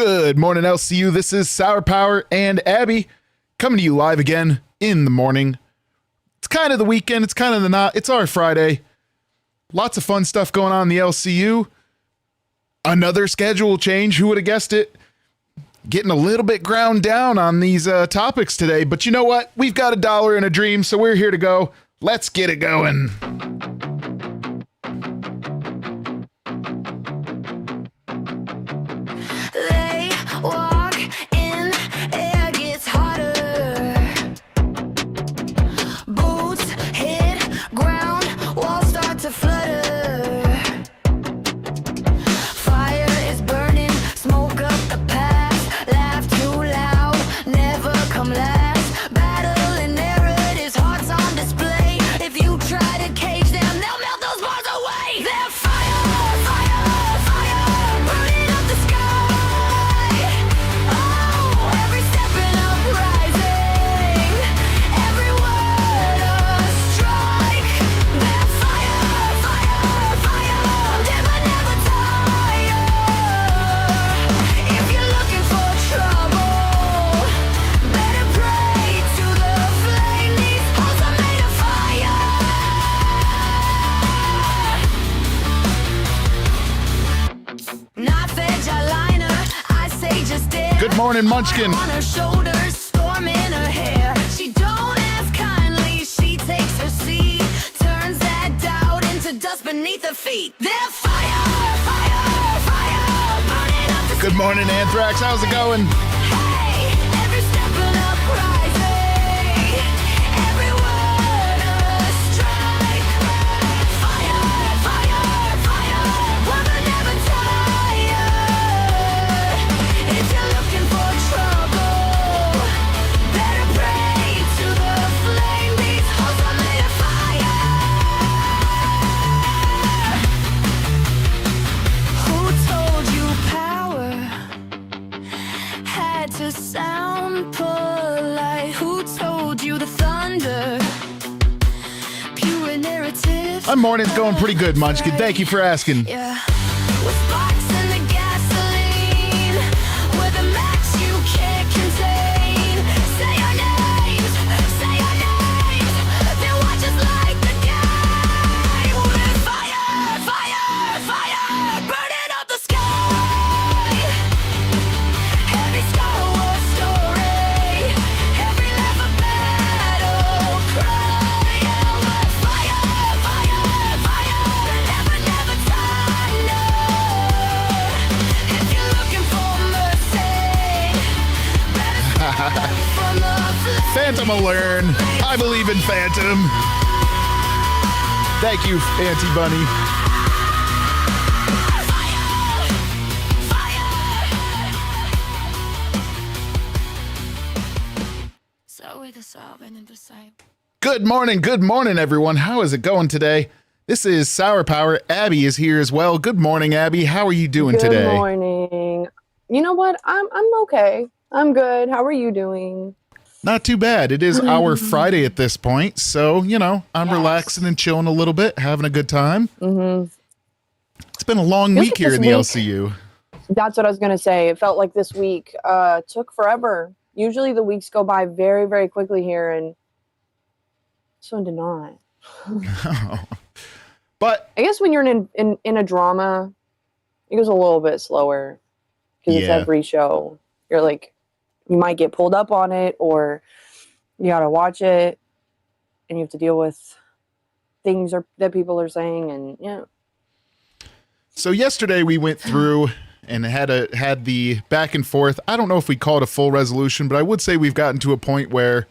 Good morning, LCU. This is Sour Power and Abby coming to you live again in the morning. It's kind of the weekend. It's kind of the not. It's our Friday. Lots of fun stuff going on in the LCU. Another schedule change. Who would have guessed it? Getting a little bit ground down on these topics today. But you know what? We've got $1 and a dream, so we're here to go. Let's get it going. Walk in, air gets hotter. Boots hit ground, walls start to flutter. Fire is burning, smoke up the past. Laugh too loud, never come last. Battle and narratives, hearts on display. If you try to cage them, they'll melt those bars away. They're fire, fire, fire, burning up the sky. Good morning, Munchkin. On her shoulders, storm in her hair. She don't ask kindly, she takes her seat, turns that doubt into dust beneath her feet. They're fire, fire, fire, burning up the Good morning, Anthrax. How's it going? Hey, every step an uprising, every word a strike. Fire, fire, fire, woman never tired. If you're looking for trouble, better pray to the flame. These halls are made of fire. Who told you power had to sound polite? Who told you the thunder? Pure narrative. My morning's going pretty good, Munchkin. Thank you for asking. Yeah. With sparks in the gasoline, with a match you can't contain. Say your names, say your names. Then watch us light the game. With fire, fire, fire, burning up the sky. Every Star Wars story, every laugh a battle cry. With fire, fire, fire, never, never tire. If you're looking for mercy, better start from the flame. Phantom will learn. I believe in Phantom. Thank you, Auntie Bunny. So we dissolve and decide. Good morning, everyone. How is it going today? This is Sour Power. Abby is here as well. Good morning, Abby. How are you doing Good today? morning. You know what? I'm okay. I'm good. How are you doing? Not too bad. It is our Friday at this point, so, you know, I'm Yes. relaxing and chilling a little bit, having a good time. Mm-hmm. It's been a long Feels week like here this in the week- LCU. That's what I was gonna say. It felt like this week took forever. Usually the weeks go by very, very quickly here, and this one did not. But I guess when you're in a drama, it goes a little bit slower because it's Yeah. every show. You're like, you might get pulled up on it, or you gotta watch it, and you have to deal with things that people are saying, and yeah. so yesterday we went through and had the back and forth. I don't know if we call it a full resolution, but I would say we've gotten to a point where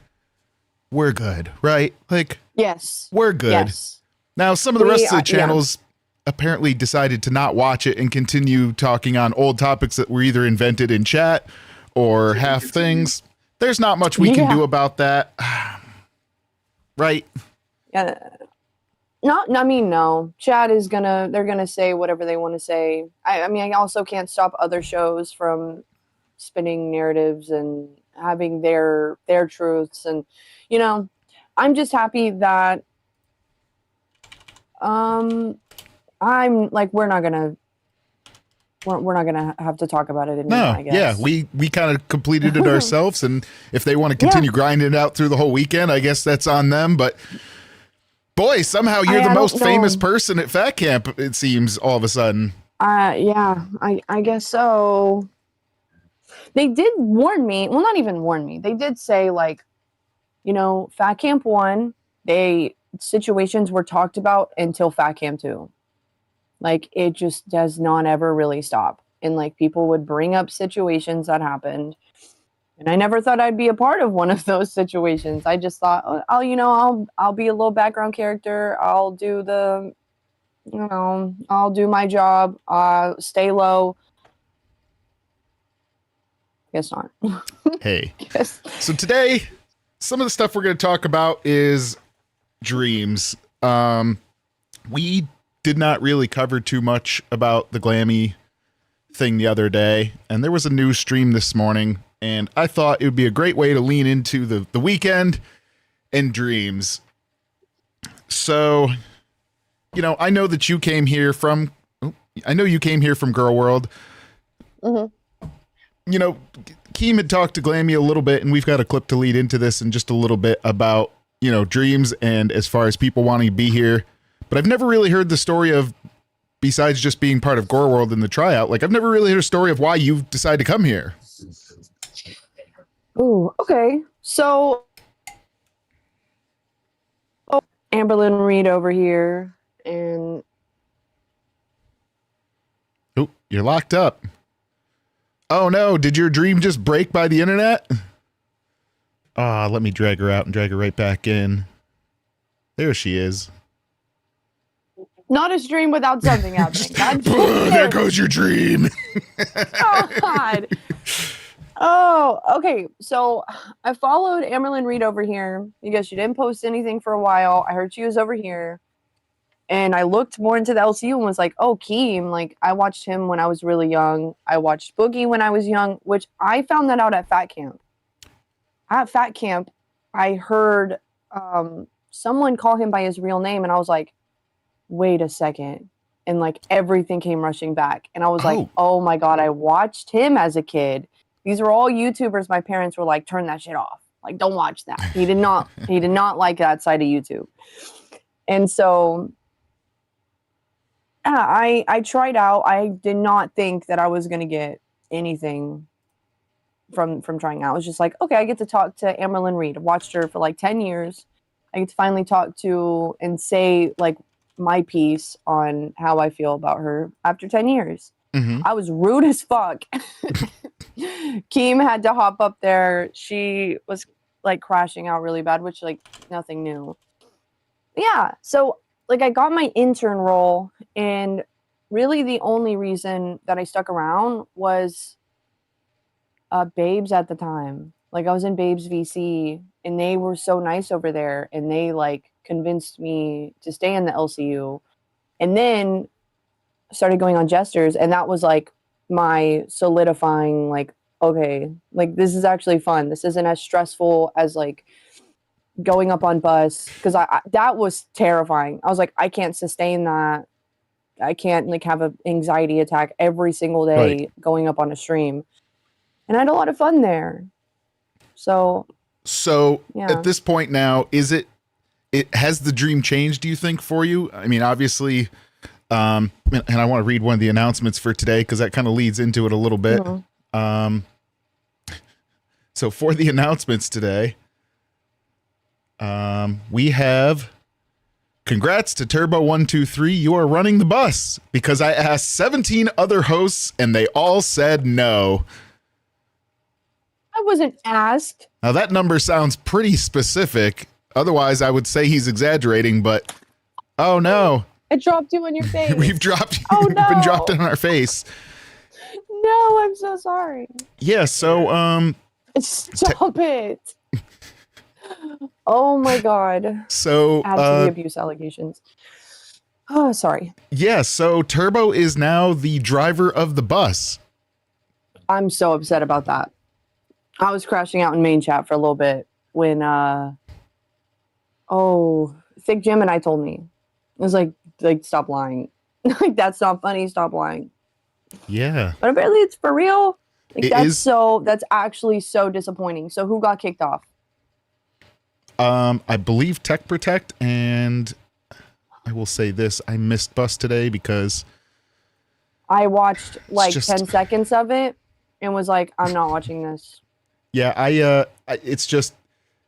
we're good, right? Like, Yes. we're good. Yes. Now, some of the rest of the yeah. channels apparently decided to not watch it and continue talking on old topics that were either invented in chat or half things. There's not much we can Yeah. do about that. Right? Yeah. No. Chad is they're gonna say whatever they want to say. I mean, I also can't stop other shows from spinning narratives and having their truths, and you know, I'm just happy that I'm like, we're not gonna we're not gonna have to talk about it anymore. No, I guess. yeah, we kind of completed it ourselves, and if they want to continue grinding it out through the whole weekend, I guess that's on them. But boy, somehow you're the I most don't famous know. person at Fat Camp. It seems all of a sudden. Yeah, I guess so. They did warn me. Well, not even warn me. They did say, like, Fat Camp 1, situations were talked about until Fat Camp 2. Like, it just does not ever really stop. And, like, people would bring up situations that happened. And I never thought I'd be a part of one of those situations. I just thought, oh, I'll be a little background character. I'll do I'll do my job. Stay low. Guess not. Hey, Guess. so today, some of the stuff we're going to talk about is dreams. We did not really cover too much about the Glammy thing the other day, and there was a news stream this morning, and I thought it would be a great way to lean into the weekend and dreams. So, I know that you came here from Girl World. Mm-hmm. Keem had talked to Glammy a little bit, and we've got a clip to lead into this in just a little bit about, dreams and as far as people wanting to be here. But I've never really heard the story of, besides just being part of Girl World in the tryout, like I've never really heard a story of why you decided to come here. Ooh, okay. So, Amberlynn Reed over here, and Oh, you're locked up. Oh no, did your dream just break by the internet? Let me drag her out and drag her right back in. There she is. not a stream without something happening. God damn There it. goes your dream. Oh, God. Oh, okay. So I followed Amberlynn Reed over here because she didn't post anything for a while. I heard she was over here. And I looked more into the LCU and was like, oh, Keem, like I watched him when I was really young. I watched Boogie when I was young, which I found that out at Fat Camp. At Fat Camp, I heard someone call him by his real name, and I was like, wait a second. And like everything came rushing back. And I was like, oh my God, I watched him as a kid. These were all YouTubers. My parents were like, turn that shit off. Like, don't watch that. He did not like that side of YouTube. And so I tried out. I did not think that I was going to get anything from trying out. I was just like, okay, I get to talk to Amberlynn Reed. I've watched her for like 10 years. I get to finally talk to and say like my piece on how I feel about her after 10 years. Mm-hmm. I was rude as fuck. Keem had to hop up there. She was like crashing out really bad, which like nothing new. Yeah. So like I got my intern role, and really the only reason that I stuck around was Babes at the time. Like I was in Babes VC, and they were so nice over there, and they like convinced me to stay in the LCU, and then started going on Jesters, and that was like my solidifying like, okay, like this is actually fun. This isn't as stressful as like going up on bus, because I that was terrifying. I was like, I can't sustain that. I can't like have an anxiety attack every single day going up on a stream. And I had a lot of fun there. So yeah. At this point now, it has the dream changed, do you think, for you? I mean, obviously, and I want to read one of the announcements for today because that kind of leads into it a little bit. Mm-hmm. So for the announcements today, we have congrats to Turbo123. You are running the bus because I asked 17 other hosts and they all said no. I wasn't asked. Now that number sounds pretty specific. Otherwise, I would say he's exaggerating, but oh no. I dropped you on your face. We've dropped you. Oh, no. Been dropped on our face. No, I'm so sorry. Yeah, so stop it. Oh my God. So add to the abuse allegations. Oh, sorry. Yeah, so Turbo is now the driver of the bus. I'm so upset about that. I was crashing out in main chat for a little bit when Thick Jim and I told me. It was like stop lying. Like that's not funny, stop lying. Yeah. But apparently it's for real. Like, It is. that's actually so disappointing. So who got kicked off? I believe Tech Protect, and I will say this: I missed Bus today because I watched like just- 10 seconds of it and was like, I'm not watching this. yeah,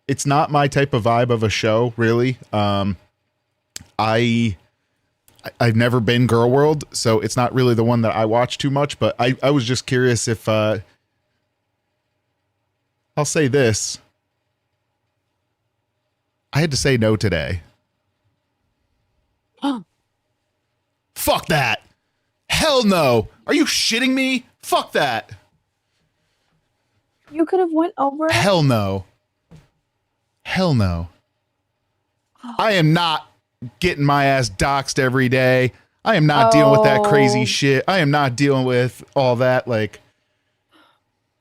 it's not my type of vibe of a show, really. I've never been Girl World, so it's not really the one that I watch too much. But I was just curious if I'll say this: I had to say no today. Fuck that. Hell no. Are you shitting me? Fuck that. You could have went over. Hell no. Hell no. I am not getting my ass doxxed every day. I am not dealing with that crazy shit. I am not dealing with all that. Like,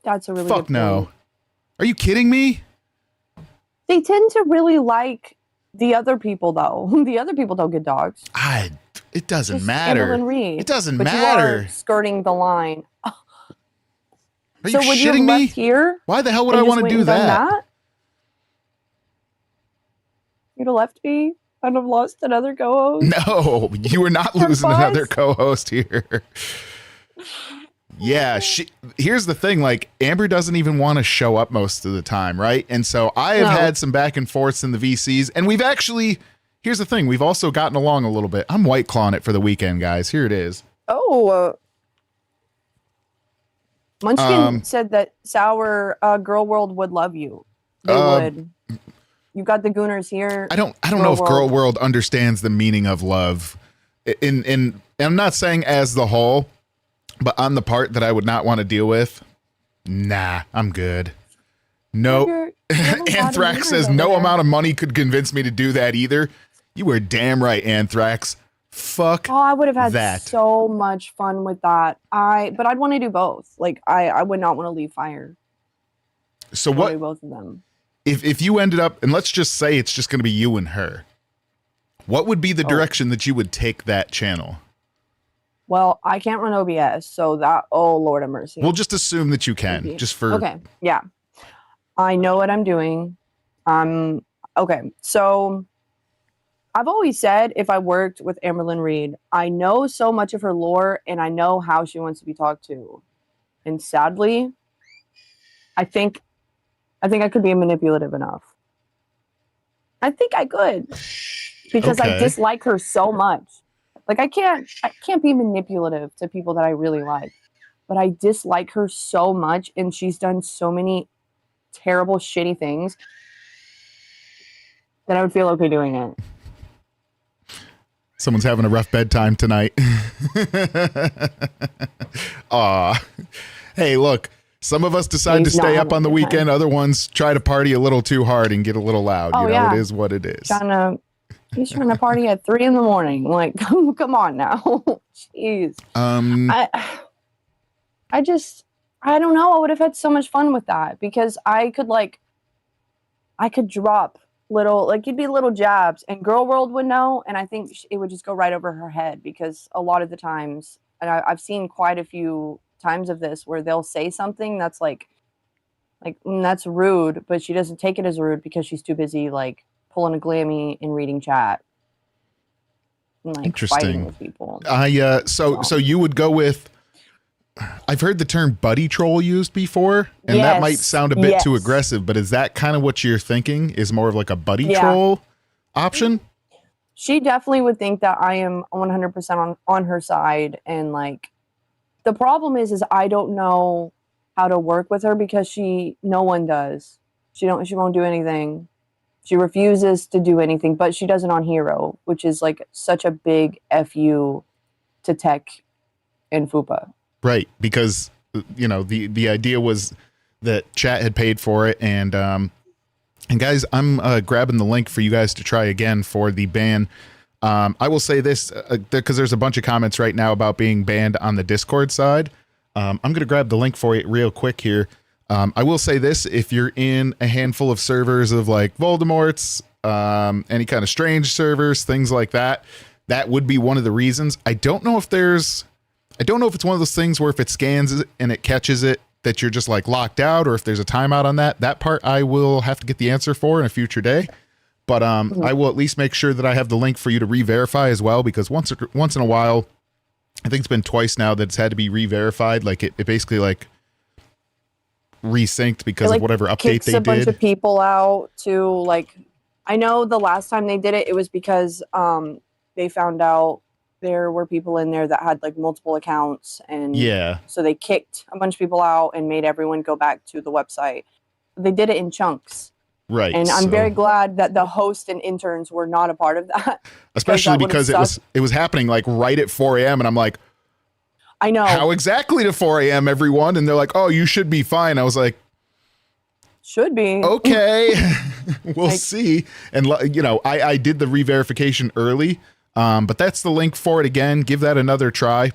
That's a really fuck good no. point. Are you kidding me? They tend to really like the other people, though. The other people don't get dogs. It doesn't Just matter. Amberlynn Reed. It doesn't But matter. You are skirting the line. Are So you would you have shitting me? left here? Why the hell would and I just want to went do and done that? You'd have left me. I'd have lost another co-host. No, you were not For losing Buzz? another co-host here. Yeah, here's the thing, like Amber doesn't even want to show up most of the time, right? And so I have No. had some back and forths in the VCs, and we've actually, here's the thing, we've also gotten along a little bit. I'm white clawing it for the weekend, guys. Here it is. Oh. Munchkin said that Sour Girl World would love you. They would. You got the Gooners here. I don't Girl know if Girl World. World understands the meaning of love. And I'm not saying as the whole, but on the part that I would not want to deal with, nah, I'm good. No. You have a lot of Anthrax Gooners says over no there. amount of money could convince me to do that either. You were damn right, Anthrax. Fuck Oh, I would have had that. so much fun with that. But I'd want to do both. Like I would not want to leave Fire. So I want to what do both of them. if you ended up, and let's just say it's just going to be you and her, what would be the direction that you would take that channel? Well, I can't run OBS, so that, oh Lord have mercy. We'll just assume that you can, Maybe. just for Okay, yeah. I know what I'm doing. Okay, so I've always said if I worked with Amberlynn Reed, I know so much of her lore and I know how she wants to be talked to. And sadly, I think I could be manipulative enough. I think I could. Because I Okay. dislike her so much. Like I can't be manipulative to people that I really like. But I dislike her so much and she's done so many terrible shitty things that I would feel okay doing it. someone's having a rough bedtime tonight. Aw. Hey, look, some of us decide He's to not stay up having on the a good time. weekend. Other ones try to party a little too hard and get a little loud. Oh, You know, yeah. it is what it is. He's trying to party at 3 a.m. Like, come on now. Jeez. I don't know. I would have had so much fun with that because I could drop little, like it'd be little jabs and Girl World would know. And I think it would just go right over her head because a lot of the times, and I've seen quite a few times of this where they'll say something that's like that's rude, but she doesn't take it as rude because she's too busy like pulling a glammy and reading chat. And, like, Interesting. fighting with people. So you would go with, I've heard the term buddy troll used before, and that might Yes, sound a bit too yes. aggressive, but is that kind of what you're thinking? Is more of like a buddy Yeah. troll option? She definitely would think that I am 100% on her side. And like, the problem is I don't know how to work with her because no one does. She won't do anything. She refuses to do anything, but she does it on Hero, which is like such a big FU to Tech and Fupa. Right, because you know the idea was that chat had paid for it, and guys, I'm grabbing the link for you guys to try again for the ban. I will say this because there's a bunch of comments right now about being banned on the Discord side. I'm gonna grab the link for it real quick here. I will say this: if you're in a handful of servers of like Voldemort's, any kind of strange servers, things like that, that would be one of the reasons. I don't know if there's I don't know if it's one of those things where if it scans it and it catches it that you're just like locked out, or if there's a timeout on that. That part I will have to get the answer for in a future day. But I will at least make sure that I have the link for you to re-verify as well, because once in a while, I think it's been twice now that it's had to be re-verified. Like it basically like resynced because of whatever update kicks they a bunch did. of people out to like, I know the last time they did it, it was because they found out there were people in there that had like multiple accounts, and Yeah. so they kicked a bunch of people out and made everyone go back to the website. They did it in chunks. Right. And I'm so- very glad that the host and interns were not a part of that. especially that because would've it was happening like right at 4 a.m. and I'm like, I know. how exactly to 4 a.m. everyone? And they're like, oh, you should be fine. I was like, Should be. okay, we'll Like- see. And you know, I did the re-verification early, but that's the link for it. Again, give that another try.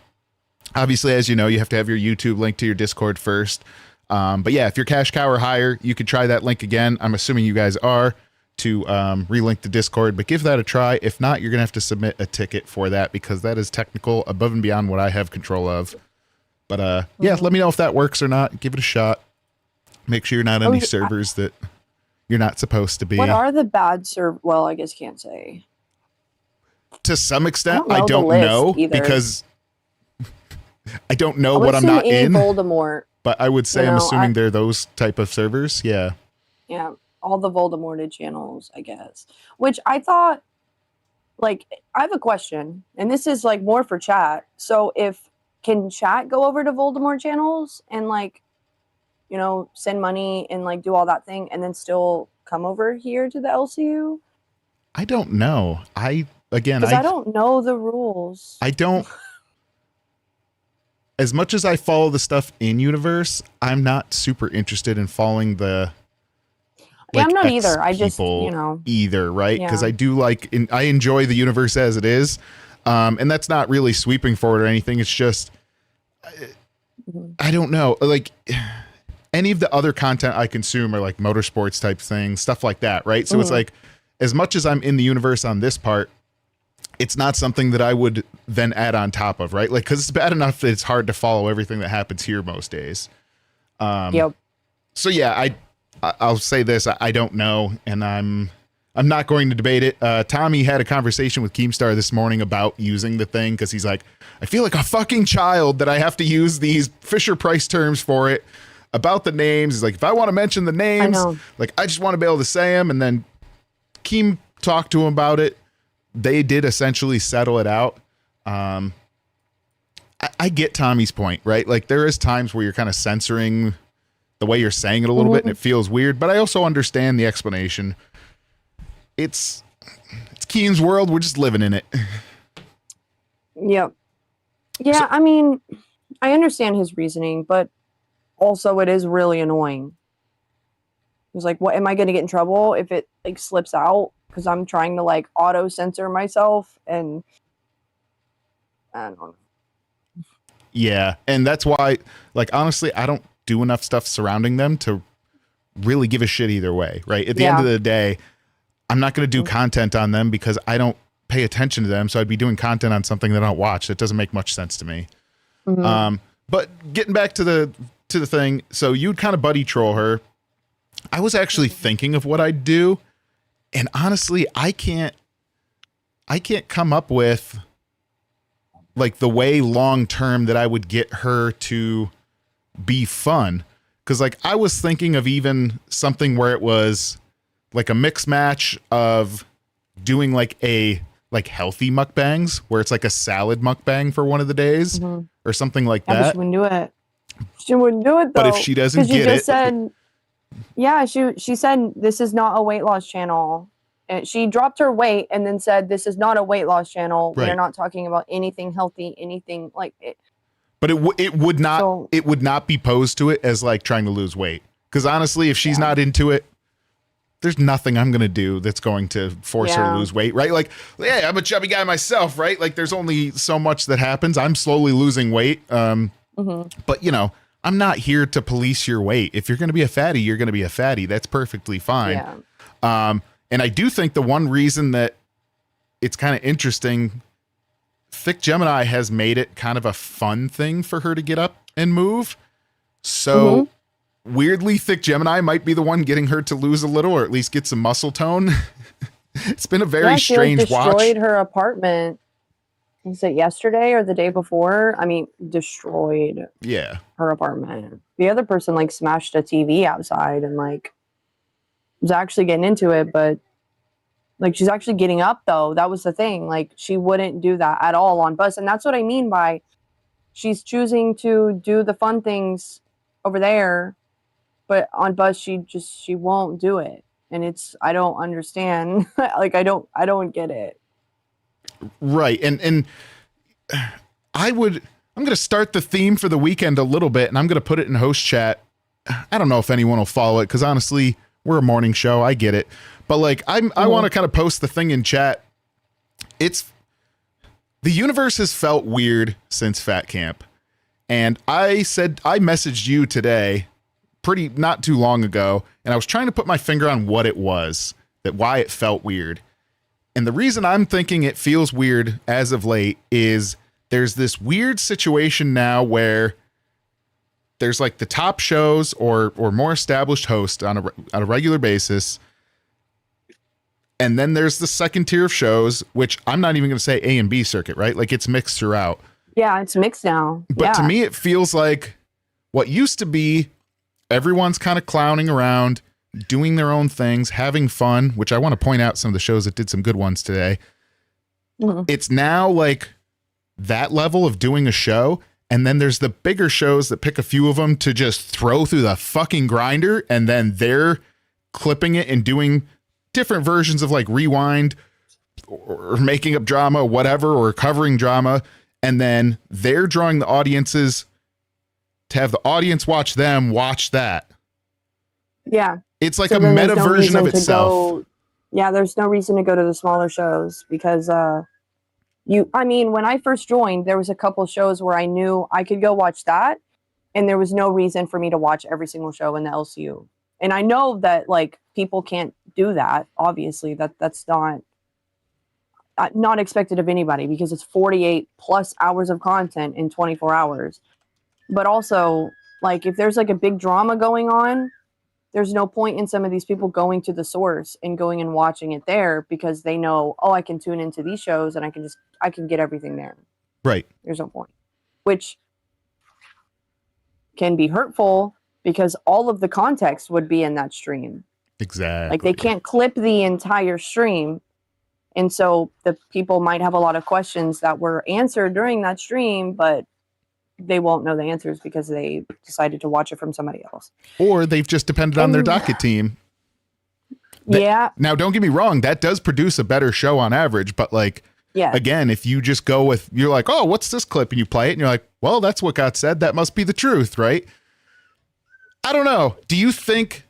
Obviously, as you know, you have to have your YouTube link to your Discord first. But yeah, if you're cash cow or higher, you could try that link again. I'm assuming you guys are, to relink the Discord, but give that a try. If not, you're gonna have to submit a ticket for that, because that is technical, above and beyond what I have control of. But yeah, let me know if that works or not. Give it a shot. Make sure you're not on any servers that you're not supposed to be. What are the bad Well, I guess can't say. To some extent, I I don't don't know the know list either. because I don't know I would what I'm assume not any in. Voldemort. But I would say You I'm know, assuming they're those type of servers. Yeah. Yeah, all the Voldemorted channels, I guess. Which I thought, like, I have a question, and this is like more for chat. So, can chat go over to Voldemort channels and like, you know, send money and like do all that thing, and then still come over here to the LCU? I don't know. Because I don't know the rules. I don't. As much as I follow the stuff in universe, I'm not super interested in following the. Yeah, I'm not X either. I just, people you know. either, right? Because Yeah. I do I enjoy the universe as it is, and that's not really sweeping forward or anything. It's just, I don't know, like any of the other content I consume are like motorsports type things, stuff like that, right? So it's like, as much as I'm in the universe on this part, it's not something that I would then add on top of, right? Like, because it's bad enough that it's hard to follow everything that happens here most days. Yep. So yeah, I'll say this: I don't know, and I'm not going to debate it. Tommy had a conversation with Keemstar this morning about using the thing, because he's like, I feel like a fucking child that I have to use these Fisher Price terms for it about the names. He's like, if I want to mention the names, like I just want to be able to say them. And then Keem talked to him about it. They did essentially settle it out. I get Tommy's point, right? Like there is times where you're kind of censoring the way you're saying it a little bit, and it feels weird, but I also understand the explanation. It's Keen's world. We're just living in it. Yep. Yeah, I mean, I understand his reasoning, but also it is really annoying. He's like, what, am I going to get in trouble if it like slips out? Because I'm trying to like auto censor myself, and I don't know. Yeah, and that's why, like, honestly, I don't do enough stuff surrounding them to really give a shit either way, right? At the end of the day, I'm not going to do content on them because I don't pay attention to them, so I'd be doing content on something that I don't watch. That doesn't make much sense to me. But getting back to the thing, so you'd kind of buddy troll her. I was actually thinking of what I'd do, and honestly, I can't come up with like the way long term that I would get her to be fun. Cause like I was thinking of even something where it was like a mix match of doing like healthy mukbangs where it's like a salad mukbang for one of the days or something like Yeah, but that. she wouldn't do it. She wouldn't do it though. But if she doesn't 'cause you get just it, said, yeah, she said this is not a weight loss channel. And she dropped her weight and then said, this is not a weight loss channel. Right. We're not talking about anything healthy, anything like it. but it would not be posed to it as like trying to lose weight. Cause honestly, if she's not into it, there's nothing I'm going to do that's going to force her to lose weight, right? Like, yeah, I'm a chubby guy myself, right? Like there's only so much that happens. I'm slowly losing weight. But you know, I'm not here to police your weight. If you're going to be a fatty, you're going to be a fatty. That's perfectly fine. Yeah. And I do think the one reason that it's kind of interesting, Thick Gemini has made it kind of a fun thing for her to get up and move. So weirdly, Thick Gemini might be the one getting her to lose a little, or at least get some muscle tone. It's been a very strange watch. Destroyed her apartment. Was it yesterday or the day before? I mean, destroyed her apartment. The other person like smashed a TV outside and like was actually getting into it, but like she's actually getting up though. That was the thing. Like she wouldn't do that at all on bus. And that's what I mean by she's choosing to do the fun things over there, but on bus she won't do it. And it's, I don't understand. Like I don't get it. Right. And I'm going to start the theme for the weekend a little bit, and I'm going to put it in host chat. I don't know if anyone will follow it, because honestly, we're a morning show. I get it. But like, I want to kind of post the thing in chat. The universe has felt weird since Fat Camp. And I messaged you today, not too long ago, and I was trying to put my finger on what it was, why it felt weird. And the reason I'm thinking it feels weird as of late is there's this weird situation now where there's like the top shows or more established hosts on a regular basis. And then there's the second tier of shows, which I'm not even going to say A and B circuit, right? Like it's mixed throughout. Yeah, it's mixed now. But to me, it feels like what used to be everyone's kind of clowning around, doing their own things, having fun, which I want to point out some of the shows that did some good ones today. It's now like that level of doing a show. And then there's the bigger shows that pick a few of them to just throw through the fucking grinder. And then they're clipping it and doing different versions of like Rewind or making up drama, whatever, or covering drama. And then they're drawing the audiences to have the audience watch them watch that. Yeah. It's like a meta version of itself. There's no reason to go to the smaller shows because when I first joined, there was a couple shows where I knew I could go watch that, and there was no reason for me to watch every single show in the LCU. And I know that like people can't do that. Obviously, that's not expected of anybody because it's 48 plus hours of content in 24 hours. But also, like if there's like a big drama going on, there's no point in some of these people going to the source and going and watching it there because they know, I can tune into these shows and I can get everything there. Right. There's no point. Which can be hurtful because all of the context would be in that stream. Exactly. Like they can't clip the entire stream. And so the people might have a lot of questions that were answered during that stream, but they won't know the answers because they decided to watch it from somebody else. Or they've just depended on their docket team. Now, don't get me wrong. That does produce a better show on average. But like, again, if you just go with, you're like, what's this clip? And you play it and you're like, well, that's what got said. That must be the truth, right? I don't know. Do you think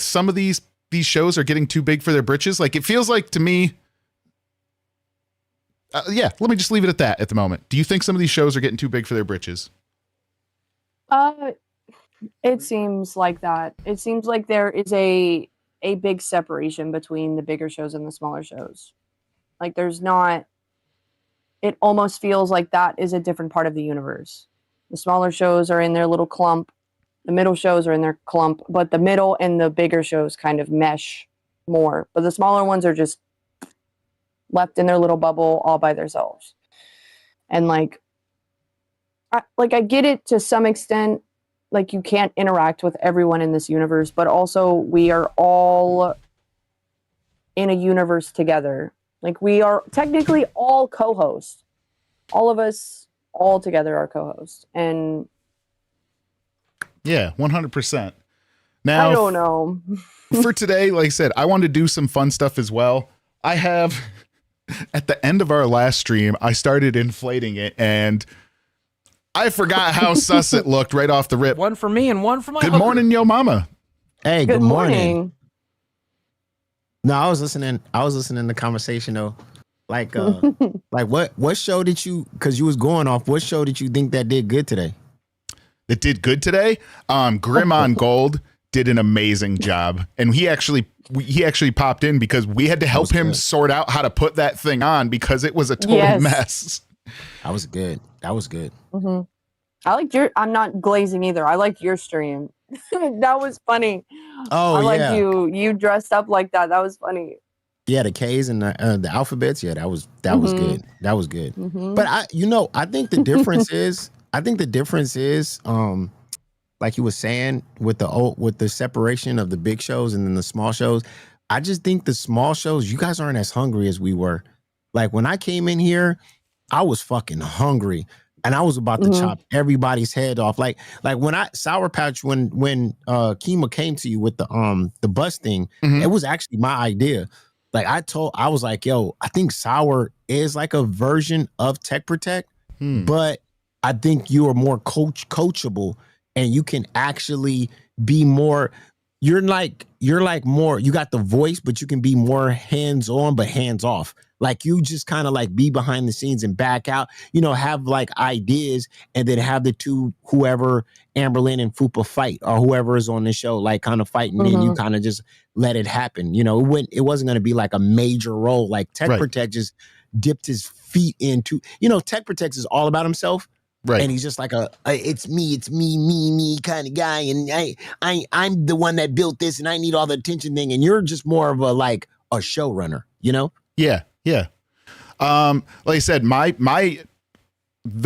some of these shows are getting too big for their britches? Like it feels like to me, let me just leave it at that at the moment. Do you think some of these shows are getting too big for their britches? It seems like that. It seems like there is a big separation between the bigger shows and the smaller shows. Like there's not, it almost feels like that is a different part of the universe. The smaller shows are in their little clump. The middle shows are in their clump, but the middle and the bigger shows kind of mesh more. But the smaller ones are just left in their little bubble all by themselves. And like I get it to some extent, like you can't interact with everyone in this universe, but also we are all in a universe together. Like we are technically all co-hosts. All of us all together are co-hosts. And 100%. Now, I don't know. For today, like I said, I wanted to do some fun stuff as well. I have at the end of our last stream, I started inflating it and I forgot how sus it looked right off the rip. One for me and one for my Good morning, yo mama. Hey, good morning. No, I was listening to the conversation though. Like like what show did you, because you was going off, what show did you think that did good today? That did good today? Grim on Gold did an amazing job, and he actually popped in because we had to help him sort out how to put that thing on because it was a total mess. That was good. Mm-hmm. I liked I'm not glazing either. I liked your stream. That was funny. Oh, I liked you dressed up like that. That was funny. Yeah, the K's and the alphabets. Yeah, that was good. That was good. Mm-hmm. But I think the difference is, like you were saying with the separation of the big shows and then the small shows. I just think the small shows, you guys aren't as hungry as we were. Like when I came in here, I was fucking hungry. And I was about to chop everybody's head off. Like when Sour Patch, when Kima came to you with the bus thing, it was actually my idea. Like I was like, yo, I think Sour is like a version of Tech Protect, but I think you are more coachable, and you can actually be more. You're like more. You got the voice, but you can be more hands on, but hands off. Like you just kind of like be behind the scenes and back out, have like ideas, and then have the two, whoever, Amberlynn and Fupa fight, or whoever is on the show, like kind of fighting, and you kind of just let it happen. It wasn't going to be like a major role. Like Tech Protect just dipped his feet into, Tech Protect is all about himself. Right. And he's just like it's me kind of guy. And I'm the one that built this and I need all the attention thing. And you're just more of a showrunner, Yeah. Yeah. Like I said, the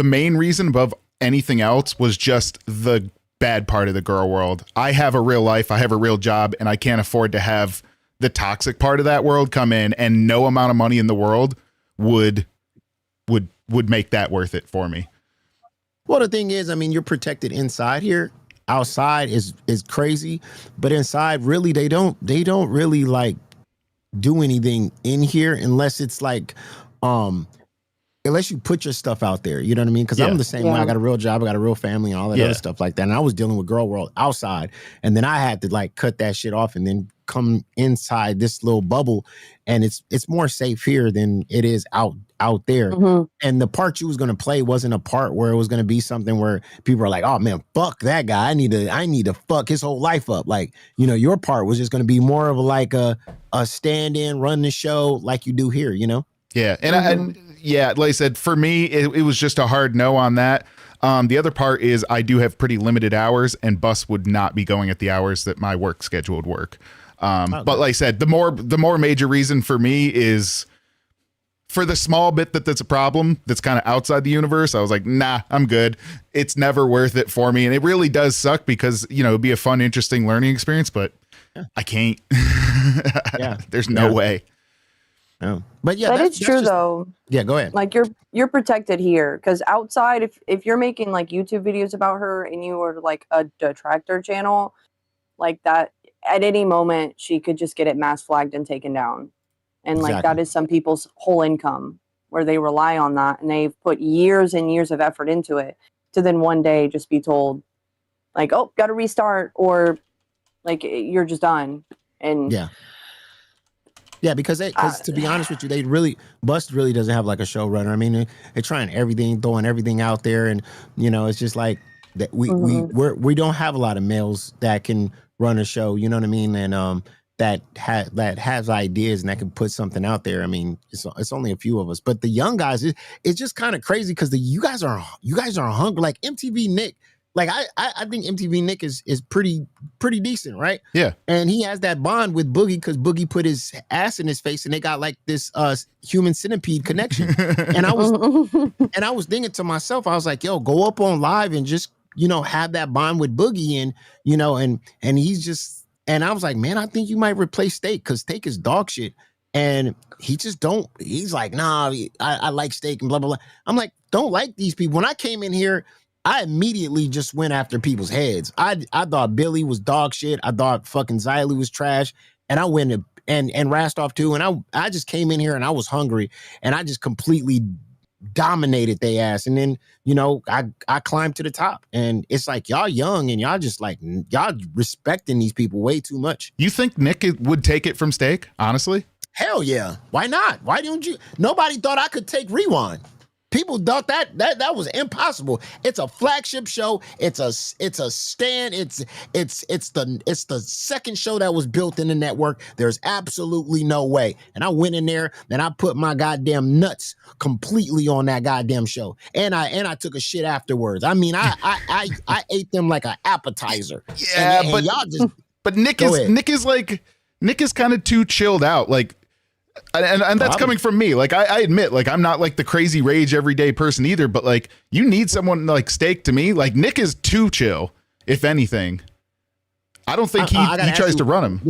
main reason above anything else was just the bad part of the girl world. I have a real life, I have a real job, and I can't afford to have the toxic part of that world come in, and no amount of money in the world would make that worth it for me. Well, the thing is, you're protected inside here. Outside is crazy, but inside, really, they don't really like do anything in here unless it's like, unless you put your stuff out there. You know what I mean? Because I'm the same way. I got a real job, I got a real family, and all that other stuff like that. And I was dealing with girl world outside, and then I had to like cut that shit off and then come inside this little bubble, and it's more safe here than it is out there. And the part you was going to play wasn't a part where it was going to be something where people are like, oh man, fuck that guy, I need to fuck his whole life up. Like, your part was just going to be more of a stand-in, run the show like you do here. Yeah. And like I said, for me it was just a hard no on that. The other part is I do have pretty limited hours, and Bus would not be going at the hours that my work schedule would work. But like I said, the more major reason for me is for the small bit that's a problem that's kind of outside the universe. I was like, nah, I'm good. It's never worth it for me. And it really does suck because, it'd be a fun, interesting learning experience, but I can't. There's no way. Oh. But it's true though. Yeah, go ahead. Like you're protected here, because outside, if you're making like YouTube videos about her and you were like a detractor channel like that, at any moment she could just get it mass flagged and taken down. And like that is some people's whole income, where they rely on that, and they've put years and years of effort into it, to then one day just be told like, oh, got to restart, or like you're just done. And because to be honest with you, Bust really doesn't have like a showrunner. They're trying everything, throwing everything out there, and it's just like that we don't have a lot of males that can run a show, you know what I mean? And that has ideas and that can put something out there. It's only a few of us, but the young guys, it's just kind of crazy because you guys are hungry. Like MTV Nick, like I think MTV Nick is pretty decent, right? Yeah. And he has that bond with Boogie because Boogie put his ass in his face, and they got like this human centipede connection. And I was thinking to myself, I was like, yo, go up on live and just have that bond with Boogie, and he's just. And I was like, man, I think you might replace Steak, because Steak is dog shit. And he's like, nah, I like Steak and blah, blah, blah. I'm like, don't like these people. When I came in here, I immediately just went after people's heads. I thought Billy was dog shit. I thought fucking Xylee was trash. And I went and Rastoff too. And I just came in here and I was hungry, and I just completely dominated their ass. And then, I climbed to the top, and it's like, y'all young and y'all just like, y'all respecting these people way too much. You think Nick would take it from Steak, honestly? Hell yeah. Why not? Why don't you? Nobody thought I could take Rewind. People thought that was impossible. It's a flagship show. It's a stand. It's the second show that was built in the network. There's absolutely no way. And I went in there and I put my goddamn nuts completely on that goddamn show. And I took a shit afterwards. I mean, I ate them like an appetizer. Yeah, and but y'all just but Nick is kind of too chilled out. Like, and that's coming from me. Like, I admit, like, I'm not like the crazy rage everyday person either, but like, you need someone like Steak to me. Like, Nick is too chill, if anything. I don't think he tries to run him.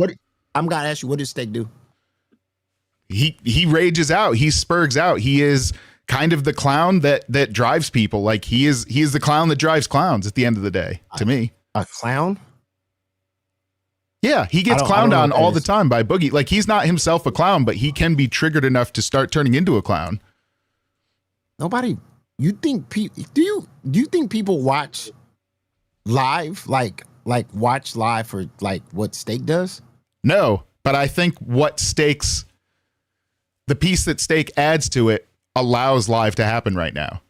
I'm gonna ask you, what does Steak do? He rages out. He spurgs out. He is kind of the clown that drives people. Like, he is the clown that drives clowns at the end of the day, to me. A clown? Yeah, he gets clowned on all the time by Boogie. Like, he's not himself a clown, but he can be triggered enough to start turning into a clown. Do you think people watch live, like watch live for like what Steak does? No, but I think the piece that Steak adds to it allows live to happen right now.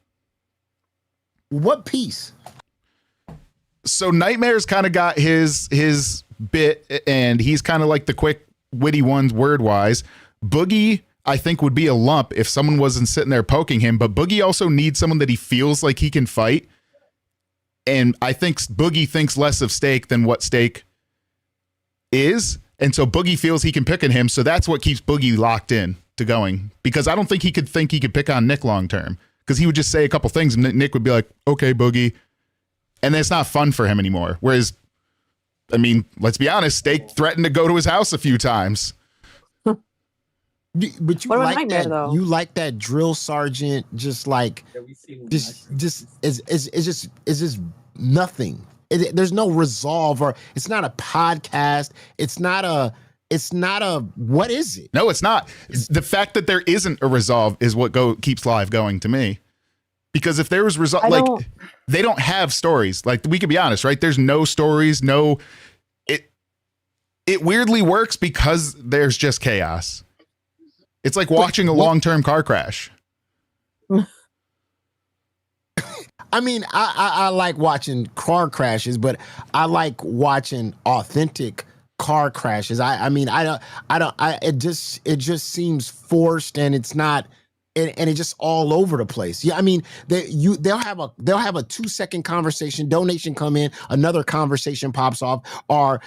What piece? So Nightmare's kind of got his bit, and he's kind of like the quick, witty ones word-wise. Boogie, I think, would be a lump if someone wasn't sitting there poking him, but Boogie also needs someone that he feels like he can fight. And I think Boogie thinks less of Steak than what Steak is. And so Boogie feels he can pick on him, so that's what keeps Boogie locked in to going. Because I don't think he could pick on Nick long term. Because he would just say a couple things, and Nick would be like, okay, Boogie. And then it's not fun for him anymore. Whereas, I mean, let's be honest, Steak threatened to go to his house a few times. But you What about like Nightmare, that? though? You like that drill sergeant? Just like, just it's just nothing. There's no resolve, or it's not a podcast. It's not a. What is it? No, it's not. The fact that there isn't a resolve is what keeps live going to me. Because if there was resolve, like, they don't have stories. Like, we could be honest, right? There's no stories. No, it weirdly works because there's just chaos. It's like watching a long-term car crash. I mean, I like watching car crashes, but I like watching authentic car crashes. It just seems forced, and it's not. And it's just all over the place. Yeah, I mean, they'll have a 2-second conversation, donation come in, another conversation pops off, or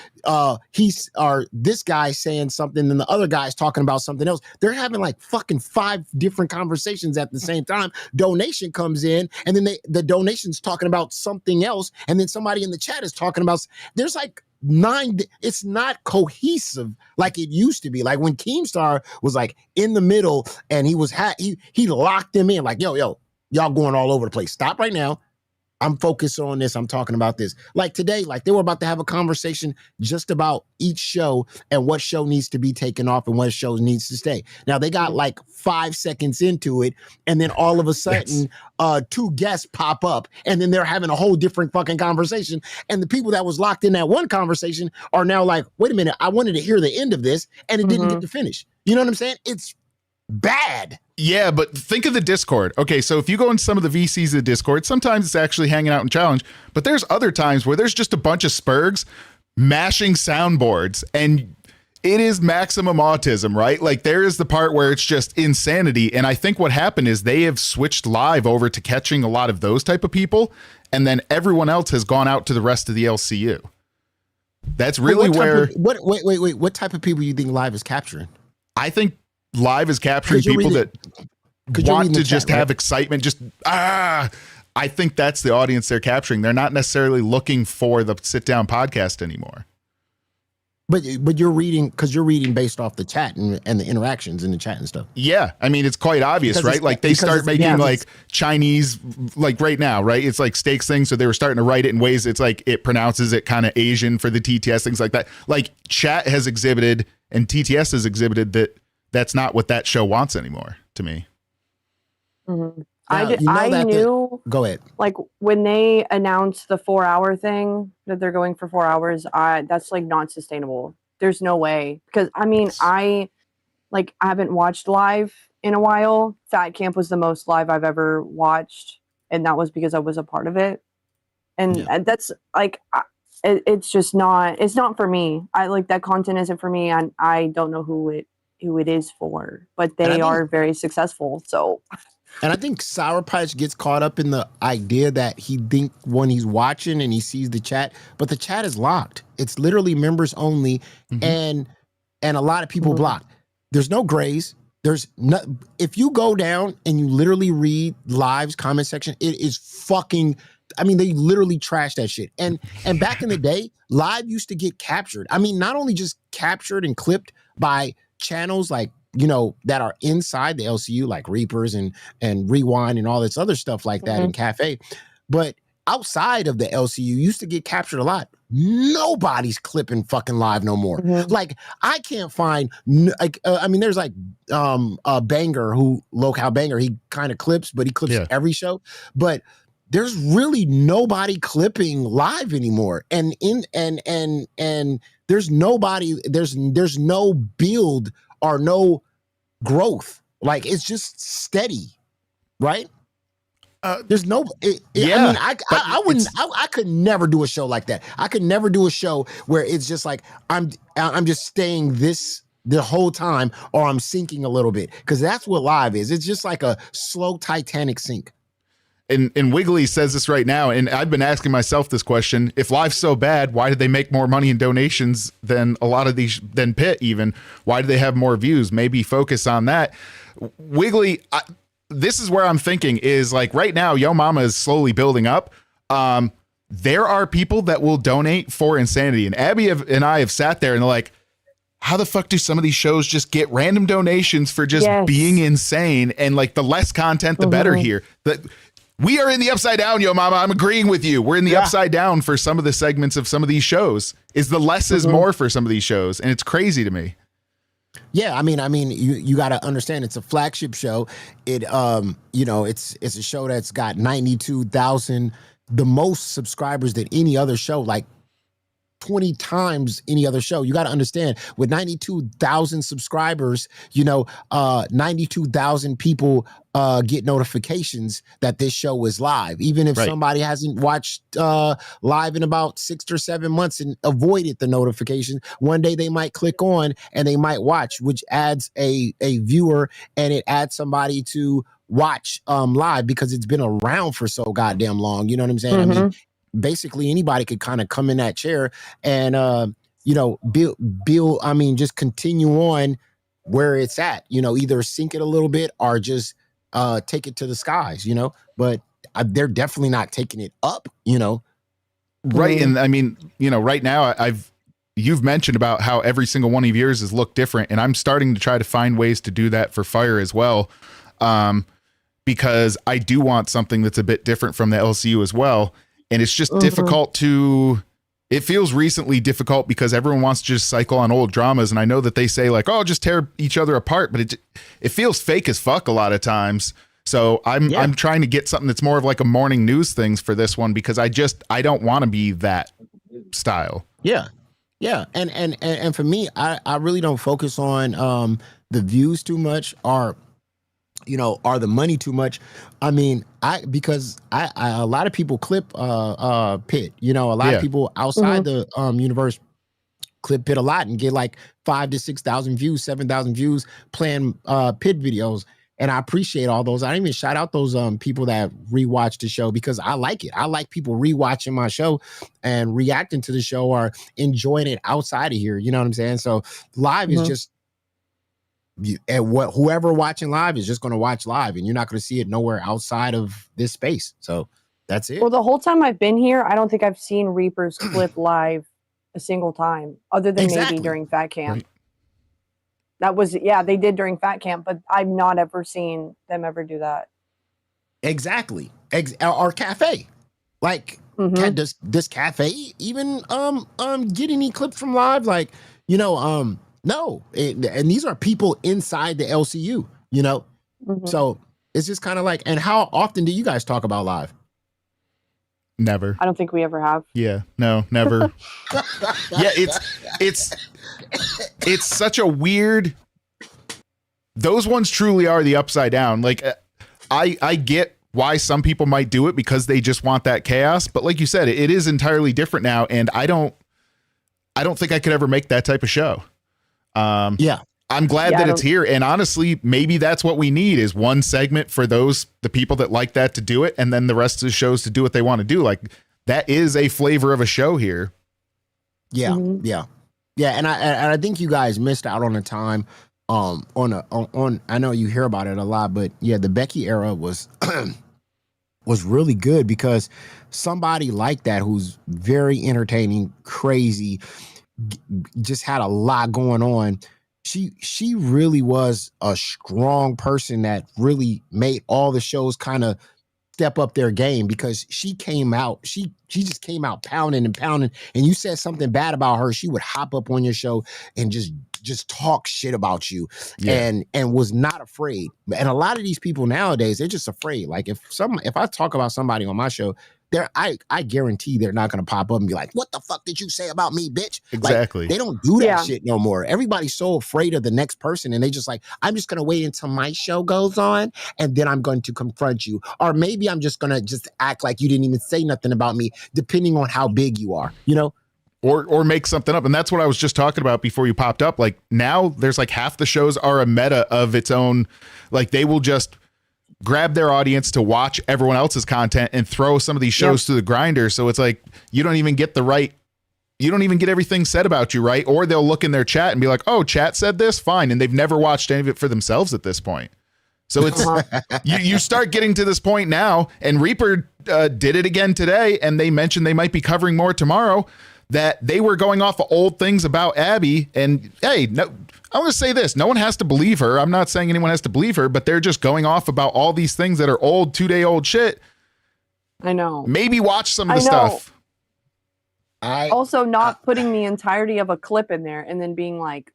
this guy saying something, and the other guy's talking about something else. They're having like fucking 5 different conversations at the same time. Donation comes in, and then the donation's talking about something else, and then somebody in the chat is talking about. There's like 9. It's not cohesive like it used to be. Like when Keemstar was like in the middle, and he locked them in like, yo, y'all going all over the place. Stop right now. I'm focused on this. I'm talking about this. Like today, like they were about to have a conversation just about each show and what show needs to be taken off and what show needs to stay. Now they got like 5 seconds into it, and then all of a sudden, 2 guests pop up, and then they're having a whole different fucking conversation. And the people that was locked in that one conversation are now like, wait a minute, I wanted to hear the end of this, and it didn't get to finish. You know what I'm saying? It's bad. Yeah, but think of the Discord. Okay, so if you go in some of the VCs of the Discord, sometimes it's actually hanging out in challenge, but there's other times where there's just a bunch of spurgs mashing soundboards, and it is maximum autism, right? Like there is the part where it's just insanity, and I think what happened is they have switched live over to catching a lot of those type of people, and then everyone else has gone out to the rest of the LCU. That's really what type of people you think live is capturing? I think live is capturing people that want to just have excitement. Just, I think that's the audience they're capturing. They're not necessarily looking for the sit down podcast anymore. But you're reading based off the chat and the interactions in the chat and stuff. Yeah. I mean, it's quite obvious, right? Like they start making like Chinese, like right now, right? It's like Steaks thing. So they were starting to write it in ways it's like it pronounces it kind of Asian for the TTS, things like that. Like chat has exhibited and TTS has exhibited that that's not what that show wants anymore to me. Mm-hmm. Now, I knew. Go ahead. Like when they announced the 4-hour thing that they're going for 4 hours, that's like not sustainable. There's no way, because I mean, I haven't watched live in a while. Fat Camp was the most live I've ever watched, and that was because I was a part of it. And that's like, it's just not. It's not for me. I like that content isn't for me, and I don't know who it is for. But they are very successful. So. And I think Sour Patch gets caught up in the idea that he think when he's watching and he sees the chat, but the chat is locked. It's literally members only, and a lot of people blocked. There's no grays. There's no. If you go down and you literally read Live's comment section, it is fucking. I mean, they literally trash that shit. And back in the day, Live used to get captured. I mean, not only just captured and clipped by channels like, you know, that are inside the LCU, like Reapers and Rewind and all this other stuff like that in Cafe, but outside of the LCU used to get captured a lot. Nobody's clipping fucking Live no more. Like, I can't find like I mean, there's like a Banger who Locale Banger, he kind of clips, but he clips every show. But there's really nobody clipping Live anymore. And there's nobody, there's no build or no growth. Like, it's just steady, right? There's no. I mean, I wouldn't. I could never do a show like that. I could never do a show where it's just like I'm just staying this the whole time, or I'm sinking a little bit, because that's what Live is. It's just like a slow Titanic sink. And Wiggly says this right now, and I've been asking myself this question: if Live's so bad, why did they make more money in donations than a lot of these, than Pit even? Why do they have more views? Maybe focus on that. Wiggly, this is where I'm thinking is, like, right now, Yo Mama is slowly building up. There are people that will donate for insanity, and Abby and I have sat there and they're like, how the fuck do some of these shows just get random donations for just being insane? And like, the less content, the better here. We are in the upside down, Yo Mama. I'm agreeing with you. We're in the upside down for some of the segments of some of these shows. Is the less is more for some of these shows, and it's crazy to me. Yeah, I mean, you got to understand, it's a flagship show. It, you know, it's a show that's got 92,000, the most subscribers than any other show, like 20 times any other show. You got to understand, with 92,000 subscribers, you know, 92,000 people get notifications that this show is live. Even if somebody hasn't watched Live in about 6 or 7 months and avoided the notification, one day they might click on and they might watch, which adds a viewer, and it adds somebody to watch Live because it's been around for so goddamn long. You know what I'm saying? I mean, basically anybody could kind of come in that chair and you know, build, I mean, just continue on where it's at, you know, either sink it a little bit or just take it to the skies, you know. But they're definitely not taking it up, you know. Right. And I mean, you know, right now you've mentioned about how every single one of yours has looked different, and I'm starting to try to find ways to do that for Fire as well, because I do want something that's a bit different from the LCU as well. And it's just difficult to, it feels recently difficult because everyone wants to just cycle on old dramas. And I know that they say like, oh, just tear each other apart, but it feels fake as fuck a lot of times. So I'm trying to get something that's more of like a morning news things for this one, because I don't want to be that style. Yeah. Yeah. And for me, I really don't focus on the views too much, or, you know, are the money too much. I mean, because a lot of people clip Pit, you know, a lot of people outside the universe clip Pit a lot and get like 5,000 to 6,000 views, 7,000 views playing Pit videos. And I appreciate all those. I even shout out those people that rewatch the show, because I like it. I like people rewatching my show and reacting to the show or enjoying it outside of here. You know what I'm saying? So Live is just, whoever watching Live is just going to watch Live, and you're not going to see it nowhere outside of this space. So that's it. Well, the whole time I've been here, I don't think I've seen Reapers clip Live a single time, other than maybe during Fat Camp. Right. That was, they did during Fat Camp, but I've not ever seen them ever do that. Exactly. Or Cafe. Like, does Cafe even get any clips from Live? Like, you know, no, and these are people inside the LCU, you know? So it's just kind of like, and how often do you guys talk about Live? Never. I don't think we ever have. Yeah, no, never. Yeah, it's such a weird those ones truly are the upside down. Like I get why some people might do it because they just want that chaos, but like you said, it is entirely different now, and I don't think I could ever make that type of show. Yeah. I'm glad that it's here, and honestly, maybe that's what we need is one segment for the people that like that to do it, and then the rest of the shows to do what they want to do. Like that is a flavor of a show here. Yeah, yeah, and I think you guys missed out on a time. On I know you hear about it a lot, but yeah, the Becky era was was really good because somebody like that who's very entertaining, crazy, just had a lot going on. She really was a strong person that really made all the shows kind of step up their game because she came out, she just came out pounding and pounding, and you said something bad about her, she would hop up on your show and just talk shit about you. Yeah. And was not afraid. And a lot of these people nowadays, they're just afraid. Like if I talk about somebody on my show, I guarantee they're not going to pop up and be like, what the fuck did you say about me, bitch? Exactly. Like, they don't do that shit no more. Everybody's so afraid of the next person, and they just like, I'm just going to wait until my show goes on, and then I'm going to confront you. Or maybe I'm just going to just act like you didn't even say nothing about me, depending on how big you are, you know? Or make something up. And that's what I was just talking about before you popped up. Like now there's like half the shows are a meta of its own. Like they will just grab their audience to watch everyone else's content and throw some of these shows to the grinder. So it's like, you don't even get everything said about you, right? Or they'll look in their chat and be like, oh, chat said this, fine. And they've never watched any of it for themselves at this point. So it's, you start getting to this point now, and Reaper did it again today. And they mentioned they might be covering more tomorrow, that they were going off of old things about Abby. And hey, no, I want to say this. No one has to believe her. I'm not saying anyone has to believe her, but they're just going off about all these things that are old, 2-day-old shit. I know. Maybe watch some of the stuff. Also not putting the entirety of a clip in there and then being like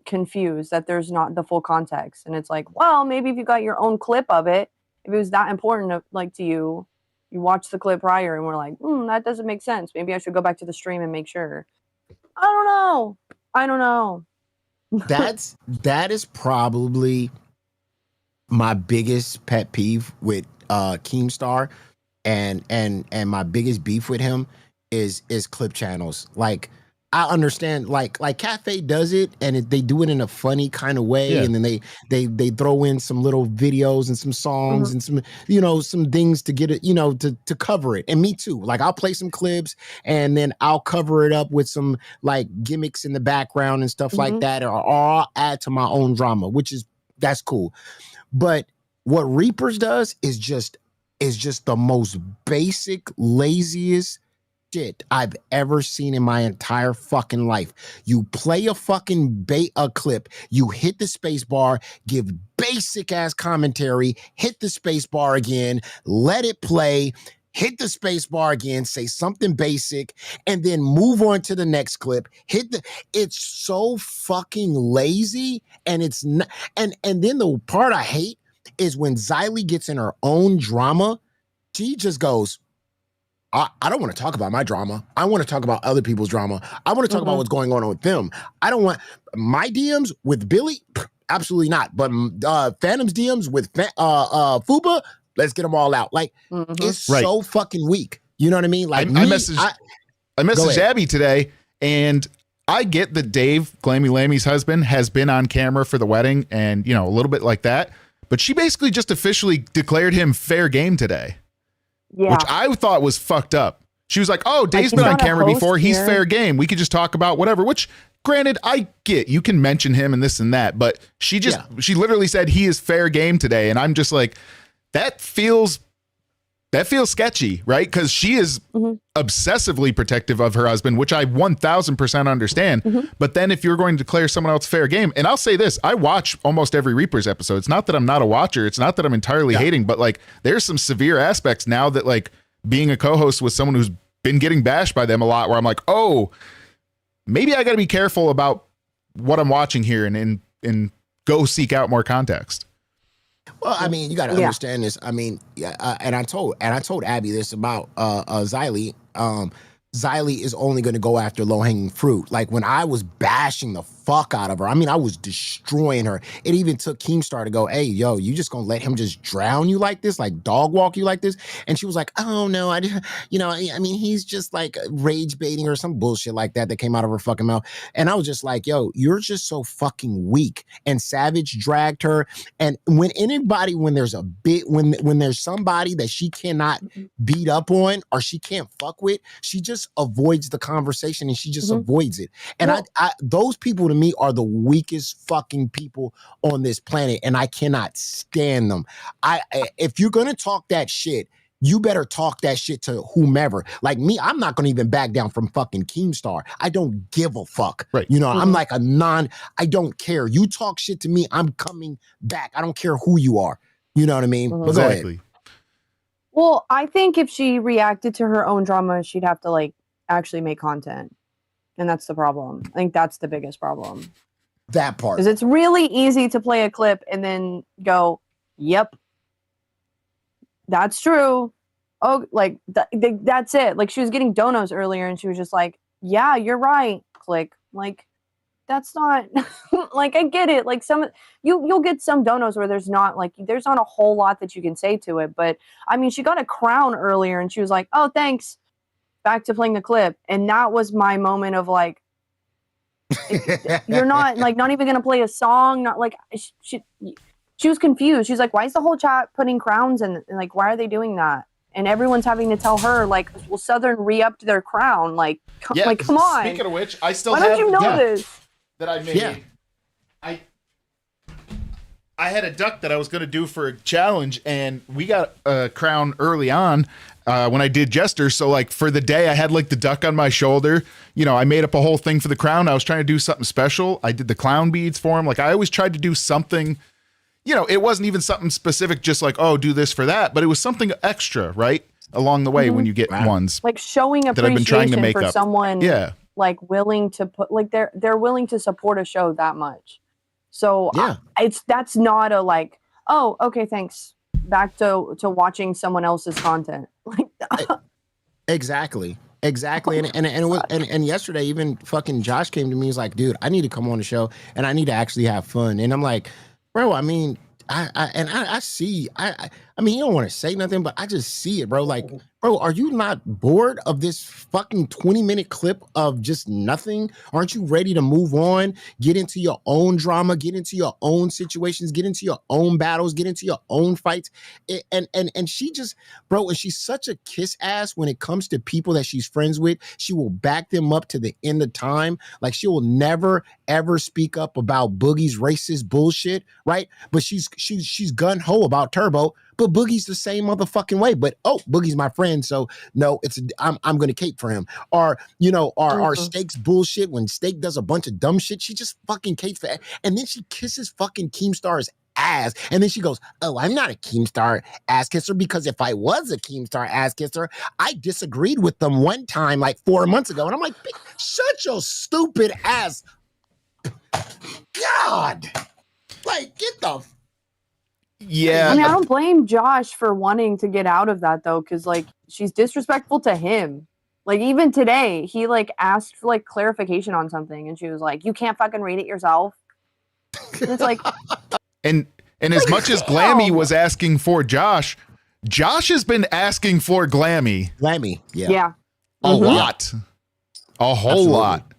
confused that there's not the full context. And it's like, well, maybe if you got your own clip of it, if it was that important to you, you watched the clip prior and we're like, that doesn't make sense. Maybe I should go back to the stream and make sure. I don't know. That is probably my biggest pet peeve with Keemstar, and my biggest beef with him is clip channels. Like I understand, like Cafe does it, and they do it in a funny kind of way, and then they throw in some little videos and some songs and some some things to get it, to cover it. And me too. Like I'll play some clips and then I'll cover it up with some like gimmicks in the background and stuff like that, or I'll add to my own drama, that's cool. But what Reapers does is just the most basic, laziest shit I've ever seen in my entire fucking life. You play a fucking a clip, you hit the space bar, give basic ass commentary, hit the space bar again, let it play, hit the space bar again, say something basic, and then move on to the next clip. It's so fucking lazy, and it's not, and then the part I hate is when Xylee gets in her own drama, she just goes, I don't want to talk about my drama. I want to talk about other people's drama. I want to talk about what's going on with them. I don't want my DMs with Billy. Absolutely not. But Phantom's DMs with Fupa, let's get them all out. Like it's so fucking weak. You know what I mean? Like I messaged Abby today, and I get that Dave, Glammy Lammy's husband, has been on camera for the wedding and a little bit like that. But she basically just officially declared him fair game today. Yeah. Which I thought was fucked up. She was like, oh, Dave's been on camera before. He's fair game. We could just talk about whatever, which granted, I get you can mention him and this and that, but she literally said he is fair game today. And I'm just like, that feels sketchy, right? Because she is obsessively protective of her husband, which I 1000% understand. But then if you're going to declare someone else fair game, and I'll say this, I watch almost every Reapers episode. It's not that I'm not a watcher. It's not that I'm entirely hating, but like there's some severe aspects now that like being a co-host with someone who's been getting bashed by them a lot, where I'm like, oh, maybe I got to be careful about what I'm watching here and go seek out more context. Well, I mean, you got to understand this. I mean, and I told Abby this about Xylee. Xylee is only going to go after low-hanging fruit. Like when I was bashing the fuck out of her, I mean, I was destroying her. It even took Keemstar to go, hey, yo, you just gonna let him just drown you like this, like dog walk you like this? And she was like, oh no, I mean, he's just like rage baiting or some bullshit like that came out of her fucking mouth. And I was just like, yo, you're just so fucking weak. And Savage dragged her. And when there's a bit, when there's somebody that she cannot beat up on or she can't fuck with, she just avoids the conversation and she just avoids it. And I those people to me are the weakest fucking people on this planet, and I cannot stand them. If you're gonna talk that shit, you better talk that shit to whomever. Like me, I'm not gonna even back down from fucking Keemstar. I don't give a fuck. Right. You know, I'm like I don't care. You talk shit to me, I'm coming back. I don't care who you are. You know what I mean? But go ahead. Exactly. Well, I think if she reacted to her own drama, she'd have to like actually make content. And that's the problem. I think that's the biggest problem. That part. Because it's really easy to play a clip and then go, yep, that's true. Oh, like that's it. Like she was getting donos earlier and she was just like, yeah, you're right. Click. Like, that's not like, I get it. Like you'll get some donos where there's not a whole lot that you can say to it. But I mean, she got a crown earlier and she was like, oh, thanks. Back to playing the clip. And that was my moment of like, you're not even going to play a song. Not like she was confused. She's like, why is the whole chat putting crowns and like, why are they doing that? And everyone's having to tell her like, well, Southern re-upped their crown. Like, come on. Speaking of which, I still why have don't you know this? That I made. Yeah. I had a duck that I was going to do for a challenge, and we got a crown early on when I did Jester. So, like, for the day, I had, like, the duck on my shoulder. You know, I made up a whole thing for the crown. I was trying to do something special. I did the clown beads for him. Like, I always tried to do something, you know, it wasn't even something specific, just like, oh, do this for that. But it was something extra, right? Along the way when you get ones. Like, showing that I've been trying to appreciation make for up. someone, like, willing to put, like, they're willing to support a show that much. So, yeah. That's not a, like, oh, okay, thanks. Back to watching someone else's content. Like Exactly. And it was and yesterday even fucking Josh came to me. He's like, dude, I need to come on the show and I need to actually have fun. And I'm like, bro, I mean, I see. I mean, you don't want to say nothing, but I just see it, bro. Like, bro, are you not bored of this fucking 20-minute clip of just nothing? Aren't you ready to move on, get into your own drama, get into your own situations, get into your own battles, get into your own fights? And she just, bro, and she's such a kiss ass when it comes to people that she's friends with. She will back them up to the end of time. Like, she will never ever speak up about Boogie's racist bullshit, right? But she's gun ho about Turbo. But Boogie's the same motherfucking way. But Boogie's my friend, so no, I'm gonna cape for him. Or you know, our Steak's bullshit when Steak does a bunch of dumb shit, she just fucking capes for it. And then she kisses fucking Keemstar's ass, and then she goes, "Oh, I'm not a Keemstar ass kisser because if I was a Keemstar ass kisser, I disagreed with them one time like 4 months ago." And I'm like, shut your stupid ass. God, like get the. Yeah. I mean, I don't blame Josh for wanting to get out of that though, because like she's disrespectful to him. Like even today, he like asked for like clarification on something, and she was like, "You can't fucking read it yourself." And it's like, and as much as Glammy was asking for Josh has been asking for Glammy. Yeah. A lot, a whole lot.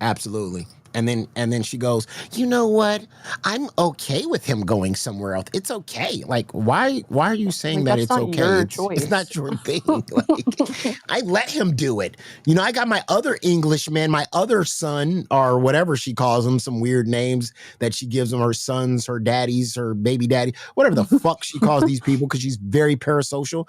Absolutely. And then she goes, you know what? I'm okay with him going somewhere else. It's okay. Like, why are you saying that it's okay? It's not your thing. Like, I let him do it. You know, I got my other Englishman, my other son, or whatever she calls him, some weird names that she gives them, her sons, her daddies, her baby daddy, whatever the fuck she calls these people, because she's very parasocial.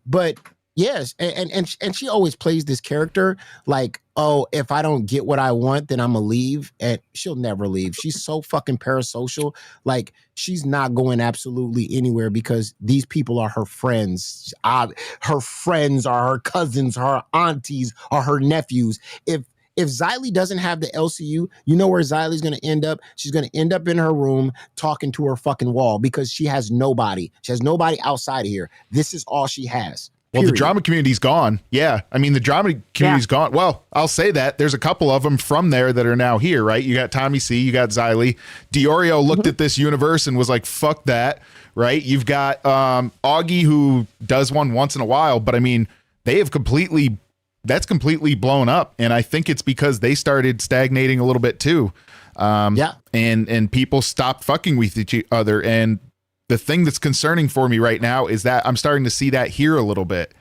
But yes, and she always plays this character like, oh, if I don't get what I want, then I'm gonna leave. And she'll never leave. She's so fucking parasocial. Like, she's not going absolutely anywhere because these people are her friends. Her friends are her cousins, her aunties, or her nephews. If Xylee doesn't have the LCU, you know where Xylee's going to end up? She's going to end up in her room talking to her fucking wall because she has nobody. She has nobody outside of here. This is all she has. Well, the Period. drama community's gone. Yeah. I mean, the drama community's gone. Well, I'll say that. There's a couple of them from there that are now here, right? You got Tommy C, you got Xylee. Diorio looked at this universe and was like, fuck that, right? You've got Augie, who does one once in a while, but I mean, that's completely blown up. And I think it's because they started stagnating a little bit too. And people stopped fucking with each other. And the thing that's concerning for me right now is that I'm starting to see that here a little bit.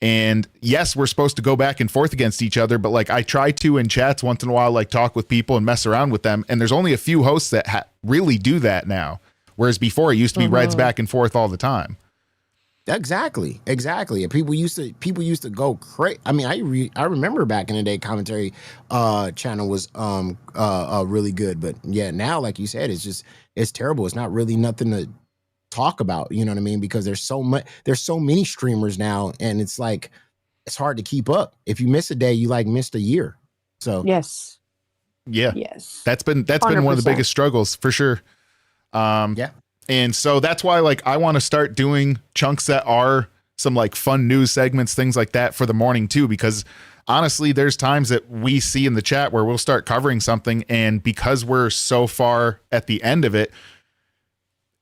And yes, we're supposed to go back and forth against each other, but like I try to in chats once in a while, like talk with people and mess around with them. And there's only a few hosts that really do that now. Whereas before it used to be Reds back and forth all the time. Exactly. And people used to go crazy. I mean, I remember back in the day, commentary channel was really good, but yeah, now like you said, it's terrible. It's not really nothing to talk about, you know what I mean? Because there's so many streamers now, and it's like it's hard to keep up. If you miss a day, you like missed a year. So yes, that's been 100%. One of the biggest struggles for sure. And so that's why like I want to start doing chunks that are some like fun news segments, things like that for the morning too, because honestly, there's times that we see in the chat where we'll start covering something, and because we're so far at the end of it,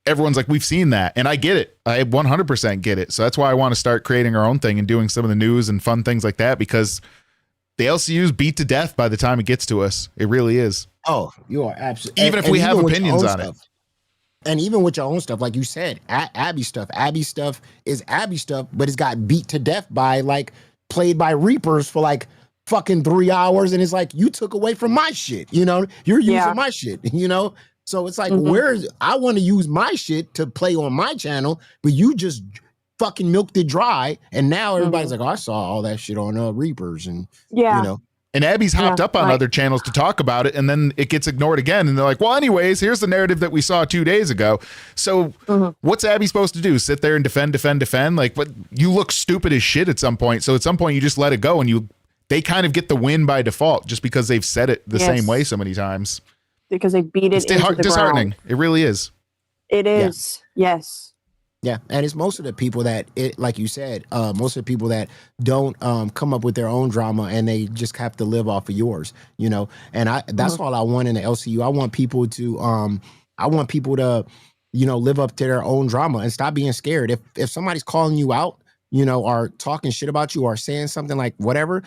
everyone's like, we've seen that. And I get it. I 100% get it. So that's why I want to start creating our own thing and doing some of the news and fun things like that, because the LCU's beat to death by the time it gets to us. It really is. Oh, you are absolutely. Even if we have opinions on it. And even with your own stuff, like you said, Abby stuff is Abby stuff, but it's got beat to death by like played by Reapers for like fucking 3 hours. And it's like, you took away from my shit, you know, you're using my shit, you know? So it's like, I want to use my shit to play on my channel, but you just fucking milked it dry. And now everybody's like, oh, I saw all that shit on Reapers. And, you know. And Abby's hopped up on other channels to talk about it, and then it gets ignored again. And they're like, well, anyways, here's the narrative that we saw 2 days ago. So what's Abby supposed to do? Sit there and defend? Like, what? You look stupid as shit at some point. So at some point, you just let it go, and they kind of get the win by default just because they've said it the same way so many times. Because they beat it into the disheartening. ground. It really is. It is. Yes. Yeah, and it's most of the people that, like you said, most of the people that don't come up with their own drama, and they just have to live off of yours, you know. And that's all I want in the LCU. I want people to, you know, live up to their own drama and stop being scared. If somebody's calling you out, you know, or talking shit about you or saying something like whatever,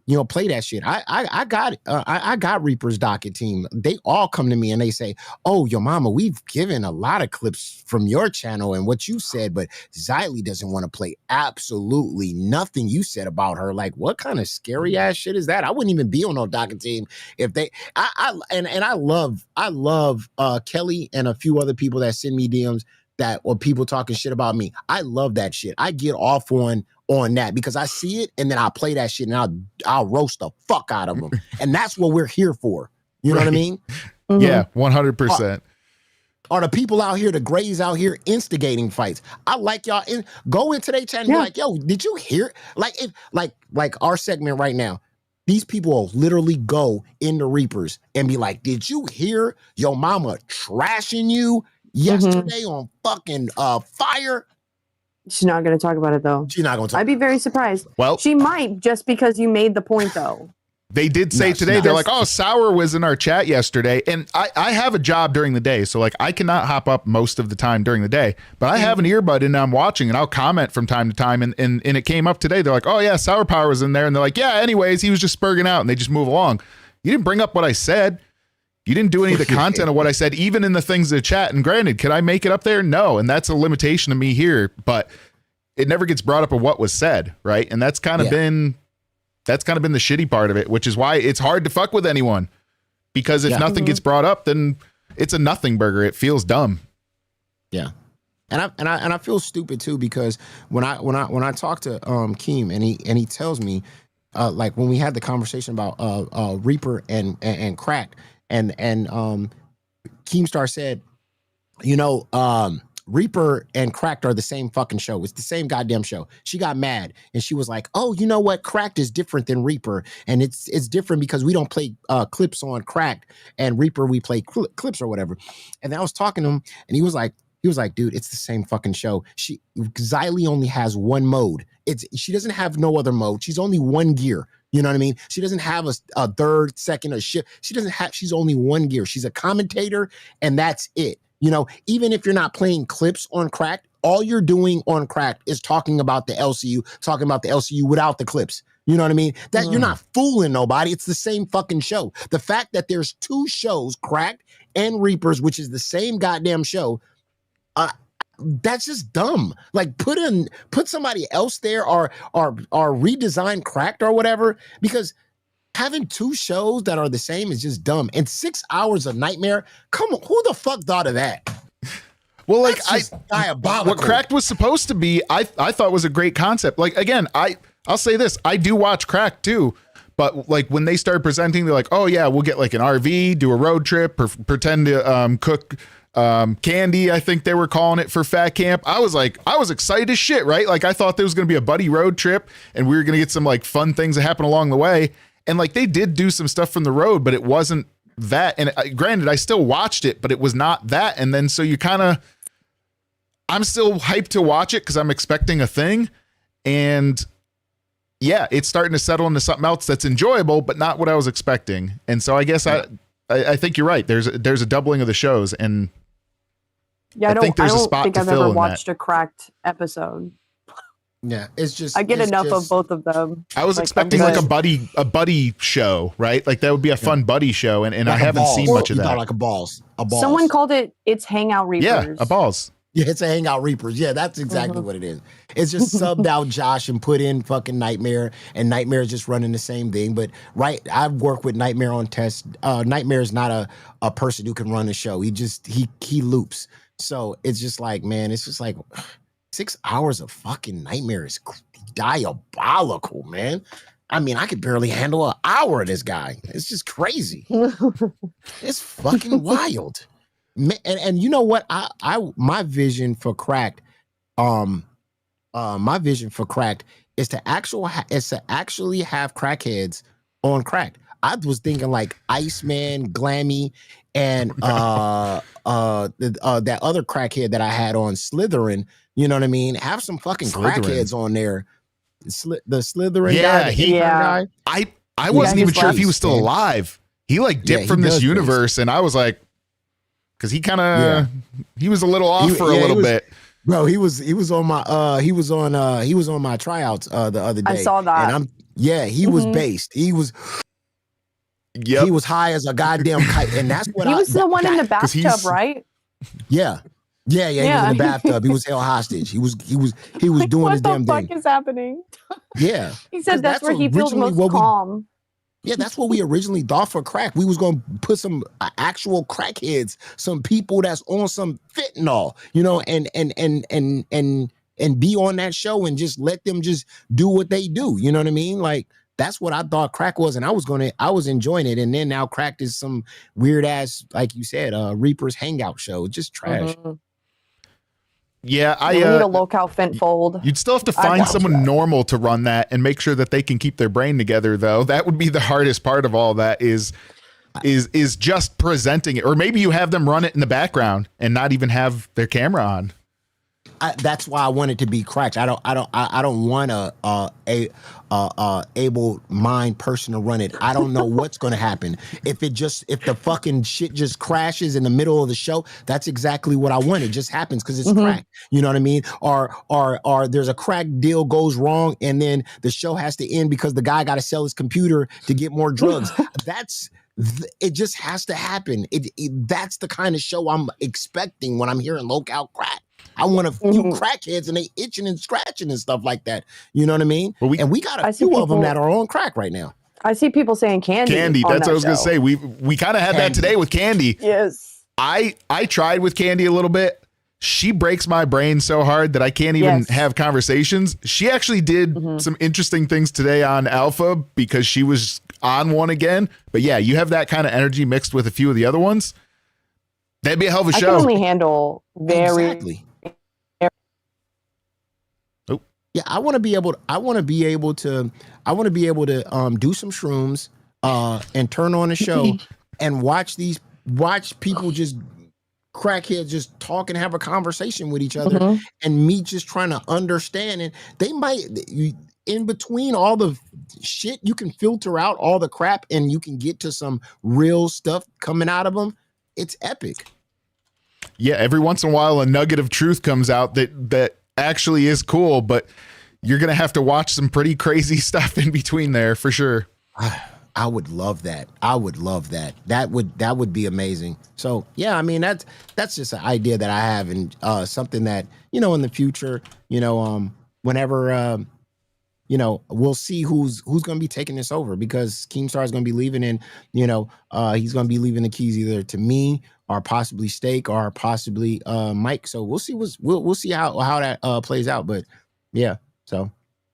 you know, play that shit. I got Reaper's docket team. They all come to me and they say, oh, your mama, we've given a lot of clips from your channel and what you said, but Xylee doesn't want to play absolutely nothing you said about her. Like, what kind of scary ass shit is that? I wouldn't even be on no docket team if they, I love Kelly and a few other people that send me DMs or people talking shit about me. I love that shit. I get off on that because I see it and then I'll play that shit and I'll roast the fuck out of them. And that's what we're here for. You know what I mean? Yeah, 100%. Are the people out here, the Grays out here instigating fights? I like y'all go into their channel and be like, yo, did you hear? Like our segment right now, these people will literally go into Reapers and be like, did you hear your mama trashing you yesterday on fucking fire? She's not going to talk about it, though. She's not going to talk. I'd be very surprised. Well, she might, just because you made the point, though. They did say today, they're like, oh, Sour was in our chat yesterday. And I have a job during the day, so like I cannot hop up most of the time during the day. But I have an earbud in and I'm watching, and I'll comment from time to time. And it came up today. They're like, oh, yeah, Sour Power was in there. And they're like, yeah, anyways, he was just spurging out. And they just move along. You didn't bring up what I said. You didn't do any of the content of what I said, even in the things in the chat. And granted, could I make it up there? No. And that's a limitation of me here. But it never gets brought up of what was said, right? And that's kind of been the shitty part of it, which is why it's hard to fuck with anyone. Because if nothing gets brought up, then it's a nothing burger. It feels dumb. Yeah. And I feel stupid too, because when I talk to Keem and he tells me like when we had the conversation about Reaper and Cracked and Keemstar said, you know, Reaper and Cracked are the same fucking show. It's the same goddamn show. She got mad and she was like, oh, you know what? Cracked is different than Reaper. And it's different because we don't play clips on Cracked, and Reaper we play clips or whatever. And I was talking to him and he was like, He was like, dude, it's the same fucking show. Xylee only has one mode. She doesn't have no other mode. She's only one gear. You know what I mean? She doesn't have a third, second, or shift. She's only one gear. She's a commentator, and that's it. You know, even if you're not playing clips on Cracked, all you're doing on Cracked is talking about the LCU without the clips. You know what I mean? That you're not fooling nobody. It's the same fucking show. The fact that there's two shows, Cracked and Reapers, which is the same goddamn show, that's just dumb. Like put somebody else there or redesign Cracked or whatever, because having two shows that are the same is just dumb. And 6 hours of Nightmare, come on, who the fuck thought of that? Well, like diabolical. What Cracked was supposed to be, I thought was a great concept. Like again, I'll say this, I do watch Cracked too, but like when they started presenting, they're like, oh yeah, we'll get like an RV, do a road trip, pretend to cook candy, I think they were calling it, for Fat Camp. I was excited as shit, right? Like I thought there was going to be a buddy road trip and we were going to get some like fun things that happen along the way. And like they did do some stuff from the road, but it wasn't that. And granted, I still watched it, but it was not that. And then so you I'm still hyped to watch it because I'm expecting a thing. And yeah, it's starting to settle into something else that's enjoyable, but not what I was expecting. And so I guess I think you're right. There's a doubling of the shows, and yeah, I don't think I've ever watched that. a Cracked episode. Yeah, it's just I get enough of both of them. I was expecting like a buddy show, right? Like that would be a fun buddy show, and like I haven't seen much of that. Like a balls. Someone called it's Hangout Reapers. Yeah, a balls. Yeah, it's a Hangout Reapers. Yeah, that's exactly what it is. It's just subbed out Josh and put in fucking Nightmare, and Nightmare is just running the same thing. But I've worked with Nightmare on tests. Nightmare is not a person who can run a show. He loops. So it's just like, man, it's just like 6 hours of fucking Nightmare is diabolical, man. I mean, I could barely handle an hour of this guy. It's just crazy. It's fucking wild. And you know what? My vision for Cracked, my vision for Cracked is to actually have crackheads on Cracked. I was thinking like Iceman, Glammy, and that other crackhead that I had on Slytherin. You know what I mean? Have some fucking crackheads on there. The Slytherin guy. I wasn't even sure if he was still alive. He like dipped from this universe, and I was like, because he kind of he was a little off for a little bit. Bro, he was on my he was on my tryouts the other day. I saw that. And he was based. He was he was high as a goddamn kite, and that's what he was the one in the bathtub, right? Yeah. He was in the bathtub. He was held hostage. He was like, doing his damn thing. What the fuck is happening? Yeah. He said that's where he feels most calm. Yeah, that's what we originally thought for Crack. We was gonna put some actual crackheads, some people that's on some fentanyl, you know, and be on that show and just let them just do what they do. You know what I mean? Like that's what I thought Crack was, and I was enjoying it. And then now Cracked is some weird ass, like you said, Reaper's hangout show, just trash. Mm-hmm. Yeah, you need a locale fent fold. You'd still have to find someone normal to run that and make sure that they can keep their brain together, though. That would be the hardest part of all that is just presenting it. Or maybe you have them run it in the background and not even have their camera on. That's why I want it to be Cracked. I don't want a able mind person to run it. I don't know what's going to happen. If the fucking shit just crashes in the middle of the show, that's exactly what I want. It just happens because it's Cracked. You know what I mean? Or there's a Crack deal goes wrong and then the show has to end because the guy got to sell his computer to get more drugs. It just has to happen. That's the kind of show I'm expecting when I'm hearing locale Crack. I want a few crackheads and they itching and scratching and stuff like that. You know what I mean? Well, we got a few of them that are on Crack right now. I see people saying Candy. Candy, that's what I was going to say. We kind of had that today with Candy. Yes. I tried with Candy a little bit. She breaks my brain so hard that I can't even have conversations. She actually did some interesting things today on Alpha because she was on one again. But yeah, you have that kind of energy mixed with a few of the other ones. That'd be a hell of a show. I can only handle Exactly. Yeah, I want to be able to do some shrooms and turn on a show and watch people just crackheads just talk and have a conversation with each other, and me just trying to understand. And they might, in between all the shit, you can filter out all the crap and you can get to some real stuff coming out of them. It's epic. Yeah, every once in a while a nugget of truth comes out that actually is cool, but you're gonna have to watch some pretty crazy stuff in between there for sure. I would love that. I would love that. That would be amazing. So yeah, I mean that's just an idea that I have, and something that, you know, in the future, you know, whenever you know, we'll see who's going to be taking this over, because Keemstar is going to be leaving, and you know, he's going to be leaving the keys either to me or possibly Steak or possibly Mike. So we'll see we'll see how that plays out. But yeah, so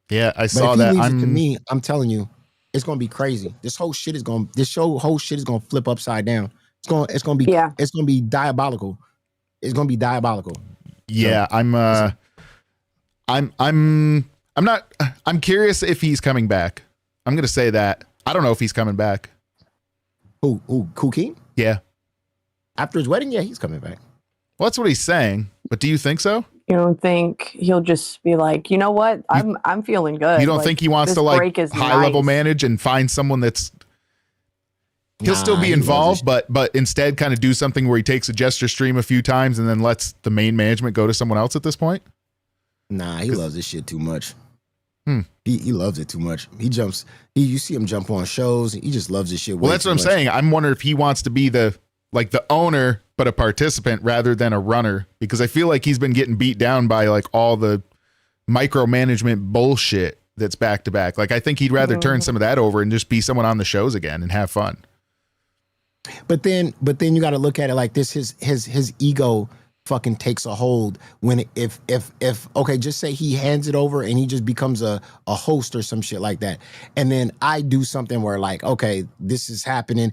yeah, I but saw if he that. leaves it to me, I'm telling you, it's going to be crazy. This whole shit is going to flip upside down. It's going to be diabolical. It's going to be diabolical. Yeah, so, I'm curious if he's coming back. I'm going to say that. I don't know if he's coming back. Who Keem? Yeah. After his wedding, yeah, he's coming back. Well, that's what he's saying. But do you think so? You don't think he'll just be like, you know what? I'm feeling good. You don't like, think he wants to like high level manage and find someone that's he'll still be involved, but instead kind of do something where he takes a gesture stream a few times and then lets the main management go to someone else at this point? Nah, he loves this shit too much. He loves it too much. You see him jump on shows. He just loves this shit. Well, that's what I'm saying. I'm wondering if he wants to be the owner, but a participant rather than a runner, because I feel like he's been getting beat down by like all the micromanagement bullshit that's back to back. Like, I think he'd rather turn some of that over and just be someone on the shows again and have fun. But then you got to look at it like this. His ego fucking takes a hold when if okay, just say he hands it over and he just becomes a host or some shit like that, and then I do something where like, okay, this is happening.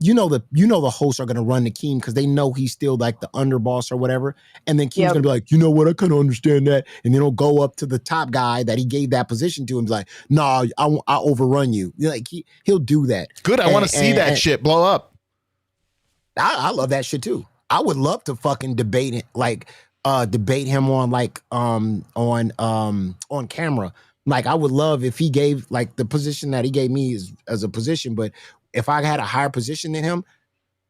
You know the hosts are gonna run to Keem because they know he's still like the underboss or whatever, and then Keem's gonna be like, you know what, I kind of understand that, and then he'll go up to the top guy that he gave that position to and be like, nah, I overrun you. Like he'll do that. Good, I want to see that shit blow up. I love that shit too. I would love to fucking debate it, like debate him on like on camera. Like I would love if he gave like the position that he gave me as a position, but if I had a higher position than him,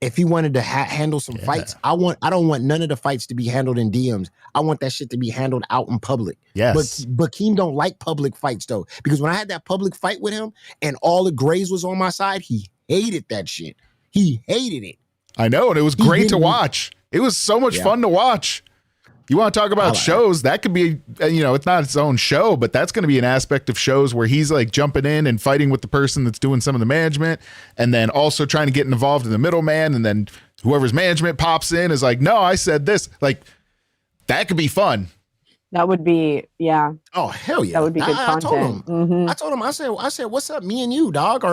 if he wanted to handle some fights, I don't want none of the fights to be handled in DMs. I want that shit to be handled out in public. Yes. But Keem don't like public fights though, because when I had that public fight with him and all the Grays was on my side, he hated that shit. He hated it. I know, and it was great to watch. It was so much fun to watch. You want to talk about shows? That could be, you know, it's not its own show, but that's going to be an aspect of shows where he's like jumping in and fighting with the person that's doing some of the management, and then also trying to get involved in the middleman, and then whoever's management pops in is like, no, I said this. Like, that could be fun. That would be, yeah. Oh, hell yeah. That would be good content. I told him, I said, what's up, me and you, dog?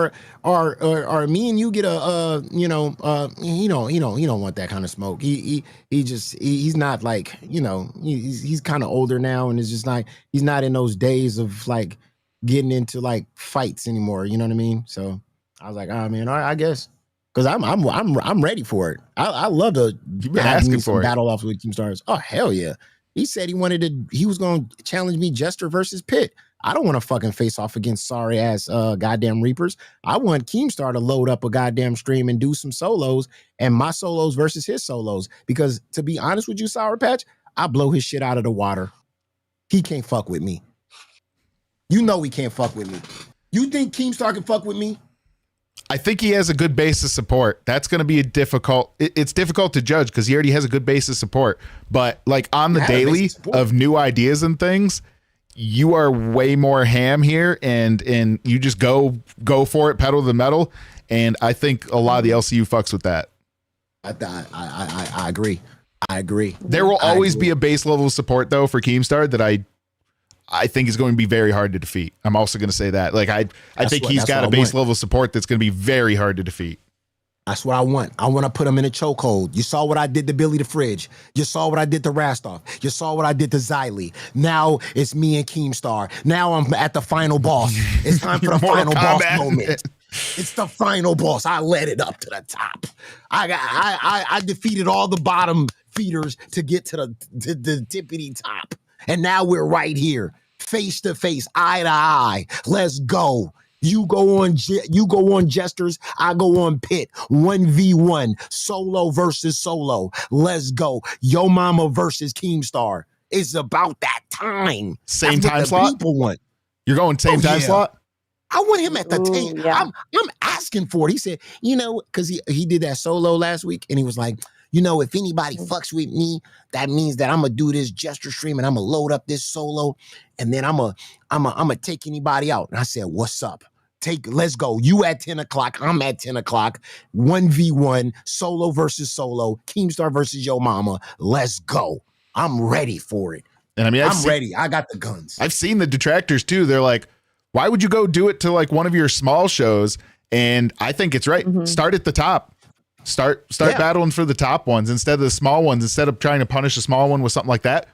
Or me and you get a, you know, he don't want that kind of smoke. He's not like, you know, he's kind of older now, and it's just like, he's not in those days of like getting into like fights anymore. You know what I mean? So I was like, oh man, I guess. Cause I'm ready for it. I love to have me some battle offs with Team Stars. Oh, hell yeah. He said he was going to challenge me Jester versus Pitt. I don't want to fucking face off against sorry ass goddamn Reapers. I want Keemstar to load up a goddamn stream and do some solos, and my solos versus his solos. Because to be honest with you, Sour Patch, I blow his shit out of the water. He can't fuck with me. You know he can't fuck with me. You think Keemstar can fuck with me? I think he has a good base of support. That's going to be it's difficult to judge because he already has a good base of support. But like on the daily of new ideas and things, you are way more ham here, and you just go for it, pedal to the metal. And I think a lot of the LCU fucks with that. I agree. I agree. There will always be a base level of support though for Keemstar that I think is going to be very hard to defeat. I'm also going to say that. Like I think he's got a base level of support that's going to be very hard to defeat. That's what I want. I want to put him in a chokehold. You saw what I did to Billy the Fridge. You saw what I did to Rastov. You saw what I did to Xylee. Now it's me and Keemstar. Now I'm at the final boss. It's time for the final boss moment. It's the final boss. I led it up to the top. I defeated all the bottom feeders to get to the tippity top. And now we're right here, face to face, eye to eye. Let's go. You go on Jesters, I go on Pit. 1v1, solo versus solo. Let's go. Yo Mama versus Keemstar. It's about that time. Same That's what time the slot? people want. You're going same time slot? I want him at the Ooh, table. yeah. I'm asking for it. He said, because he did that solo last week, and he was like, if anybody fucks with me, that means that I'm gonna do this Jester stream and I'm gonna load up this solo, and then I'm gonna take anybody out. And I said, what's up? Let's go. You at 10 o'clock, I'm at 10 o'clock. 1v1, solo versus solo, Keemstar versus Yo Mama. Let's go. I'm ready for it. And I mean, I'm ready. I got the guns. I've seen the detractors too. They're like, why would you go do it to like one of your small shows? And I think it's right. Start at the top. Start battling for the top ones instead of the small ones. Instead of trying to punish a small one with something like that,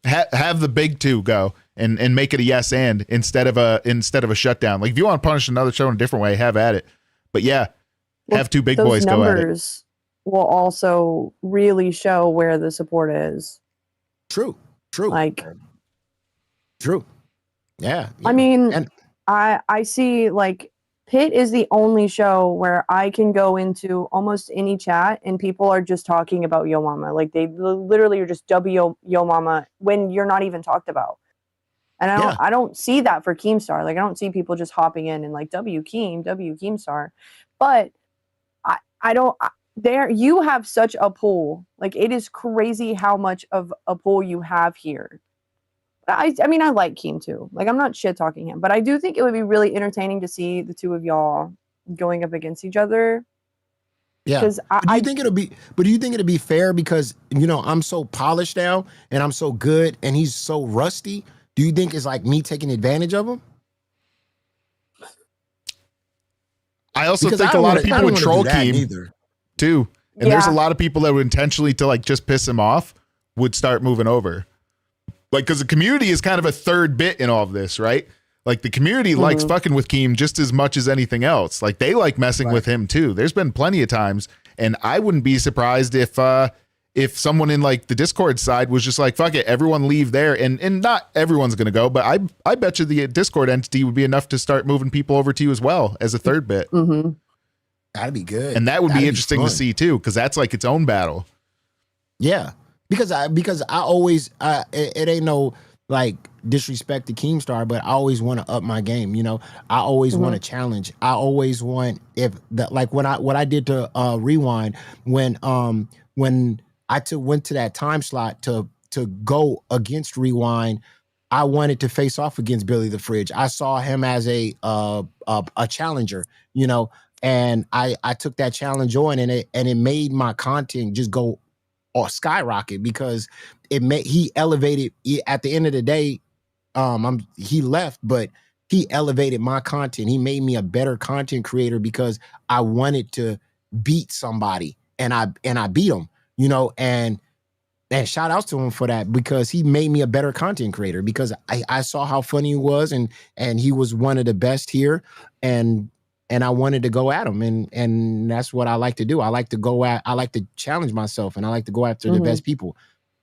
have the big two go and make it a yes and instead of a shutdown. Like if you want to punish another show in a different way, have at it. But yeah, have two big boys go at it. Numbers will also really show where the support is. True. Like, true. Yeah. I mean, and I see like Pit is the only show where I can go into almost any chat and people are just talking about Yo Mama. Like they literally are just Yo Mama when you're not even talked about. And I don't see that for Keemstar. Like I don't see people just hopping in and like W Keemstar. But I don't there you have such a pool. Like it is crazy how much of a pool you have here. I mean, I like Keem too. Like, I'm not shit talking him, but I do think it would be really entertaining to see the two of y'all going up against each other. Yeah. Because do you think it'll be fair because I'm so polished now and I'm so good and he's so rusty? Do you think it's like me taking advantage of him? I also think a lot of people would troll Keem too, and there's a lot of people that would intentionally to like just piss him off would start moving over. Like, because the community is kind of a third bit in all of this, right? Like, the community likes fucking with Keem just as much as anything else. Like, they like messing with him, too. There's been plenty of times, and I wouldn't be surprised if someone in, like, the Discord side was just like, fuck it, everyone leave there. And not everyone's going to go, but I bet you the Discord entity would be enough to start moving people over to you as well as a third bit. That'd be good. And that would be interesting to see, too, because that's, like, its own battle. Yeah. Because I always it ain't no like disrespect to Keemstar, but I always want to up my game. I always want to challenge. I always want what I did to Rewind when I went to that time slot to go against Rewind. I wanted to face off against Billy the Fridge. I saw him as a challenger, and I took that challenge on, and it made my content just go or skyrocket because he elevated at the end of the day. He left, but he elevated my content. He made me a better content creator because I wanted to beat somebody and I beat him, and shout outs to him for that because he made me a better content creator because I saw how funny he was and he was one of the best here and I wanted to go at him, and that's what I like to do. I like to challenge myself, and I like to go after the best people.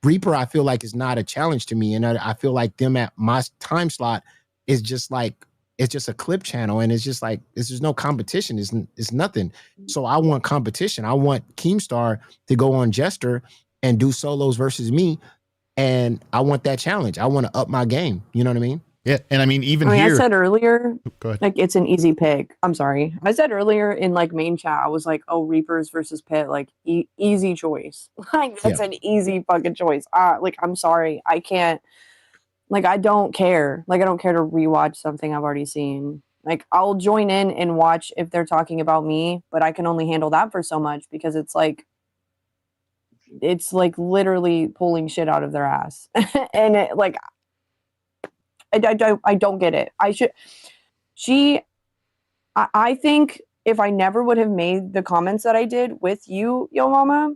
Reaper, I feel like is not a challenge to me, and I feel like them at my time slot is just like it's just a clip channel, and it's just like there's no competition. It's nothing. So I want competition. I want Keemstar to go on Jester and do solos versus me, and I want that challenge. I want to up my game. You know what I mean? Yeah, and I mean, here... I said earlier, go ahead. like, it's an easy pick. I'm sorry. I said earlier in, like, main chat, I was like, oh, Reapers versus Pit, like, easy choice. Like, that's an easy fucking choice. Like, I'm sorry. I can't, like, I don't care. Like, I don't care to rewatch something I've already seen. Like, I'll join in and watch if they're talking about me, but I can only handle that for so much because it's like literally pulling shit out of their ass. And it, like, I don't get it. I think if I never would have made the comments that I did with you, Yo Mama,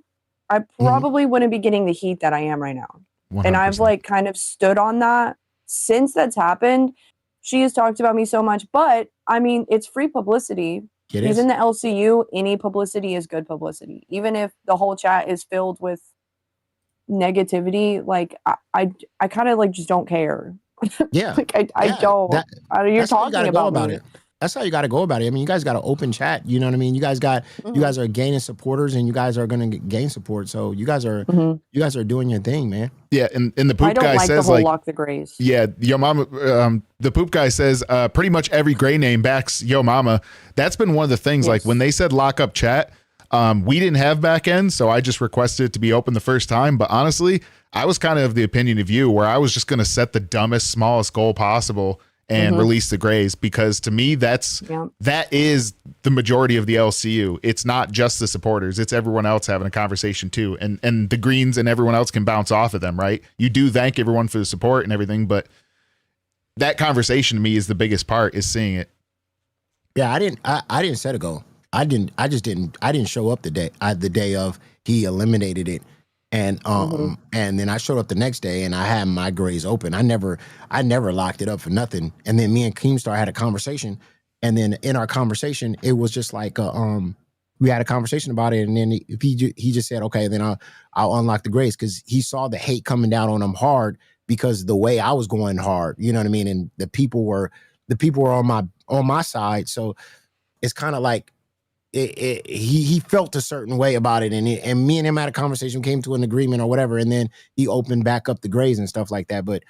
I probably wouldn't be getting the heat that I am right now. 100%. And I've like kind of stood on that since that's happened. She has talked about me so much, but I mean, it's free publicity. It He's is. in the LCU. Any publicity is good publicity, even if the whole chat is filled with negativity. Like I kind of like just don't care. Yeah. Like I Yeah. don't. You're That's how you talking gotta go about me. it. That's how you got to go about it. I mean, you guys got an open chat. You know what I mean? You guys are gaining supporters, and you guys are going to gain support. So you guys are doing your thing, man. Yeah, and the I poop don't guy like the says whole like, lock the grays. yeah, yo mama. The poop guy says pretty much every gray name backs yo mama. That's been one of the things. Yes. Like when they said lock up chat, we didn't have back end, so I just requested it to be open the first time. But honestly, I was kind of the opinion of you where I was just going to set the dumbest, smallest goal possible and release the grays, because to me that is the majority of the LCU. It's not just the supporters, it's everyone else having a conversation too, and the greens and everyone else can bounce off of them, right? You do thank everyone for the support and everything, but that conversation to me is the biggest part, is seeing it. Yeah, I didn't set a goal. I didn't show up the day of he eliminated it. And and then I showed up the next day and I had my grays open. I never locked it up for nothing. And then me and Keemstar had a conversation, and then in our conversation it was just like we had a conversation about it, and then he just said, okay, then I'll unlock the grays, because he saw the hate coming down on him hard because the way I was going hard, you know what I mean, and the people were on my side. So it's kind of like he felt a certain way about it, and me and him had a conversation, came to an agreement or whatever, and then he opened back up the grays and stuff like that. But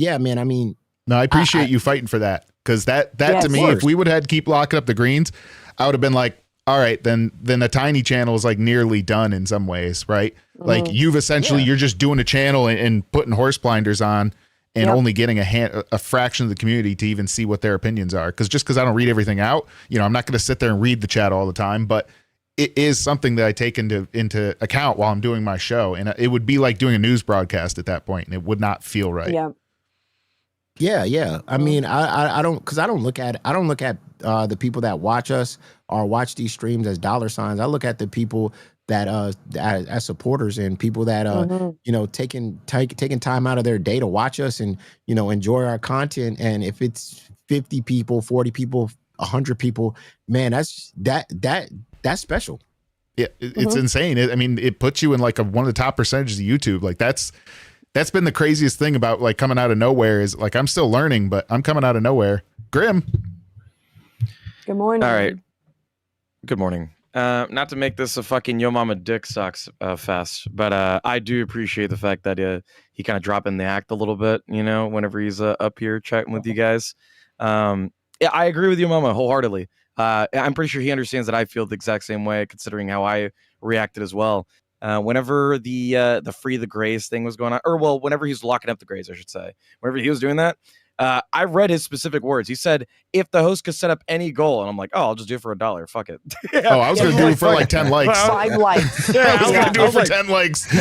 yeah, man, I mean, no, I appreciate you fighting for that, because that Yeah, to me, if we would have had to keep locking up the greens, I would have been like, all right, then a tiny channel is like nearly done in some ways, right? Like you've essentially you're just doing a channel and putting horse blinders on, and only getting a fraction of the community to even see what their opinions are. Because I don't read everything out, I'm not going to sit there and read the chat all the time, but it is something that I take into account while I'm doing my show. And it would be like doing a news broadcast at that point, and it would not feel right. Yeah. I mean, I don't look at the people that watch us or watch these streams as dollar signs. I look at the people that as supporters, and people that taking time out of their day to watch us and enjoy our content. And if it's 50 people, 40 people, 100 people, man, that's special. Yeah, it's insane. I mean, it puts you in like one of the top percentages of YouTube. Like that's been the craziest thing about like coming out of nowhere, is like I'm still learning, but I'm coming out of nowhere. Grim. Good morning. All right. Good morning. Not to make this a fucking yo mama dick sucks fest, but I do appreciate the fact that he kind of dropping the act a little bit, whenever he's up here chatting with you guys. Yeah, I agree with you, mama, wholeheartedly. I'm pretty sure he understands that I feel the exact same way, considering how I reacted as well. Whenever the free the grays thing was going on, or well, whenever he's locking up the grays, I should say, whenever he was doing that, I read his specific words. He said, if the host could set up any goal, and I'm like, oh, I'll just do it for $1. Fuck it. Oh, I was going to do it for like 10 likes. 5 likes. I was going to do it for 10 likes.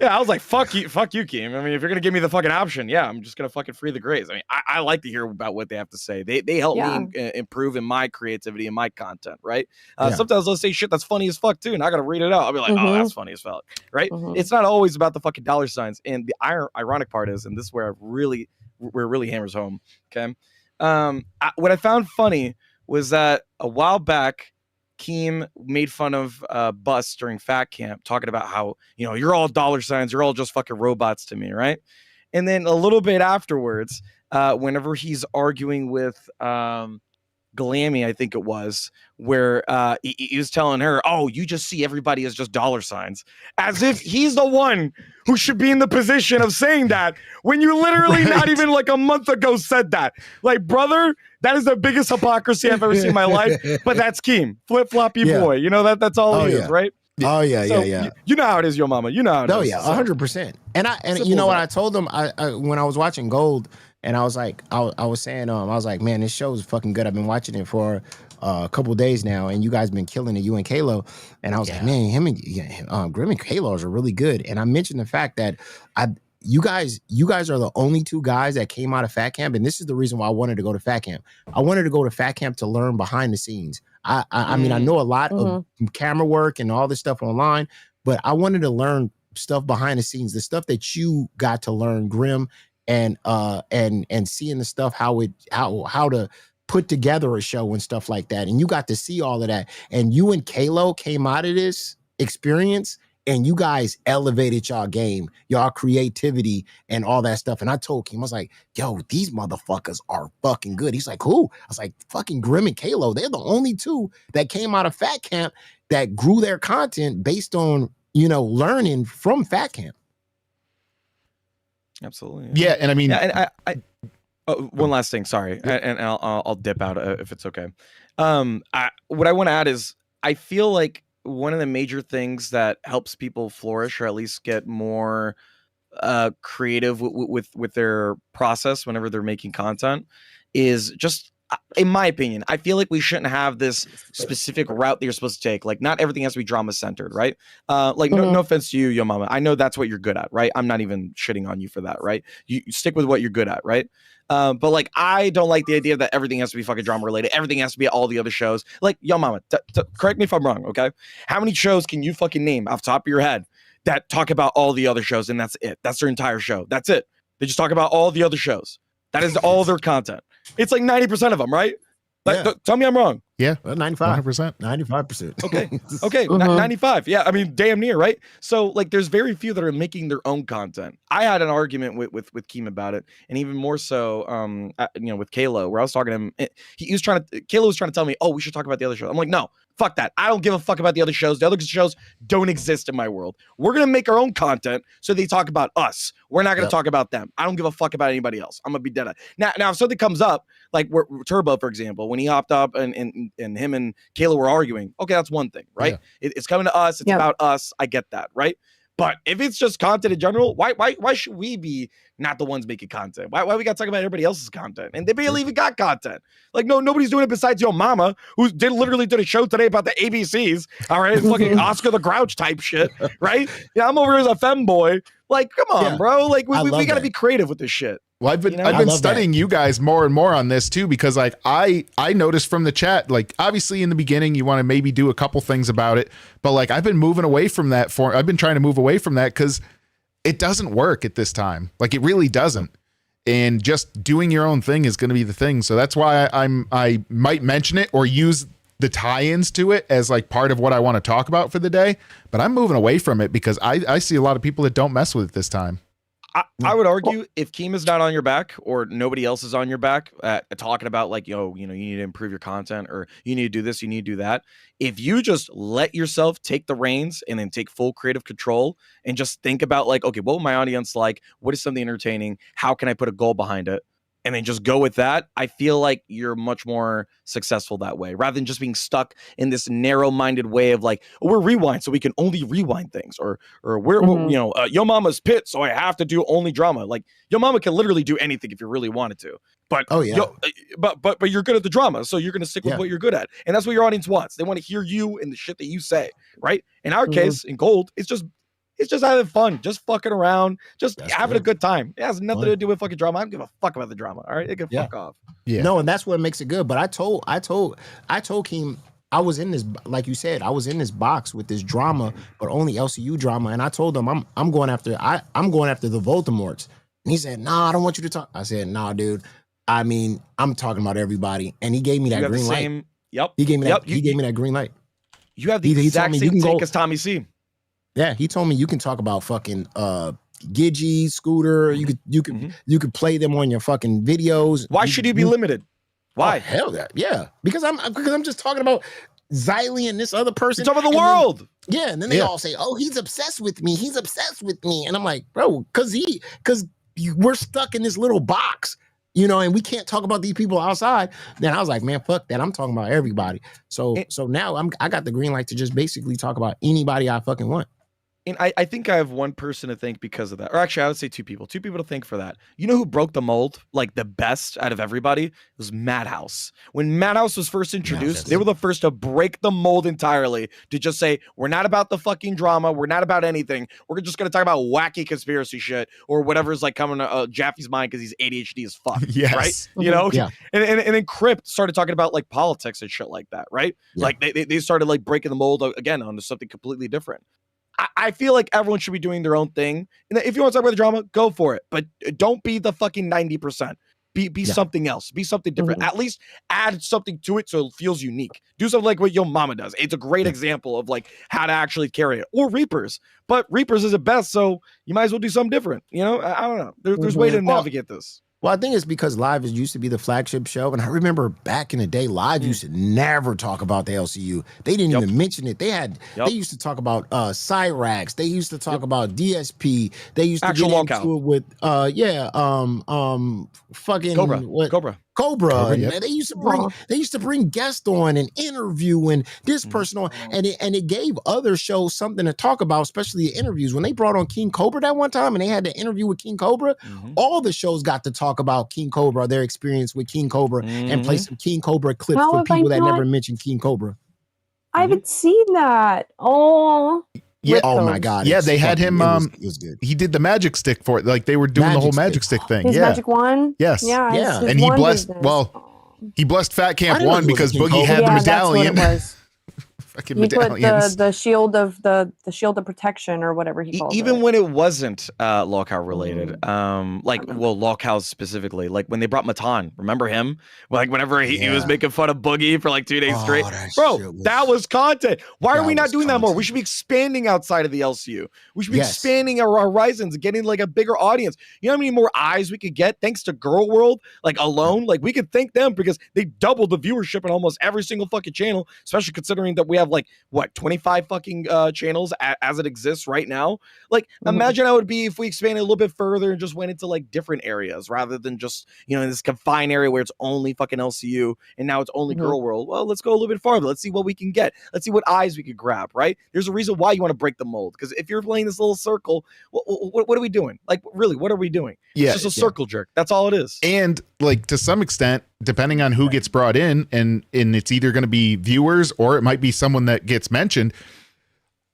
Yeah, I was like, fuck you, Keem. I mean, if you're going to give me the fucking option, yeah, I'm just going to fucking free the grays. I mean, I like to hear about what they have to say. They help me improve in my creativity and my content, right? Sometimes they'll say shit that's funny as fuck too, and I got to read it out. I'll be like, oh, that's funny as fuck, right? It's not always about the fucking dollar signs. And the ironic part is, and this is where where it really hammers home. Okay. What I found funny was that a while back, Keem made fun of Bus during Fat Camp, talking about how, you're all dollar signs, you're all just fucking robots to me, right? And then a little bit afterwards, whenever he's arguing with Glammy, I think it was, where he was telling her, oh, you just see everybody as just dollar signs, as if he's the one who should be in the position of saying that, when you literally not even like a month ago said that. Like, brother, that is the biggest hypocrisy I've ever seen in my life. But that's Keem, flip-floppy boy. That's all he is, right? Oh yeah, so yeah. You know how it is, yo mama. You know how it is. Oh yeah, 100%. And you know what I told him, I when I was watching Gold, and I was like, I was saying, I was like, man, this show is fucking good. I've been watching it for a couple days now, and you guys been killing it, you and Kalo. And I was like, man, him and Grim and Kalo are really good. And I mentioned the fact that you guys are the only two guys that came out of Fat Camp, and this is the reason why I wanted to go to Fat Camp. I wanted to go to Fat Camp to learn behind the scenes. I mean, I know a lot of camera work and all this stuff online, but I wanted to learn stuff behind the scenes, the stuff that you got to learn, Grim, and seeing the stuff how to put together a show and stuff like that. And you got to see all of that. And you and Kalo came out of this experience and you guys elevated y'all game, y'all creativity and all that stuff. And I told Kim, I was like, yo, these motherfuckers are fucking good. He's like, who? I was like, fucking Grim and Kalo. They're the only two that came out of Fat Camp that grew their content based on, learning from Fat Camp. Absolutely. Yeah. And I mean, one last thing, sorry, and I'll dip out if it's okay. What I want to add is I feel like one of the major things that helps people flourish or at least get more creative with their process whenever they're making content is just, in my opinion, I feel like we shouldn't have this specific route that you're supposed to take. Like, not everything has to be drama centered, right? No offense to you, Yo Mama. I know that's what you're good at, right? I'm not even shitting on you for that, right? You stick with what you're good at, right? But like, I don't like the idea that everything has to be fucking drama related. Everything has to be all the other shows. Like, Yo Mama, correct me if I'm wrong, okay? How many shows can you fucking name off the top of your head that talk about all the other shows and that's it? That's their entire show. That's it. They just talk about all the other shows. That is all their content. It's like 90% of them, right? Like, tell me I'm wrong. Yeah. 95%. 100%. 95%. Okay. 95. Yeah. I mean, damn near, right? So like, there's very few that are making their own content. I had an argument with Keem about it. And even more so, with Kalo, where I was talking to him, Kalo was trying to tell me, oh, we should talk about the other show. I'm like, no, fuck that. I don't give a fuck about the other shows. The other shows don't exist in my world. We're going to make our own content so they talk about us. We're not going to talk about them. I don't give a fuck about anybody else. I'm going to be dead. Now, if something comes up, like Turbo, for example, when he hopped up and him and Kayla were arguing, okay, that's one thing, right? Yeah. It's coming to us. It's about us. I get that, right? But if it's just content in general, why should we be not the ones making content? Why we got to talk about everybody else's content? And they barely even got content. Like, nobody's doing it besides Yo Mama, who literally did a show today about the ABCs. All right, fucking Oscar the Grouch type shit, right? Yeah, I'm over here as a femboy. Like, come on, bro. Like, we got to be creative with this shit. Well, I've been studying you guys more and more on this too, because like I noticed from the chat, like obviously in the beginning you want to maybe do a couple things about it, but like I've been moving away from that I've been trying to move away from that because it doesn't work at this time. Like it really doesn't. And just doing your own thing is going to be the thing. So that's why I might mention it or use the tie-ins to it as like part of what I want to talk about for the day, but I'm moving away from it because I see a lot of people that don't mess with it this time. I would argue if Keem is not on your back or nobody else is on your back talking about like, you need to improve your content or you need to do this, you need to do that. If you just let yourself take the reins and then take full creative control and just think about like, okay, what will my audience like? What is something entertaining? How can I put a goal behind it? And then just go with that, I feel like you're much more successful that way, rather than just being stuck in this narrow-minded way of like, oh, we're rewind, so we can only rewind things, or we're Yo Mama's pit, so I have to do only drama. Like Yo Mama can literally do anything if you really wanted to. But but you're good at the drama, so you're gonna stick with what you're good at, and that's what your audience wants. They want to hear you and the shit that you say, right? In our case, in Gold, it's just having fun, just fucking around, just having a good time. It has nothing to do with fucking drama. I don't give a fuck about the drama. All right, it can fuck off. Yeah. No, and that's what makes it good. But I told him I was in this, like you said, I was in this box with this drama, but only LCU drama. And I told him I'm going after the Voldemorts. And he said, nah, I don't want you to talk. I said, nah, dude. I mean, I'm talking about everybody. And he gave me that green light. Yep. He gave me that. He gave me that green light. You have the exact same take as Tommy C. Yeah, he told me you can talk about fucking Gidgey, Scooter. You could play them on your fucking videos. Why should you be limited? Why? Oh, hell yeah. Because I'm just talking about Xylee and this other person. You're talking about the world. And then they all say, "Oh, he's obsessed with me. He's obsessed with me." And I'm like, "Bro, because we're stuck in this little box." And we can't talk about these people outside. Then I was like, man, fuck that. I'm talking about everybody. So now I got the green light to just basically talk about anybody I fucking want. And I think I have one person to thank because of that. Or actually, I would say two people to thank for that. You know who broke the mold like the best out of everybody? It was Madhouse. When Madhouse was first introduced, they were the first to break the mold entirely, to just say, we're not about the fucking drama. We're not about anything. We're just going to talk about wacky conspiracy shit or whatever's like coming to Jaffe's mind because he's ADHD as fuck. Yes. Right? Yeah. And then Crypt started talking about like politics and shit like that, right? Yeah. Like they started like breaking the mold again onto something completely different. I feel like everyone should be doing their own thing. And if you want to talk about the drama, go for it. But don't be the fucking 90%. Be something else. Be something different. At least add something to it so it feels unique. Do something like what Yo Mama does. It's a great example of like how to actually carry it. Or Reapers. But Reapers is the best, so you might as well do something different. You know, I don't know. There's way to navigate this. Well, I think it's because Live used to be the flagship show. And I remember back in the day, Live used to never talk about the LCU. They didn't even mention it. They used to talk about Cyrax. They used to talk about DSP. They used to Actual get lockout. into it with fucking Cobra. And they used to bring guests on and interview and this person on, and it gave other shows something to talk about, especially the interviews. When they brought on King Cobra that one time and they had the interview with King Cobra, all the shows got to talk about King Cobra, their experience with King Cobra, and play some King Cobra clips for people that never mentioned King Cobra. I haven't seen that. Oh. Yeah. Oh my God. Yeah, they had him. It was good. He did the magic stick for it. Like they were doing the whole magic stick thing. His magic wand? Yes. Yeah. And he blessed. He blessed Fat Camp 1 because Boogie had the medallion. That's what it was. Fucking He medallions. put the shield of the shield of protection or whatever he called Even it. when it wasn't lockout related, lockout specifically, like when they brought Matan, remember him? Like whenever he was making fun of Boogie for like 2 days straight, that was content. Why are we not doing that more? We should be expanding outside of the LCU. We should be expanding our horizons and getting like a bigger audience. You know how many more eyes we could get thanks to Girl World, like alone? Like we could thank them because they doubled the viewership in almost every single fucking channel, especially considering that we have like 25 fucking channels as it exists right now. Like imagine how it would be if we expanded a little bit further and just went into like different areas rather than just, you know, in this confined area where it's only fucking LCU and now it's only Girl World. Well, let's go a little bit farther. Let's see what we can get. Let's see what eyes we could grab, right? There's a reason why you want to break the mold, because if you're playing this little circle, what are we doing? Like really, what are we doing? It's just a circle jerk. That's all it is. And like to some extent, depending on who gets brought in, and it's either going to be viewers or it might be someone that gets mentioned.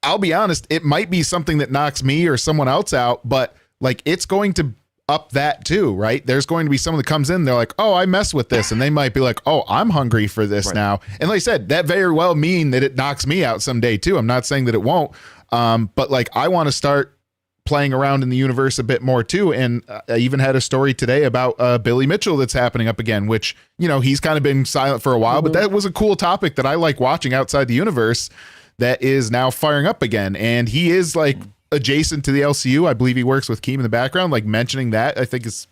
I'll be honest, it might be something that knocks me or someone else out, but like it's going to up that too, right? There's going to be someone that comes in, they're like, oh, I mess with this. And they might be like, oh, I'm hungry for this now. And like I said, that very well mean that it knocks me out someday too. I'm not saying that it won't. But like, I want to start playing around in the universe a bit more too. And I even had a story today about Billy Mitchell that's happening up again, which, you know, he's kind of been silent for a while, but that was a cool topic that I like watching outside the universe that is now firing up again. And he is like adjacent to the LCU. I believe he works with Keem in the background, like mentioning that I think is,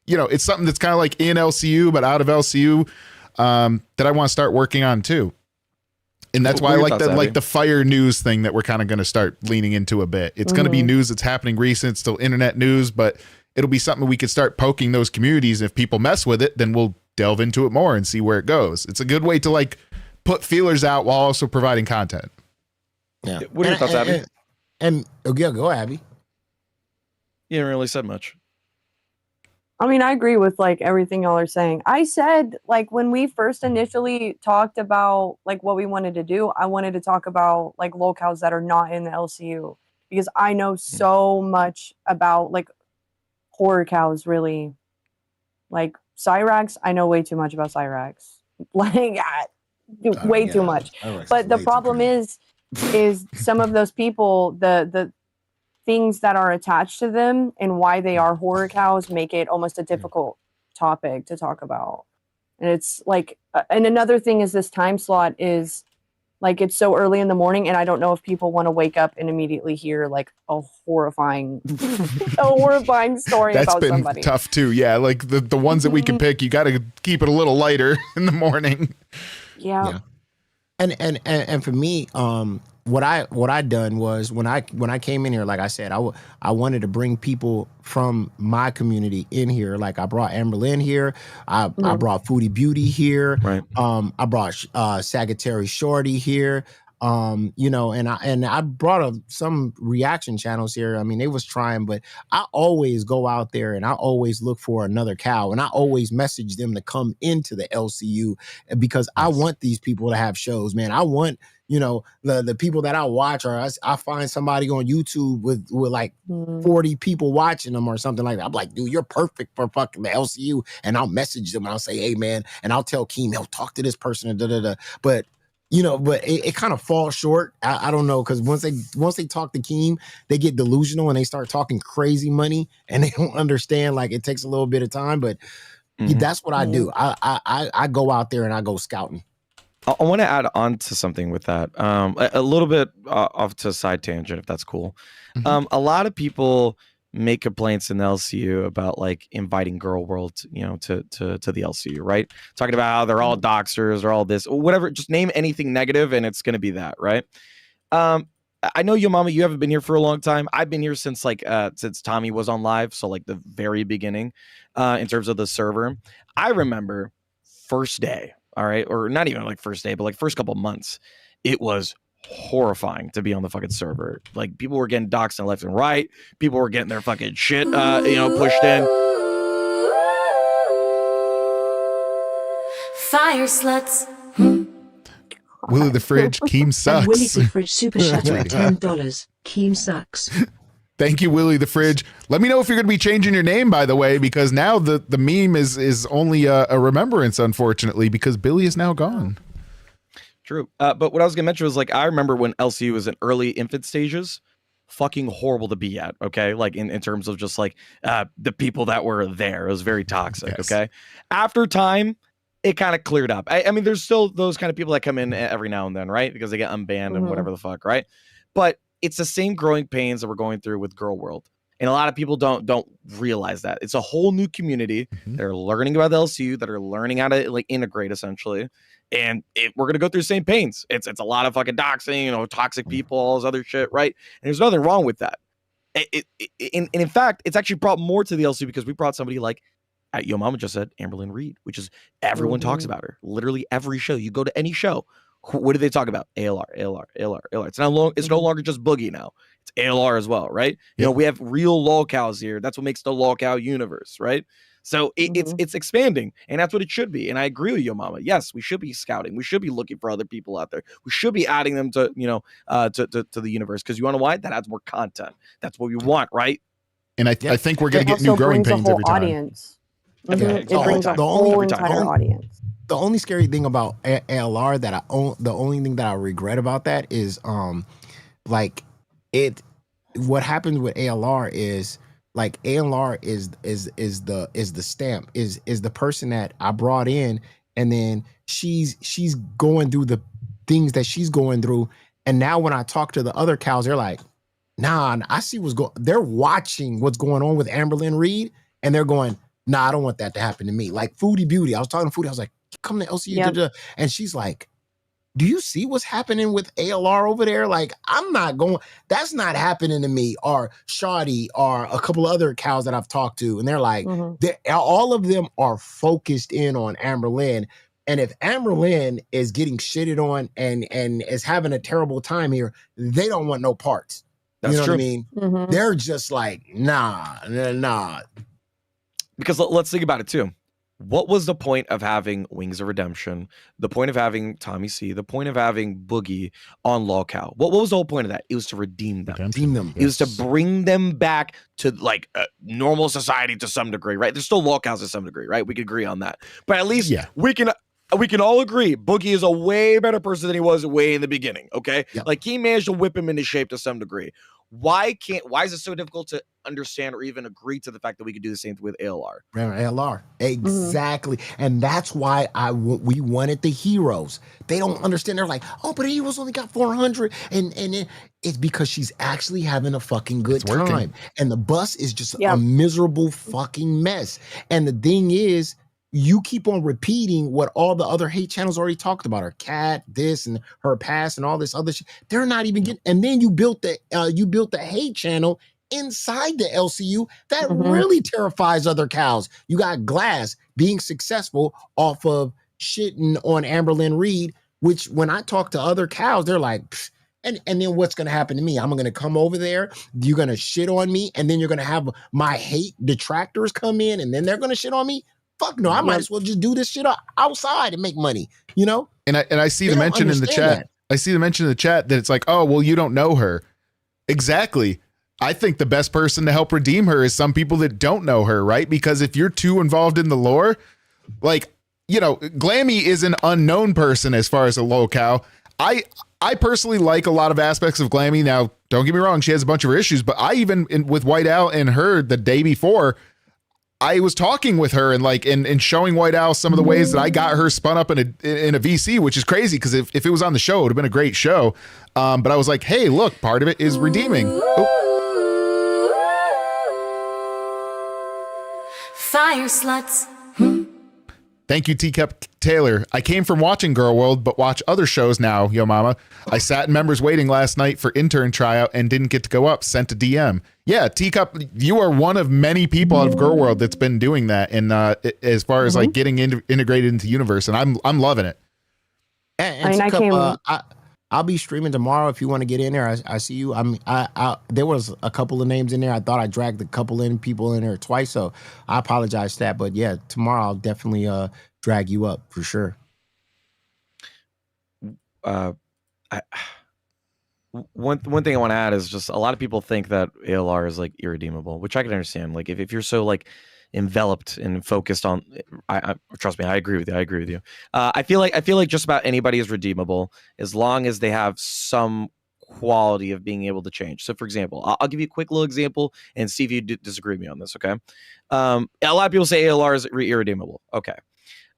you know, it's something that's kind of like in LCU, but out of LCU that I want to start working on too. And that's why I like the fire news thing that we're kind of going to start leaning into a bit. It's going to be news that's happening recent, still internet news, but it'll be something we could start poking those communities. If people mess with it, then we'll delve into it more and see where it goes. It's a good way to like put feelers out while also providing content. Yeah. What are your thoughts, Abby? Go Abby. You haven't really said much. I mean, I agree with like everything y'all are saying. I said like when we first initially talked about like what we wanted to do, I wanted to talk about like locales that are not in the LCU because I know so much about like horror cows really. Like Cyrax, I know way too much about Cyrax. Like way too much. But the problem is some of those people, the things that are attached to them and why they are horror cows make it almost a difficult topic to talk about. And it's like, and another thing is this time slot is like, it's so early in the morning and I don't know if people want to wake up and immediately hear like a horrifying story about somebody. That's been tough too. Yeah. Like the ones that we can pick, you got to keep it a little lighter in the morning. Yeah. And for me, what I done was when I came in here, like I said, I wanted to bring people from my community in here. Like I brought Amberlynn here, I brought Foodie Beauty here, right. I brought Sagittary Shorty here. You know, and I brought some reaction channels here. I mean, they was trying, but I always go out there and I always look for another cow and I always message them to come into the LCU because I want these people to have shows, man. I want, you know, the people that I watch, or I find somebody on YouTube with like 40 people watching them or something like that. I'm like, dude, you're perfect for fucking the LCU. And I'll message them and I'll say, hey man, and I'll tell Keem, he'll talk to this person and But you know, but it kind of falls short. I don't know, because once they talk to Keem, they get delusional and they start talking crazy money and they don't understand. Like it takes a little bit of time, but That's what I do. I go out there and I go scouting. I want to add on to something with that. A little bit off to a side tangent, if that's cool. A lot of people make complaints in the LCU about like inviting Girl World, to the LCU, right? Talking about how they're all doxers or all this, or whatever. Just name anything negative, and it's going to be that, right? I know Yo Mama, you haven't been here for a long time. I've been here since since Tommy was on live, so like the very beginning, in terms of the server. I remember first day. All right. Or not even like first day, but like first couple months, it was horrifying to be on the fucking server. Like people were getting doxxed left and right. People were getting their fucking shit, pushed in. Fire sluts. Willie the Fridge, Keem sucks. Willie the Fridge super chat with $10. Keem sucks. Thank you, Willie the Fridge. Let me know if you're going to be changing your name, by the way, because now the meme is only a remembrance, unfortunately, because Billy is now gone. True. But what I was going to mention was like, I remember when LCU was in early infant stages, fucking horrible to be at. Okay. Like in terms of just like the people that were there, it was very toxic. Yes. Okay. After time, it kind of cleared up. I mean, there's still those kind of people that come in every now and then, right? Because they get unbanned and whatever the fuck. Right. But it's the same growing pains that we're going through with Girl World. And a lot of people don't realize that. It's a whole new community that are learning about the LCU, that are learning how to like integrate essentially. And we're going to go through the same pains. It's a lot of fucking doxing, toxic people, all this other shit, right? And there's nothing wrong with that. And in fact, it's actually brought more to the LCU because we brought somebody like, Yo Mama just said, Amberlynn Reed, which is everyone talks about her. Literally every show. You go to any show. What do they talk about? ALR. It's no longer just Boogie now. It's ALR as well, right? We have real lolcows here. That's what makes the lolcow universe, right? So it's expanding, and that's what it should be. And I agree with Yo Mama. Yes, we should be scouting. We should be looking for other people out there. We should be adding them to to the universe, because you want to know why? That adds more content. That's what we want, right? And I think we're going to get new growing pains every time. Audience. Okay. It brings a whole entire audience. The only scary thing about ALR the only thing that I regret about that is what happens with ALR is like ALR is the stamp, is the person that I brought in, and then she's going through the things that she's going through, and now when I talk to the other cows, they're like, nah, I see they're watching what's going on with Amberlynn Reed, and they're going, nah, I don't want that to happen to me. Like Foodie Beauty, I was talking to Foodie, I was like, come to LCU, and she's like, do you see what's happening with ALR over there? Like, that's not happening to me, or Shoddy, or a couple of other cows that I've talked to. And they're like, all of them are focused in on Amberlynn. And if Amberlynn is getting shitted on and is having a terrible time here, they don't want no parts. That's you know true. what I mean? They're just like, nah. Because let's think about it too. What was the point of having Wings of Redemption? The point of having Tommy C? The point of having Boogie on lolcow? What was the whole point of that? It was to redeem them. It was to bring them back to like normal society to some degree, right? There's still lolcows to some degree, right? We could agree on that. But at least we can all agree Boogie is a way better person than he was way in the beginning, okay? Yep. Like he managed to whip him into shape to some degree. Why is it so difficult to understand or even agree to the fact that we could do the same thing with ALR? ALR, exactly. And that's why we wanted the heroes. They don't understand. They're like, oh, but the heroes only got 400, and it's because she's actually having a fucking good time, and the bus is just a miserable fucking mess. And the thing is, you keep on repeating what all the other hate channels already talked about, her cat, this and her past and all this other shit. They're not even getting, and then you built the hate channel inside the LCU that really terrifies other cows. You got Glass being successful off of shitting on Amberlynn Reed, which when I talk to other cows, they're like, pfft. And then what's going to happen to me? I'm going to come over there, you're going to shit on me, and then you're going to have my hate detractors come in, and then they're going to shit on me? Fuck no, I might as well just do this shit outside and make money, And I see the mention in the chat. I see the mention in the chat that it's like, oh, well, you don't know her. Exactly. I think the best person to help redeem her is some people that don't know her, right? Because if you're too involved in the lore, like, Glammy is an unknown person as far as a lolcow. I personally like a lot of aspects of Glammy. Now, don't get me wrong, she has a bunch of her issues, but I even with Whiteout and her the day before, I was talking with her and like and showing White Owl some of the ways that I got her spun up in a VC, which is crazy because if it was on the show, it would have been a great show. But I was like, hey, look, part of it is redeeming. Fire sluts. Thank you, Teacup Taylor. I came from watching Girl World, but watch other shows now, yo mama. I sat in members waiting last night for intern tryout and didn't get to go up. Sent a DM. Yeah, Teacup, you are one of many people out of Girl World that's been doing that. And as far as like getting integrated into universe, and I'm loving it. And Teacup, I'll be streaming tomorrow if you want to get in there. I see you. I there was a couple of names in there. I thought I dragged a couple people in there twice, so I apologize for that. But yeah, tomorrow I'll definitely drag you up for sure. One thing I want to add is just a lot of people think that ALR is like irredeemable, which I can understand. Like if you're so like enveloped and focused on, I trust me, I agree with you. I feel like just about anybody is redeemable as long as they have some quality of being able to change. So for example, I'll give you a quick little example and see if you disagree with me on this. Okay. A lot of people say ALR is irredeemable. Okay.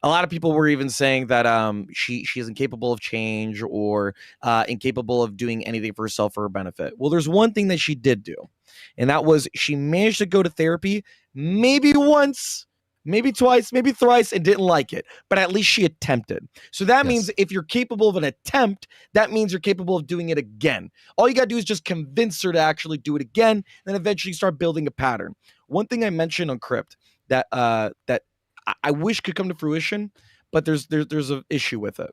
A lot of people were even saying that she is incapable of change or incapable of doing anything for herself or her benefit. Well, there's one thing that she did do, and that was she managed to go to therapy maybe once, maybe twice, maybe thrice, and didn't like it. But at least she attempted. So that means if you're capable of an attempt, that means you're capable of doing it again. All you got to do is just convince her to actually do it again, and then eventually start building a pattern. One thing I mentioned on Crypt that I wish could come to fruition, but there's an issue with it.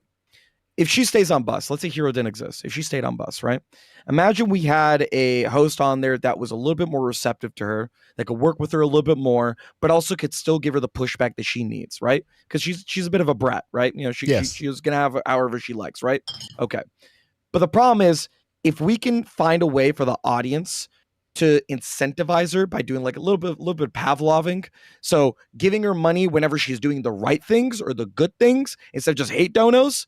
If she stays on bus, let's say Hero didn't exist. If she stayed on bus, right? Imagine we had a host on there that was a little bit more receptive to her, that could work with her a little bit more, but also could still give her the pushback that she needs, right? Because she's a bit of a brat, right? You know, she was gonna have however she likes, right? Okay. But the problem is, if we can find a way for the audience to incentivize her by doing like a little bit of Pavloving. So giving her money whenever she's doing the right things or the good things instead of just hate donos,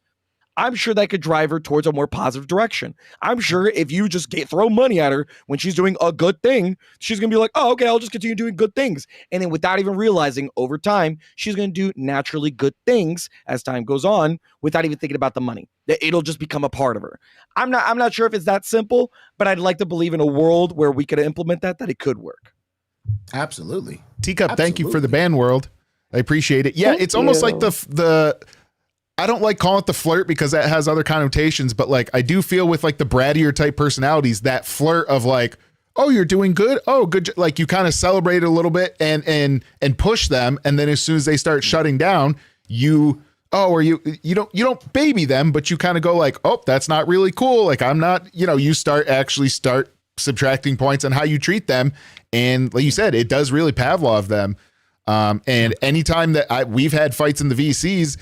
I'm sure that could drive her towards a more positive direction. I'm sure if you just throw money at her when she's doing a good thing, she's going to be like, oh, okay, I'll just continue doing good things. And then without even realizing over time, she's going to do naturally good things as time goes on without even thinking about the money. It'll just become a part of her. I'm not sure if it's that simple, but I'd like to believe in a world where we could implement that it could work. Absolutely. Teacup, thank you for the ban world. I appreciate it. Yeah, it's almost like the I don't like calling it the flirt because that has other connotations, but like I do feel with like the brattier type personalities, that flirt of like, oh, you're doing good. Oh, good. Like you kind of celebrate a little bit and push them. And then as soon as they start shutting down, you don't baby them, but you kind of go like, oh, that's not really cool. Like I'm not, you start subtracting points on how you treat them. And like you said, it does really Pavlov them. And anytime that we've had fights in the VCs,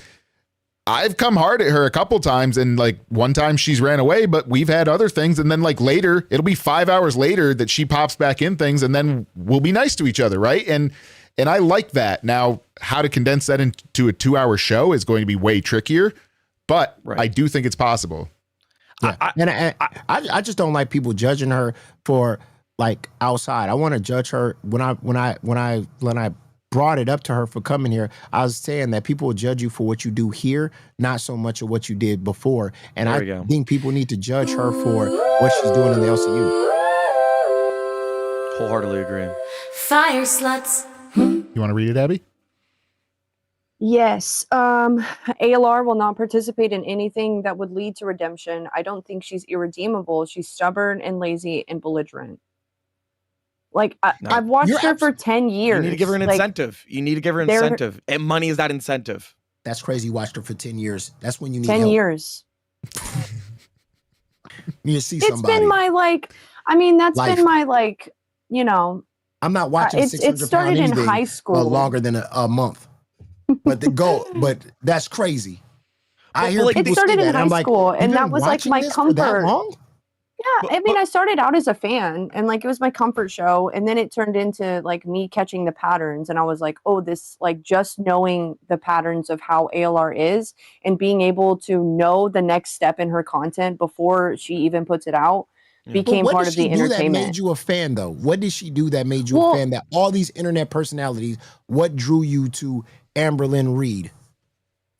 I've come hard at her a couple times, and like one time she's ran away, but we've had other things. And then like later, it'll be 5 hours later that she pops back in things, and then we'll be nice to each other. Right. And I like that. Now, how to condense that into a 2-hour show is going to be way trickier, but I do think it's possible. Yeah. I just don't like people judging her for like outside. I want to judge her when I brought it up to her for coming here. I was saying that people will judge you for what you do here, not so much of what you did before. And I think people need to judge her for what she's doing in the LCU. Wholeheartedly agree. Fire sluts. You want to read it, Abby? Yes. ALR will not participate in anything that would lead to redemption. I don't think she's irredeemable. She's stubborn and lazy and belligerent. Like I've watched her for 10 years. You need to give her an incentive. You need to give her an incentive. And money is that incentive. That's crazy. You watched her for 10 years. That's when you need 10 help. years. You need to see it's somebody. Been my that's life. Been my I'm not watching 600 it started in high school. Longer than a month. But but that's crazy. I hear people it started say in that, high school, and that was like my comfort. Yeah, I started out as a fan, and like it was my comfort show, and then it turned into like me catching the patterns, and I was like, oh, this like just knowing the patterns of how ALR is, and being able to know the next step in her content before she even puts it out. became What part did of the she do that entertainment. made you a fan, though? What did she do that made you a fan? That all these internet personalities, what drew you to Amberlynn Reed?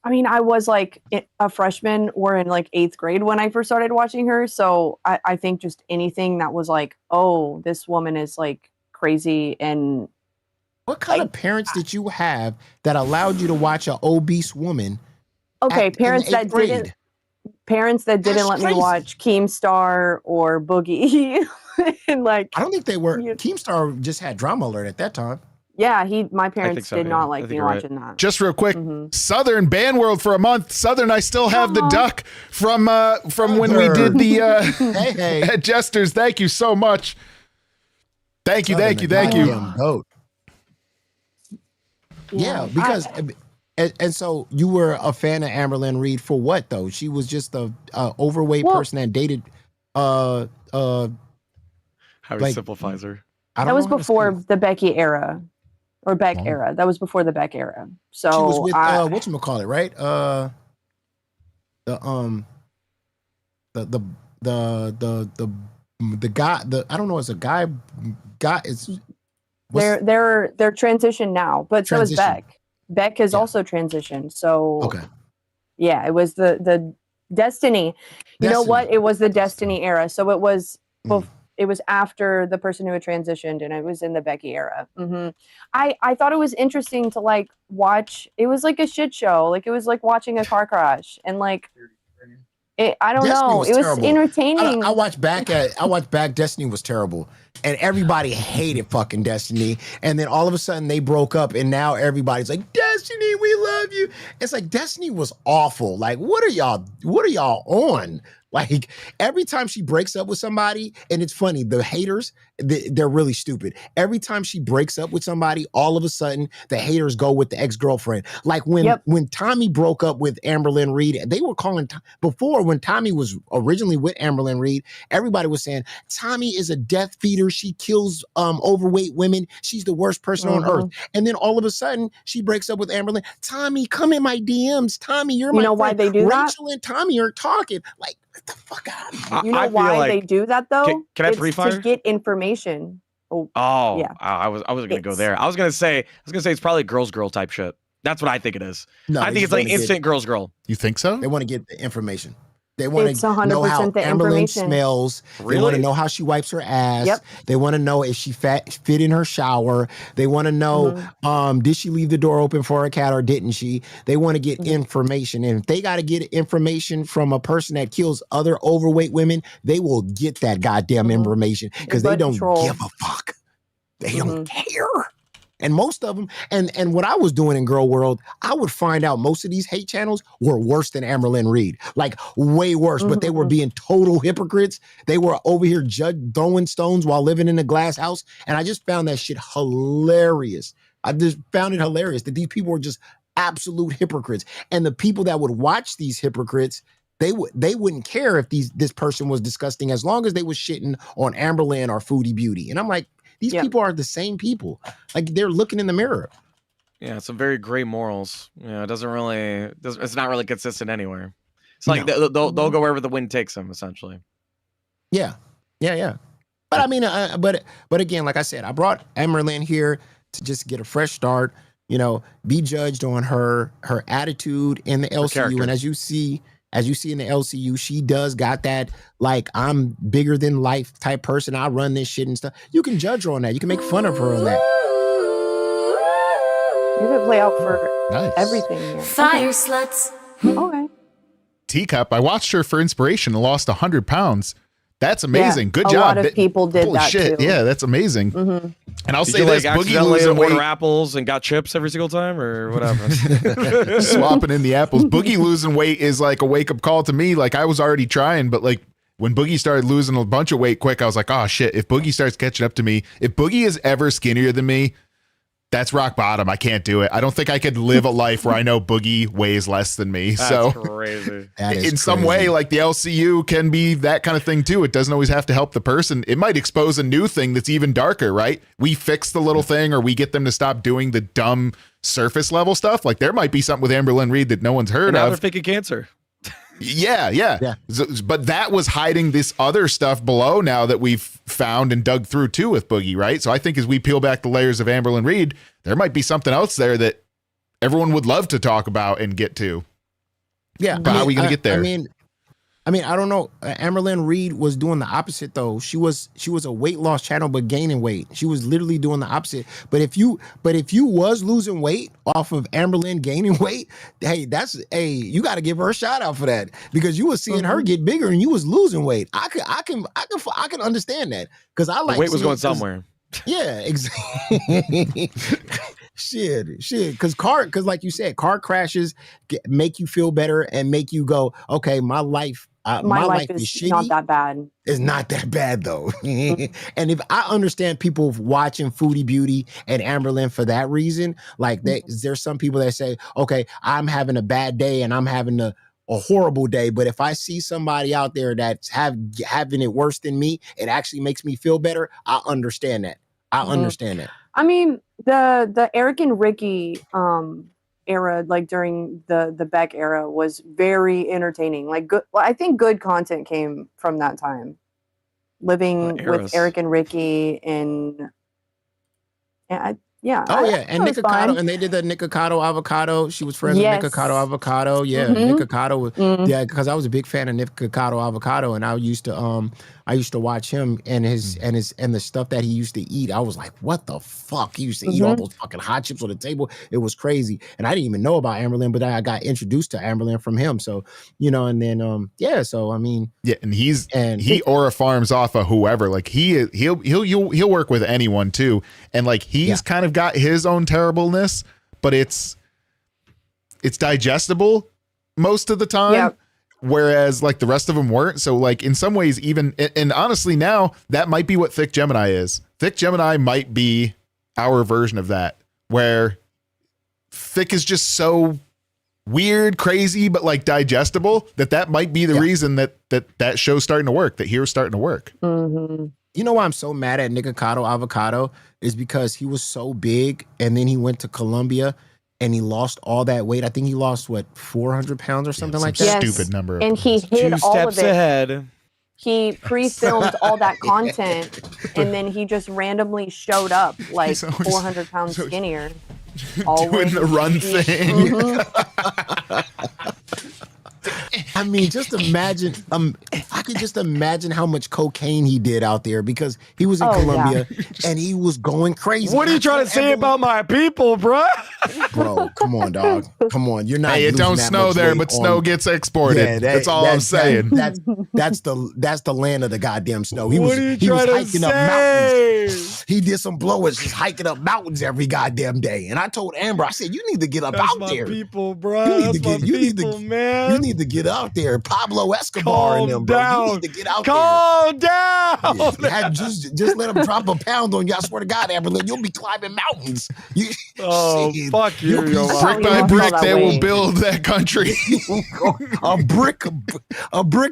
I mean, I was like a freshman or in like 8th grade when I first started watching her. So I think just anything that was like, oh, this woman is like crazy. And What kind of parents did you have that allowed you to watch an obese woman? okay, parents that didn't That's let me crazy. watch Keemstar or Boogie. And like, I don't think they were. Keemstar just had Drama Alert at that time. yeah, my parents so, did yeah. not I like think me you're right. watching that. Just real quick, Southern Band World for a month. Southern, I still have the duck from when we did the Hey. at Jester's. Thank you so much. Thank you. Goddamn goat. Yeah, because and so you were a fan of Amberlynn Reed for what though? She was just a overweight person that dated How he like- simplifies her. I don't That was know how to say before it. the Becky era or Beck era. That was before the Beck era. So She was with whatchamacallit, right? The guy, I don't know, it's a guy is they're transitioned now, but so is Transition. Beck. Beck has Yeah. also transitioned. So okay. yeah, it was the Destiny. You know what? It was the Destiny era. So it was it was after the person who had transitioned, and it was in the Becky era. I thought it was interesting to like watch. It was like a shit show. Like it was like watching a car crash, and like I don't Destiny know. was It was terrible. entertaining. I watched back Destiny was terrible. And everybody hated fucking Destiny. And then all of a sudden they broke up and now everybody's like, Destiny, we love you. It's like Destiny was awful. Like, what are y'all on? Like every time she breaks up with somebody, and it's funny, the haters, they're really stupid. Every time she breaks up with somebody, all of a sudden the haters go with the ex-girlfriend. Like when Tommy broke up with Amberlynn Reed, they were calling before when Tommy was originally with Amberlynn Reed, everybody was saying Tommy is a death feeder. She kills overweight women. She's the worst person on earth. And then all of a sudden she breaks up with Amberlynn. Tommy, come in my DMs. Tommy, you're my friend. Why they do that? Rachel and Tommy are talking. Like, get the fuck out of here. You know I feel why like- they do that though? Can I It's three-fire? to get information. Oh, Yeah. yeah. I wasn't gonna go there. I was gonna say it's probably girl type shit. That's what I think it is. No, I they think it's just like wanna get- instant girl. You think so? They want to get the information. They want It's to 100% know how the Amberlynn information. smells. They want Really? to know how she wipes her ass. Yep. They want to know if she fit in her shower. They want to know did she leave the door open for her cat or didn't she? They want to get information. And if they got to get information from a person that kills other overweight women, they will get that goddamn information because they Butt don't control. give a fuck. They don't care. And most of them, and what I was doing in Girl World, I would find out most of these hate channels were worse than Amberlynn Reed, like way worse, but they were being total hypocrites. They were over here throwing stones while living in a glass house. And I just found that shit hilarious. I just found it hilarious that these people were just absolute hypocrites. And the people that would watch these hypocrites, they wouldn't care if this person was disgusting as long as they was shitting on Amberlynn or Foodie Beauty. And I'm like, these people are the same people. Like they're looking in the mirror. Yeah, some very gray morals. Yeah, it's not really consistent anywhere. It's like they'll go wherever the wind takes them, essentially. Yeah. But I mean, but again, like I said, I brought Amberlynn here to just get a fresh start. You know, be judged on her attitude in the LCU, character. and as you see in the LCU, she does got that, like, I'm bigger than life type person. I run this shit and stuff. You can judge her on that. You can make fun of her on that. You could play out for Nice. everything here. Fire sluts. Okay. Teacup, I watched her for inspiration and lost 100 pounds. That's amazing. Yeah, Good a job. lot of people did Holy that shit. too. Yeah, that's amazing. And I'll Did say you this, like Boogie accidentally losing order weight, apples and got chips every single time, or what happened? swapping in the apples. Boogie losing weight is like a wake-up call to me. Like I was already trying, but like when Boogie started losing a bunch of weight quick, I was like, oh shit, if Boogie starts catching up to me, if Boogie is ever skinnier than me, that's rock bottom. I can't do it. I don't think I could live a life where I know Boogie weighs less than me. That's so crazy. That is in some crazy. way, like the LCU can be that kind of thing too. It doesn't always have to help the person. It might expose a new thing that's even darker, right? We fix the little thing or we get them to stop doing the dumb surface level stuff. Like there might be something with Amberlynn Reed that no one's heard And now they're of. faking cancer. Yeah. But that was hiding this other stuff below now that we've found and dug through too with Boogie, right? So I think as we peel back the layers of Amberlynn Reed, there might be something else there that everyone would love to talk about and get to. Yeah. But how are we going to get there? I mean, I don't know. Amberlynn Reed was doing the opposite though. She was a weight loss channel, but gaining weight. She was literally doing the opposite. But if you was losing weight off of Amberlynn gaining weight, hey, you got to give her a shout out for that, because you was seeing her get bigger and you was losing weight. I can understand that, because I like the weight was going somewhere. Yeah, exactly. Shit. Because like you said, car crashes make you feel better and make you go, okay, my life is shitty. Not that bad. It's not that bad though. And if I understand people watching Foodie Beauty and Amberlynn for that reason, like there's some people that say, okay, I'm having a bad day and I'm having a horrible day, but if I see somebody out there that's having it worse than me, it actually makes me feel better. I understand that. Understand that. I mean, the Eric and Ricky era, like during the Beck era, was very entertaining. Like good, I think good content came from that time. Living with Eric and Ricky and and Nikocado, and they did the Nikocado avocado. She was friends with Nikocado avocado. Yeah, Nikocado. Yeah, because I was a big fan of Nikocado avocado, and I used to watch him and the stuff that he used to eat. I was like, what the fuck? He used to eat all those fucking hot chips on the table. It was crazy, and I didn't even know about Amberlynn, but I got introduced to Amberlynn from him. So and then so I mean, and he aura farms off of whoever. Like he'll work with anyone too, and like he's kind of got his own terribleness, but it's digestible most of the time. Yep. Whereas like the rest of them weren't. So like in some ways, even, and honestly now that might be what Thick Gemini is. Thick Gemini might be our version of that, where Thick is just so weird, crazy, but like digestible that might be the reason that show's starting to work, that Hero's starting to work. You know why I'm so mad at Nikocado avocado is because he was so big and then he went to Colombia and he lost all that weight. I think he lost 400 pounds or something like that. Stupid number. And he hid Two all steps of it. ahead. He pre-filmed all that content, and then he just randomly showed up like 400 pounds skinnier. Doing the run thing. I mean, just imagine. I could just imagine how much cocaine he did out there, because he was in Colombia and he was going crazy. What are you trying to say about my people, bro? Bro, come on, dog. Come on, you're not. Hey, it don't snow there, but snow gets exported. That's all I'm saying. That's the land of the goddamn snow. He was hiking up mountains. He did some blowers, just hiking up mountains every goddamn day. And I told Amber, I said, you need to get up out there. People, bro. Man. You need to get out there. Pablo Escobar and them, bro. Down. You need to get out Calm down. Yeah, just let him drop a pound on you. I swear to God, Amberlynn, you'll be climbing mountains. Fuck you. Brick by brick, they will build that country. a brick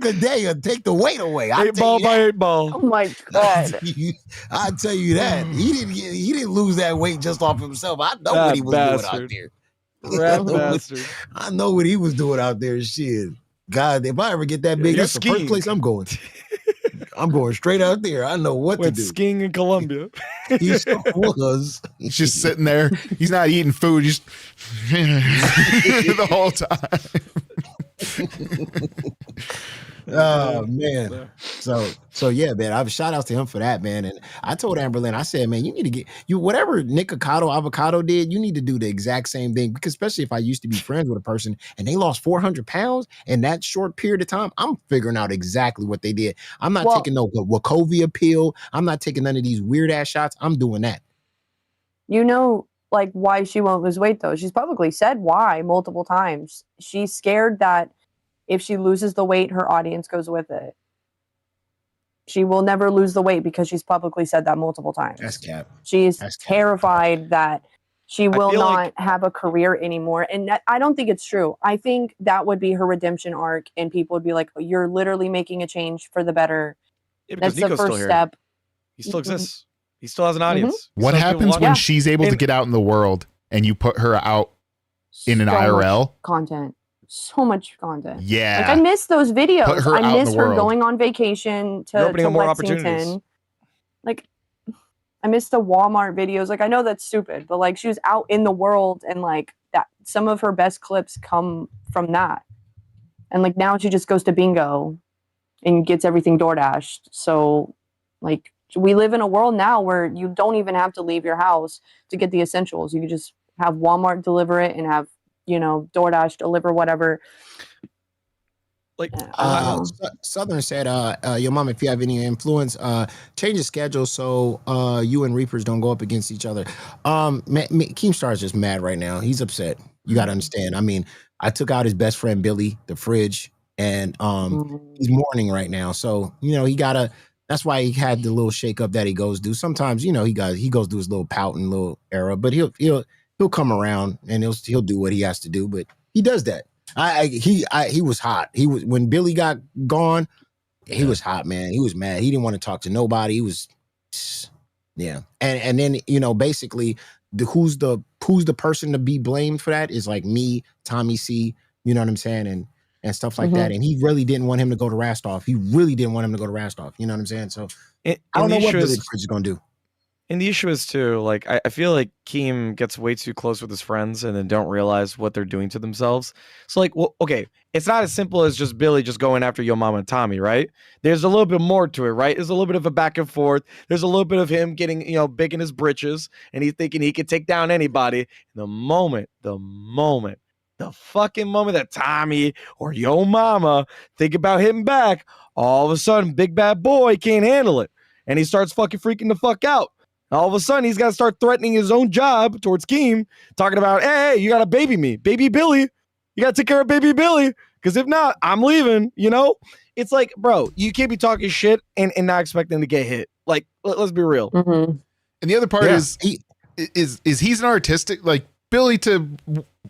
a day will take the weight away. 8 ball by 8 ball. Oh my God. I tell you that. He didn't lose that weight just off himself. I know what he was doing out there. I know what he was doing out there. Shit. God, if I ever get that big, that's the first place I'm going. I'm going straight out there. I know what to do. Skiing in Colombia. He sure was. He's just sitting there. He's not eating food. Just the whole time. Oh man. So yeah, man. I've shout out to him for that, man. And I told Amberlynn, I said, man, you need to get whatever Nikocado avocado did, you need to do the exact same thing. Because especially if I used to be friends with a person and they lost 400 pounds in that short period of time, I'm figuring out exactly what they did. I'm not taking no Wachovia pill. I'm not taking none of these weird ass shots. I'm doing that. You know, like why she won't lose weight though. She's publicly said why multiple times. She's scared that if she loses the weight, her audience goes with it. She will never lose the weight because she's publicly said that multiple times. That's cap. She's terrified that she will not have a career anymore. And I don't think it's true. I think that would be her redemption arc. And people would be like, you're literally making a change for the better. That's the first step. He still exists. He still has an audience. What happens when she's able to get out in the world and you put her out in an IRL? Content. So much content. Yeah. Like I miss those videos. Put her out I in miss the her world. going on vacation You're to, opening to up more opportunities. Lexington. Like I miss the Walmart videos. Like I know that's stupid, but like she was out in the world and like that some of her best clips come from that. And like now she just goes to bingo and gets everything DoorDashed. So like we live in a world now where you don't even have to leave your house to get the essentials. You can just have Walmart deliver it and have, you know, DoorDash deliver whatever. Like Southern said, your mom, if you have any influence, change the schedule so you and Reapers don't go up against each other. Keemstar's just mad right now. He's upset. You got to understand. I mean, I took out his best friend Billy, the fridge, and he's mourning right now. So you know that's why he had the little shake up that he goes do. Sometimes you know he goes through his little pouting little era, but he'll come around and he'll do what he has to do. But he does that. He was hot. He was when Billy got gone. He was hot, man. He was mad. He didn't want to talk to nobody. He was, yeah. And then you know basically who's the person to be blamed for that is like me, Tommy C. You know what I'm saying, and stuff like that. And he really didn't want him to go to Rastov. He really didn't want him to go to Rastov. You know what I'm saying? So I don't know what Billy the Fridge is gonna do. And the issue is too, like I feel like Keem gets way too close with his friends and then don't realize what they're doing to themselves. So like, well, okay, it's not as simple as just Billy just going after Yo Mama and Tommy, right? There's a little bit more to it, right? There's a little bit of a back and forth. There's a little bit of him getting, you know, big in his britches and he's thinking he could take down anybody. The fucking moment that Tommy or Yo Mama think about hitting back, all of a sudden, big bad boy can't handle it. And he starts fucking freaking the fuck out. All of a sudden, he's got to start threatening his own job towards Keem, talking about, hey, you got to baby me. Baby Billy. You got to take care of baby Billy. Because if not, I'm leaving, you know? It's like, bro, you can't be talking shit and not expecting to get hit. Like, let's be real. And the other part is he's an artistic, like, Billy, to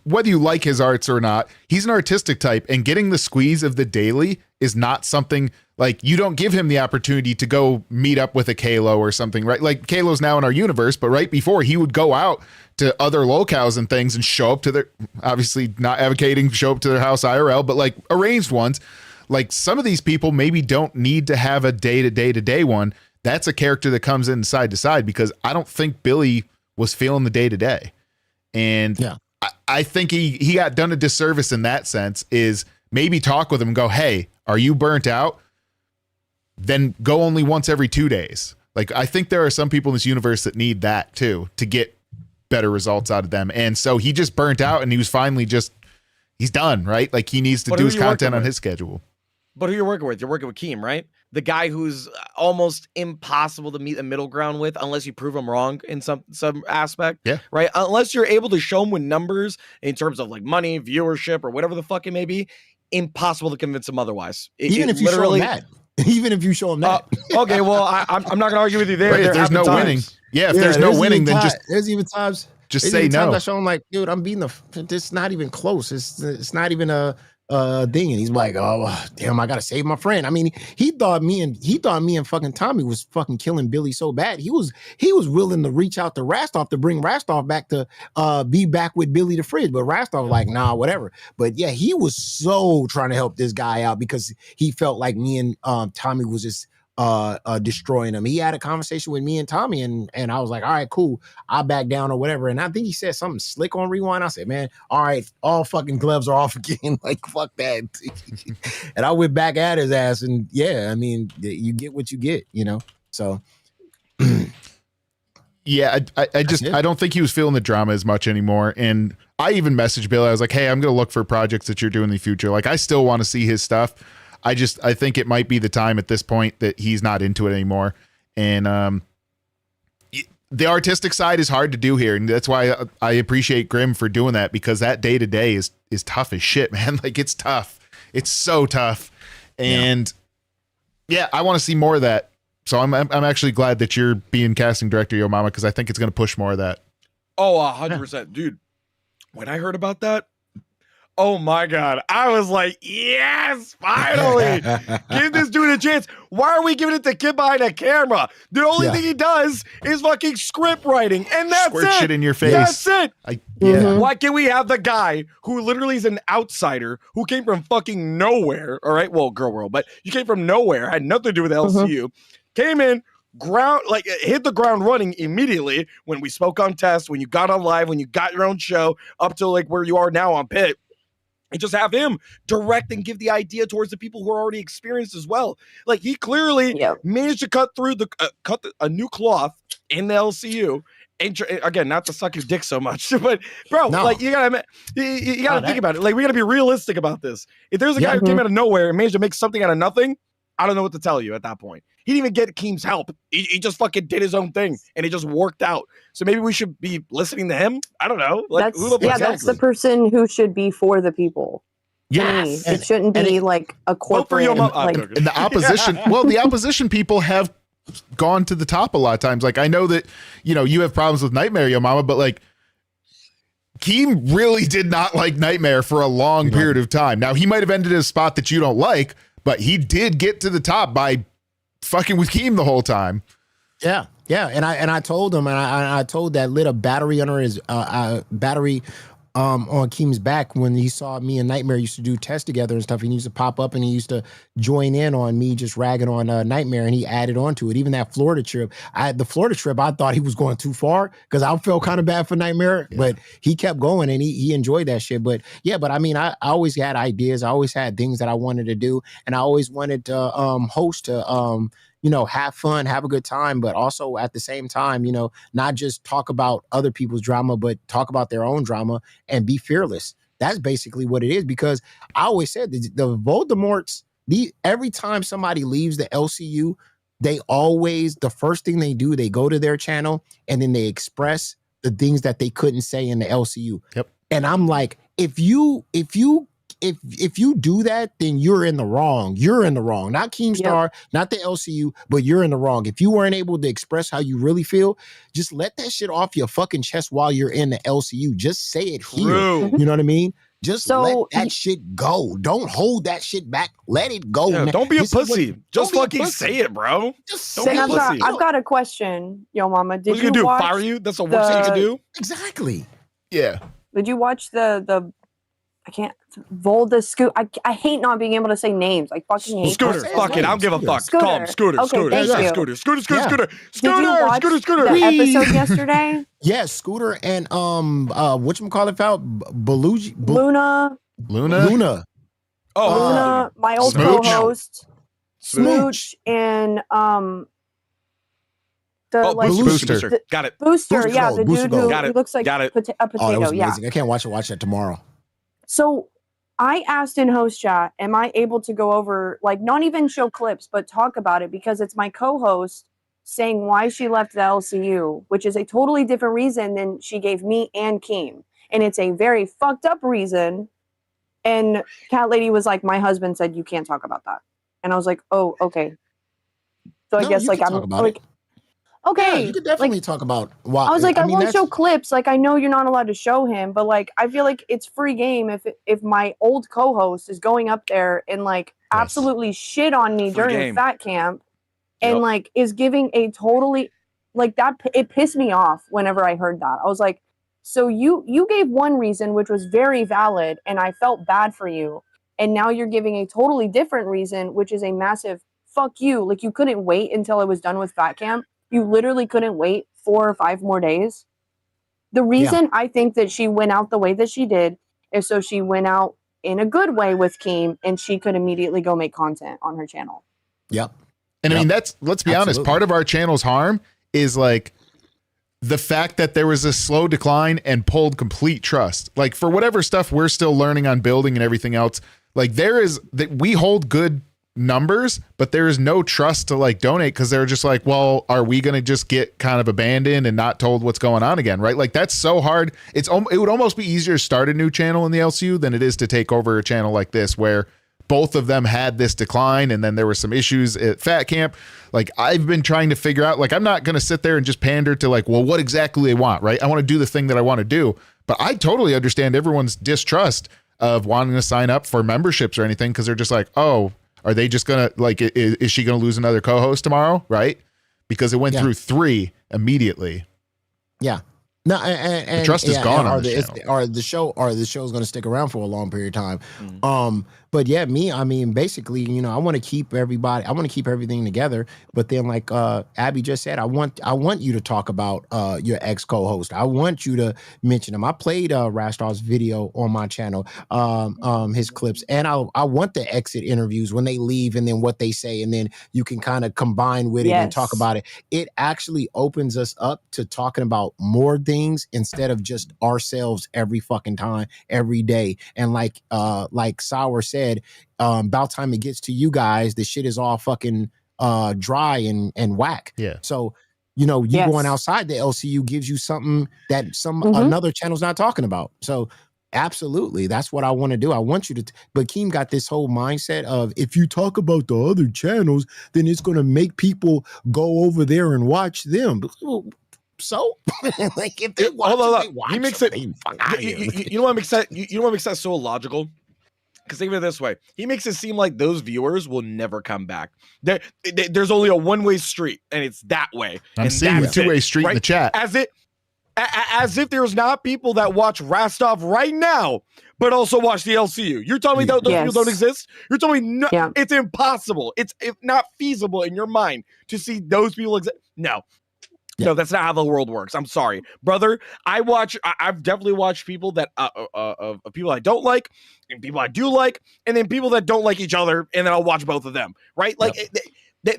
whether you like his arts or not, he's an artistic type, and getting the squeeze of the daily is not something like you don't give him the opportunity to go meet up with a Kalo or something, right? Like Kalo's now in our universe, but right before he would go out to other locales and things and show up to their, obviously not advocating show up to their house IRL, but like arranged ones. Like some of these people maybe don't need to have a day-to-day one. That's a character that comes in side to side, because I don't think Billy was feeling the day-to-day. And yeah. I think he got done a disservice in that sense, is maybe talk with him and go, hey, are you burnt out? Then go only once every 2 days. Like, I think there are some people in this universe that need that too, to get better results out of them. And so he just burnt out and he was finally he's done, right? Like he needs to do his content on his schedule. But who you're working with? You're working with Keem, right? The guy who's almost impossible to meet a middle ground with unless you prove him wrong in some aspect. Yeah. Right? Unless you're able to show him with numbers in terms of like money, viewership, or whatever the fuck it may be, impossible to convince him otherwise. Even if you show him that. Even if you show him that. Okay, well, I'm not gonna argue with you there. Right, if there's no winning. Yeah, if there's no winning, then there's even times. Just say no. I show him like, dude, I'm beating it's not even close. It's not even a thing. And he's like, oh damn, I gotta save my friend. I mean, he thought me and fucking Tommy was fucking killing Billy so bad. He was willing to reach out to Rastov to bring Rastov back to be back with Billy the Fridge. But Rastov like, nah, whatever. But yeah, he was so trying to help this guy out because he felt like me and Tommy was just destroying him. He had a conversation with me and Tommy, and I was like, all right, cool, I'll back down or whatever. And I think he said something slick on Rewind. I said, man, all right, all fucking gloves are off again. Like, fuck that. And I went back at his ass, and yeah, I mean, you get what you get, you know? So yeah, I don't think he was feeling the drama as much anymore. And I even messaged Bill. I was like, hey, I'm going to look for projects that you're doing in the future. Like, I still want to see his stuff. I think it might be the time at this point that he's not into it anymore. And the artistic side is hard to do here. And that's why I appreciate Grimm for doing that, because that day to day is tough as shit, man. Like, it's tough. It's so tough. And yeah, I want to see more of that. So I'm actually glad that you're being casting director, Yo Mama, because I think it's going to push more of that. Oh, 100%. Dude, when I heard about that, Oh my God. I was like, yes, finally. Give this dude a chance. Why are we giving it to kid behind a camera? The only thing he does is fucking script writing. And that's Squirt it. shit in your face. That's it. Mhm. Why can't we have the guy who literally is an outsider who came from fucking nowhere? All right. Well, girl world, but you came from nowhere, had nothing to do with LCU, came in, hit the ground running immediately when we spoke on test, when you got on live, when you got your own show up to like where you are now on Pit. And just have him direct and give the idea towards the people who are already experienced as well. Like he clearly managed to cut through a new cloth in the LCU. And again, not to suck your dick so much, but bro, like you gotta think about it. Like we gotta be realistic about this. If there's a guy who came out of nowhere and managed to make something out of nothing, I don't know what to tell you at that point. He didn't even get Keem's help. He just fucking did his own thing, and it just worked out. So maybe we should be listening to him. I don't know. Like, that's the person who should be for the people. Yes. It shouldn't be like a corporate. And the opposition. Well, the opposition people have gone to the top a lot of times. Like I know that you have problems with Nightmare, Yo Mama, but like Keem really did not like Nightmare for a long period of time. Now he might have ended in a spot that you don't like, but he did get to the top by fucking with Keem the whole time. Yeah. And I told him, and I told that lit a battery under his battery on Keem's back when he saw me and Nightmare used to do tests together and stuff. He used to pop up and he used to join in on me just ragging on Nightmare, and he added on to it. Even that Florida trip, I thought he was going too far because I felt kind of bad for Nightmare, but he kept going and he enjoyed that shit. But I mean, I always had ideas. I always had things that I wanted to do, and I always wanted to host to have fun, have a good time, but also at the same time, not just talk about other people's drama, but talk about their own drama and be fearless. That's basically what it is, because I always said the Voldemorts, every time somebody leaves the LCU, the first thing they do, they go to their channel and then they express the things that they couldn't say in the LCU. Yep. And I'm like, if you do that, then you're in the wrong. You're in the wrong. Not Keemstar, not the LCU, but you're in the wrong. If you weren't able to express how you really feel, just let that shit off your fucking chest while you're in the LCU. Just say it here. You know what I mean? Just let that shit go. Don't hold that shit back. Let it go. Yeah, don't be a pussy. Just fucking say it, bro. Just don't say be a it. pussy. I've got a question, Yo Mama. Did What you gonna do? Fire you? That's the worst thing you can do? Exactly. Yeah. Did you watch the I can't. Volda Scoot. I hate not being able to say names. I fucking hate. Scooter. Fuck it. I don't give a fuck. Call him Scooter. Okay, Scooter. thank you. Scooter. Scooter. Scooter. Yeah. Scooter. Did you watch the episode yesterday? Yes, Scooter and whatchamacallit out? Luna. Oh, Luna, my old Smooch. co-host. Smooch and Booster. Got it. Booster, Booster yeah, Gold, the Booster dude who Gold. Got it. he looks like Got it. a Oh, that potato. was Yeah. amazing. I can't watch that tomorrow. So I asked in host chat, am I able to go over, like, not even show clips, but talk about it, because it's my co-host saying why she left the LCU, which is a totally different reason than she gave me and Keem. And it's a very fucked up reason. And Cat Lady was like, my husband said you can't talk about that. And I was like, oh, okay. So I No, guess you like can I'm talk about like, it. okay. Yeah, you could definitely talk about why. I was like, I won't that's- show clips. Like, I know you're not allowed to show him, but like, I feel like it's free game if my old co-host is going up there and like absolutely shit on me Free during game. Fat Camp, and Yep. like is giving a totally like that. It pissed me off whenever I heard that. I was like, so you gave one reason which was very valid, and I felt bad for you, and now you're giving a totally different reason, which is a massive fuck you. Like, you couldn't wait until I was done with Fat Camp. You literally couldn't wait 4 or 5 more days. The reason I think that she went out the way that she did is so she went out in a good way with Keem, and she could immediately go make content on her channel. Yep. And I mean, let's be honest, Absolutely. part of our channel's harm is like the fact that there was a slow decline and pulled complete trust. Like, for whatever stuff we're still learning on building and everything else, like there is that we hold good numbers, but there is no trust to like donate, because they're just like, well, are we going to just get kind of abandoned and not told what's going on again, right? Like, that's so hard. It would almost be easier to start a new channel in the LCU than it is to take over a channel like this, where both of them had this decline and then there were some issues at Fat Camp. Like, I've been trying to figure out, like, I'm not going to sit there and just pander to like, well, what exactly they want, right? I want to do the thing that I want to do, but I totally understand everyone's distrust. of wanting to sign up for memberships or anything because they're just like, oh, are they just gonna like? Is she gonna lose another co-host tomorrow? Right? Because it went through 3 immediately. Yeah. No, and the trust is gone on this channel. The show's going to stick around for a long period of time. But yeah, I mean, basically, you know, I want to keep everything together. But then, like Abby just said, I want you to talk about your ex co-host. I want you to mention him. I played Rastov's video on my channel, his clips, and I want the exit interviews when they leave and then what they say, and then you can kind of combine with it and talk about it. It actually opens us up to talking about more things instead of just ourselves every fucking time, every day. And like Sour said, about time it gets to you guys, the shit is all fucking dry and whack. Yeah. So, you know, you going outside the LCU gives you something that another channel's not talking about. So absolutely, that's what I want to do. I want you to, but Keem got this whole mindset of if you talk about the other channels, then it's going to make people go over there and watch them. So, like, if they watch, he makes it. You know what makes that? You know what makes that so illogical? Because think of it this way: he makes it seem like those viewers will never come back. There's only a one-way street, and it's that way. I'm seeing the two-way street in the chat. As if there's not people that watch Rastov right now, but also watch the LCU. You're telling me those people don't exist? You're telling me no, it's impossible. It's not feasible in your mind to see those people exist. No. No, that's not how the world works. I'm sorry, brother. I've definitely watched people that people I don't like and people I do like, and then people that don't like each other, and then I'll watch both of them. Right? Like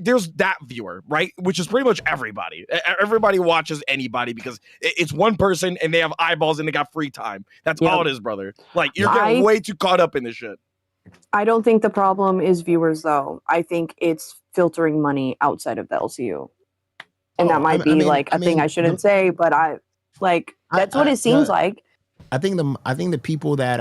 there's that viewer, right? Which is pretty much everybody. Everybody watches anybody because it's one person and they have eyeballs and they got free time. That's all it is, brother. Like you're getting way too caught up in this shit. I don't think the problem is viewers, though. I think it's filtering money outside of the LCU. And that might be a thing I shouldn't say, but that's what it seems like. I think the people that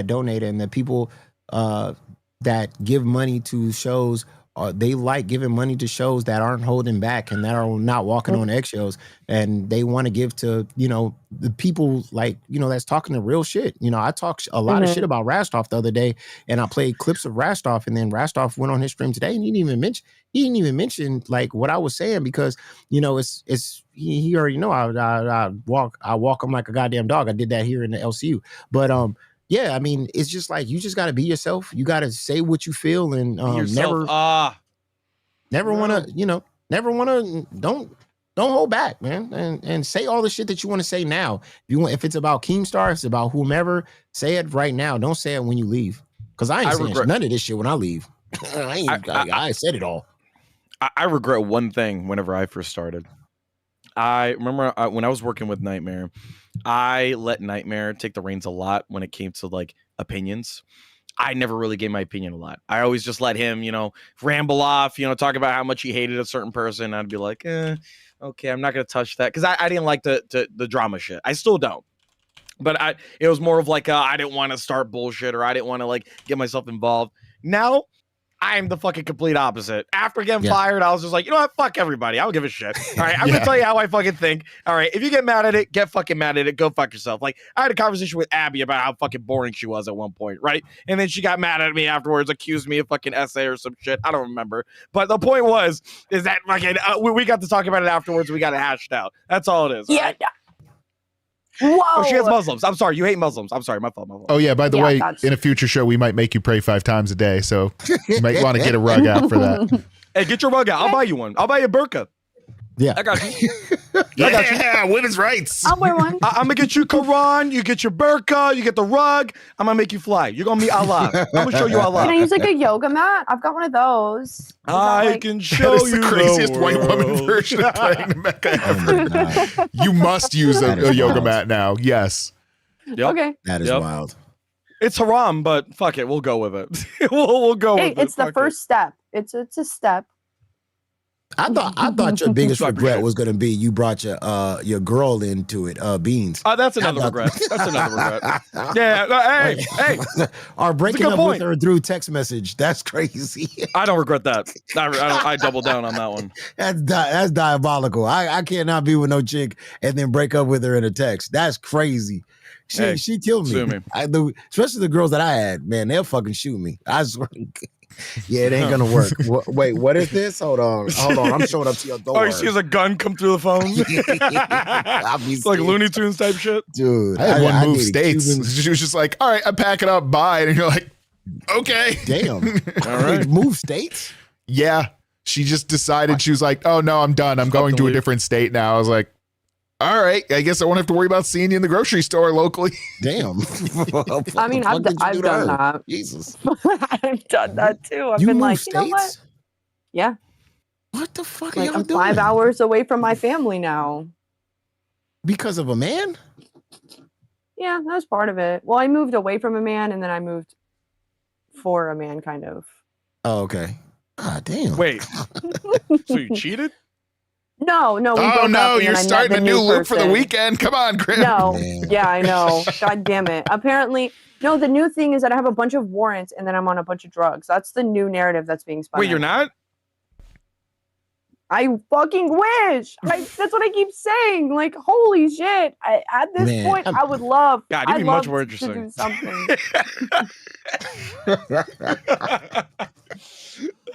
donate and the people that give money to shows, they like giving money to shows that aren't holding back and that are not walking on eggshells, and they want to give to, you know, the people like, you know, that's talking the real shit. You know, I talked a lot of shit about Rastov the other day, and I played clips of Rastov, and then Rastov went on his stream today and he didn't even mention like what I was saying, because, you know, he already know I walk him like a goddamn dog. I did that here in the LCU, but yeah, I mean, it's just like you just got to be yourself. You got to say what you feel, and never want to, don't hold back, man, and say all the shit that you want to say now. If it's about Keemstar, if it's about whomever, say it right now. Don't say it when you leave, because I ain't saying none of this shit when I leave. I said it all. I regret one thing whenever I first started. I remember when I was working with Nightmare, I let Nightmare take the reins a lot when it came to like opinions. I never really gave my opinion a lot. I always just let him, you know, ramble off, you know, talk about how much he hated a certain person. I'd be like, okay, I'm not going to touch that. Because I didn't like the drama shit. I still don't. But it was more of like, I didn't want to start bullshit, or I didn't want to like get myself involved. Now, I'm the fucking complete opposite. After getting fired, I was just like, you know what? Fuck everybody. I don't give a shit. All right. I'm going to tell you how I fucking think. All right. If you get mad at it, get fucking mad at it. Go fuck yourself. Like, I had a conversation with Abby about how fucking boring she was at one point, right? And then she got mad at me afterwards, accused me of fucking essay or some shit. I don't remember. But the point is that fucking, we got to talk about it afterwards. We got it hashed out. That's all it is. Yeah. Right? Whoa. Oh, she has Muslims. I'm sorry. You hate Muslims. I'm sorry. My fault. Oh, yeah. By the way, in a future show, we might make you pray 5 times a day. So you might want to get a rug out for that. Hey, get your rug out. I'll buy you one. I'll buy you a burqa. Yeah. I got you. Yeah, women's rights. I'll wear one. I'm going to get you Quran. You get your burqa. You get the rug. I'm going to make you fly. You're going to meet Allah. I'm going to show you Allah. Can I use like a yoga mat? I've got one of those. Can show you the craziest white woman version of playing Mecca ever. You must use a yoga mat now. Yes. Yep. Okay. That is wild. It's haram, but fuck it. We'll go with it. we'll go with it. It's the first step. It's a step. I thought your biggest regret was going to be you brought your girl into it, Beans. Oh, that's another regret. That's another regret. Yeah. Hey. Or breaking up with her through text message. That's crazy. I don't regret that. I double down on that one. That's diabolical. I cannot be with no chick and then break up with her in a text. That's crazy. She killed sue me. me. Especially the girls that I had, man, they'll fucking shoot me. I swear. Yeah, it ain't gonna work. Wait, what is this? Hold on. I'm showing up to your door. Oh, you see as a gun come through the phone? It's like Looney Tunes type shit. Dude, I had one move dated states. Cubans. She was just like, all right, I'm packing up, bye. And you're like, okay. Damn. All right. Move states? Yeah. She just decided, she was like, oh no, I'm done. I'm going to a different state now. I was like, all right, I guess I won't have to worry about seeing you in the grocery store locally. Damn. I mean, I've done that. Jesus. I've done that too. I've You been moved like, states? you know what? Yeah. What the fuck are Like, y'all I'm doing? 5 hours away from my family now. Because of a man? Yeah, that was part of it. Well, I moved away from a man and then I moved for a man, kind of. Oh, okay. God damn. Wait. So you cheated? No, we Oh broke up no, and you're then I met starting the a new loop for the person. weekend. Come on, Chris. No, Man. yeah, I know. God damn it. Apparently, no, the new thing is that I have a bunch of warrants and then I'm on a bunch of drugs. That's the new narrative that's being spun. Wait, you're not? I fucking wish. That's what I keep saying. Like, holy shit. At this Man, point, I would love. God, you'd be I'd much love more to interesting. do something.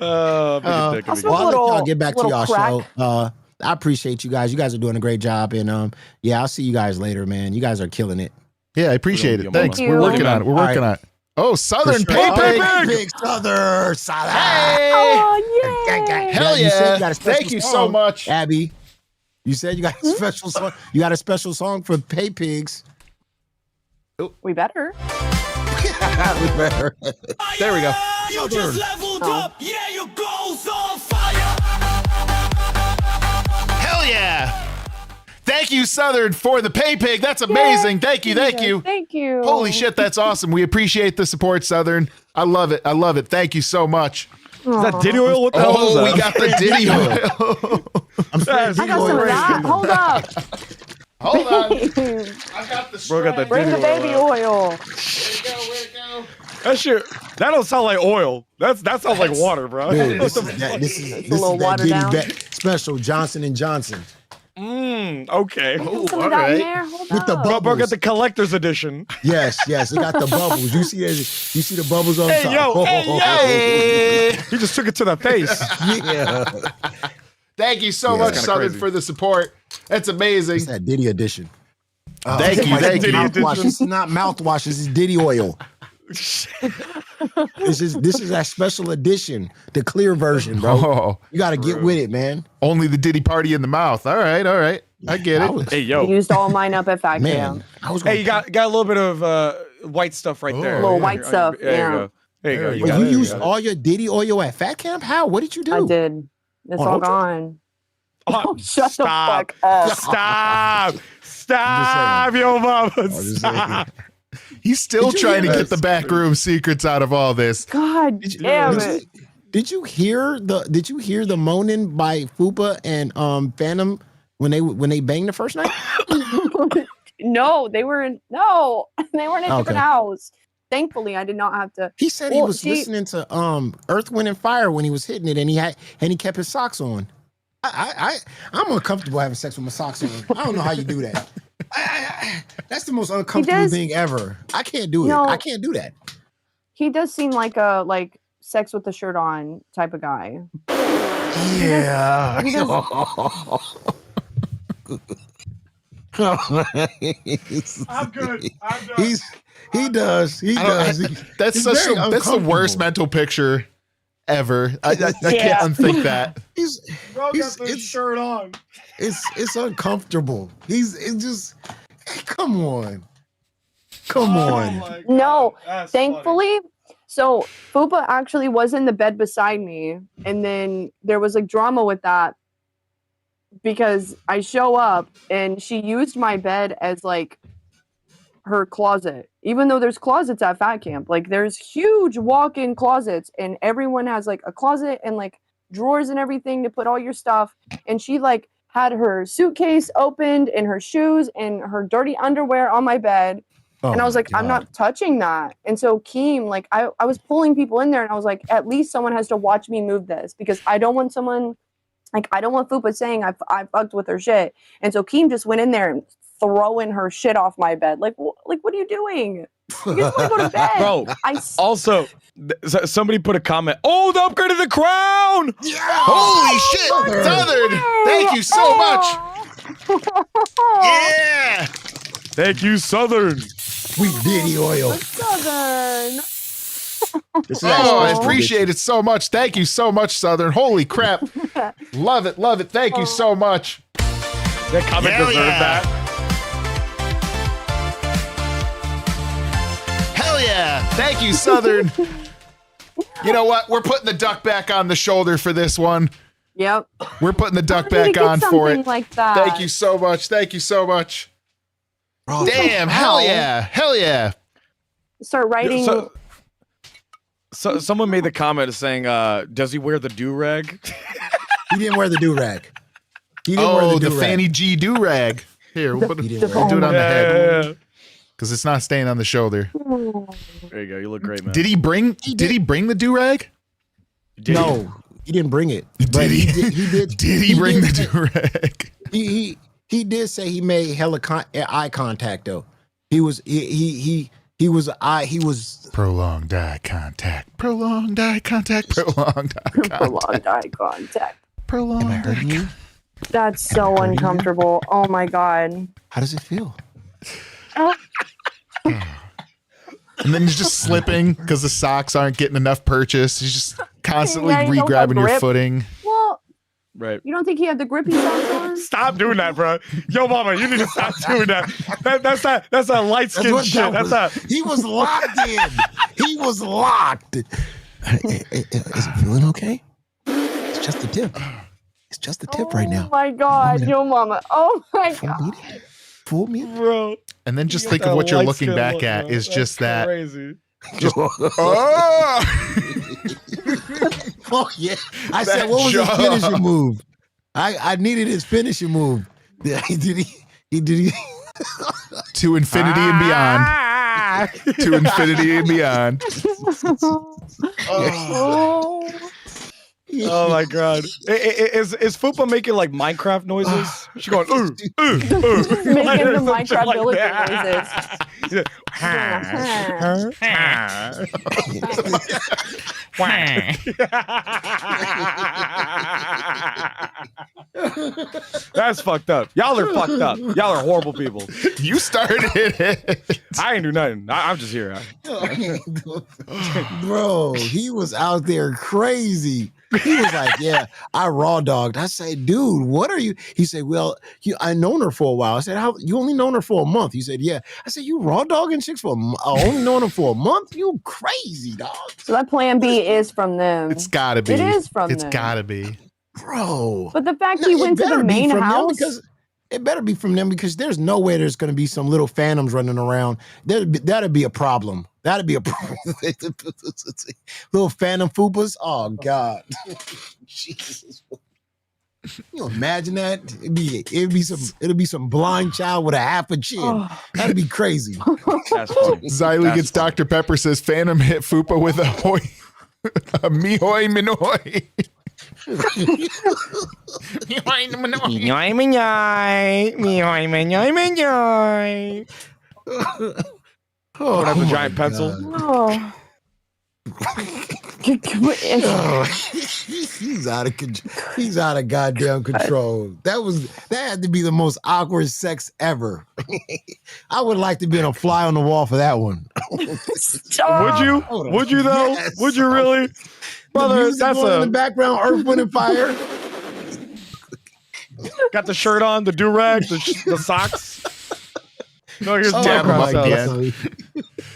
Oh, big I'll dick of smoke you. a I'll let little- y'all get back to little y'all crack. show. I appreciate you guys. You guys are doing a great job. And yeah, I'll see you guys later, man. You guys are killing it. Yeah, I appreciate We're it. gonna Thanks. be We're mama. working on it. We're All working right. on it. Oh, Southern For sure. Pay Pig. Oh, big Southern. Hey. Oh, yay. Hell You said yeah. you got a special Thank you so song, much. Abby. You said you got a special song. You got a special song for Pay Pigs. We better. We better. There we go. You just leveled Oh. up, yeah, your goals on fire. Hell yeah. Thank you, Southern, for the Pay Pig. That's amazing. Thank you. Thank you. Thank you. Holy shit, that's awesome. We appreciate the support, Southern. I love it. I love it. Thank you so much. Is that Diddy oil? What the hell is Oh, that? we got the Diddy oil. I'm Yes. I got some of that. Hold up. Hold on. I got the Bro got the Bring the Diddy baby oil. oil. Where'd it go? That shit, that don't sound like oil. That sounds like water, bro. Dude, What this the is fuck? that, this is, It's a this little is that watered Diddy down. special Johnson and Johnson Okay. Oh, Some all of that in right. there. Hold with the up. Bro bubbles. got the collector's edition. Yes, it got the bubbles. You see the bubbles on Hey, top. yo, hey, Hey. He just took it to the face. Yeah, Thank you so Yeah, much, it's kinda Southern, crazy. for the support. That's amazing. it's that Diddy edition. Thank you. Thank Diddy you. edition. Mouthwash. This is not mouthwash. This is Diddy oil. This is that special edition, the clear version, bro. Oh, You got to get with it, man. only the Diddy party in the mouth. All right. All right. I get I it. was- Hey, I yo. used all mine up at Fat man, Camp. I was. Hey, you got a little bit of white stuff right there. A little white stuff, There yeah. you go. There you go. There You we got You it. used got it. all your Diddy oil at Fat Camp? How? What did you do? I did. It's On all Ultra? gone. Oh, Shut stop. the fuck up. Stop, yo, mama. just saying. Stop. He's still Did you trying to hear get the backroom secrets out of all this. God damn it. Did you hear the moaning by Fupa and Phantom when they banged the first night? No, they were in a different Okay. house. Thankfully, I did not have to. He said he Well, was listening to Earth, Wind, and Fire when he was hitting it, and he kept his socks on. I'm uncomfortable having sex with my socks on. I don't know how you do that. That's the most uncomfortable does- thing ever. I can't do it. No. I can't do that. He does seem like a sex with the shirt on type of guy. Yeah. He does- I'm good. I'm done. He does. I don't- That's It's such very that's the worst uncomfortable. mental picture ever. I Yeah. can't unthink that. He's Bro he's- got the it's- shirt on. it's uncomfortable. It's just come on. Come on. my God. No, That's Thankfully, so Fupa actually was in the bed beside me, and then there was drama with that because I show up and she used my bed as her closet, even though there's closets at Fat Camp. There's huge walk-in closets, and everyone has a closet and drawers and everything to put all your stuff. And she had her suitcase opened and her shoes and her dirty underwear on my bed. And I was like, I'm not touching that. And so Keem, I was pulling people in there, and I was like, at least someone has to watch me move this, because I don't want someone, I don't want Fupa saying I fucked with her shit. And so Keem just went in there and throwing her shit off my bed. Like what are you doing? You just want to go to bed. Bro, also, somebody put a comment. Oh, the upgrade of the crown! Yeah. Holy shit, Southern! Thank you so much. Yeah. Thank you, Southern. Sweet Diddy oil. Southern. This is I actually- appreciate it so much. Thank you so much, Southern. Holy crap. Love it, love it. Thank you so much. That comment Hell deserved yeah. that. Hell yeah. Thank you, Southern. You know what? We're putting the duck back on the shoulder for this one. Yep. We're putting the duck How did back you get on for something it. like that? Thank you so much. Thank you so much. Bro, Damn, hell yeah. Hell yeah. Start writing. So someone made the comment saying, does he wear the do-rag? he didn't wear the do-rag. He didn't wear Oh, the the do-rag. Fanny G do-rag. Here, we'll, He didn't we'll do it on the head. Yeah. Because it's not staying on the shoulder. There you go. You look great, man. Did he bring the do-rag? Did No, he didn't bring it. But Did he? He did. Did he bring the do-rag? He did say he made hella eye contact though. He was Prolonged eye contact. Prolonged eye contact. Prolonged eye contact. Prolonged eye contact. Prolonged Am I eye hurting you? That's so hurting you? uncomfortable. Oh my god. How does it feel? And then he's just slipping because the socks aren't getting enough purchase. He's just constantly Yeah, you don't re-grabbing have your grip. footing. Well, Right. you don't think he had the grippy socks on? Stop doing that, bro. Yo, mama, you need to stop doing that. That's a light That's skin what shit. that That's was. He was locked in. He was locked. Is it feeling okay? It's just the tip. It's just the tip right now. Oh my god, Mama. yo mama. Oh my Fool god. me? Fool me? bro. And then just think of what you're looking back at is just that. Crazy. Oh! Oh yeah. I That said, what was his jaw. finishing move? I needed his finishing move. Yeah, did he To infinity and beyond. To infinity and beyond. Oh. Oh my god. Is Fupa making like Minecraft noises? She going Making the Like Minecraft like villager that. noises. That's fucked up. Y'all are fucked up. Y'all are horrible people. You started it. I ain't do nothing. I'm just here. Bro, he was out there crazy. He was like, yeah, I raw dogged. I said, dude, what are you? He said, well, I known her for a while. I said, how? You only known her for a month? He said, yeah. I said, you raw dogging chicks for a month? Only known her for a month? You crazy, dog. So that plan B is from them. It's gotta be. It is from It's them. gotta be. Bro. But the fact No, he it went to better the be main from them house. because it better be from them because there's no way there's going to be some little phantoms running around. That'd be a problem. That'd be a problem. Little phantom fupas. Oh God, Jesus! You imagine that? It'd be some blind child with a half a chin. Oh. That'd be crazy. That's funny. Xylee That's gets Dr. Pepper says Phantom hit Fupa with a hoy. A mihoy minoy. Don't have the my giant pencil. God. Oh. He's out of control. He's out of goddamn control. That had to be the most awkward sex ever. I would like to be on a fly on the wall for that one. Would you? Hold on. Would you though? Yes. Would you really? The Brother, music that's going in the a background, Earth, Wind, and Fire. got the shirt on, the do-rag, the socks. No, here's Damn, background Mike, sounds.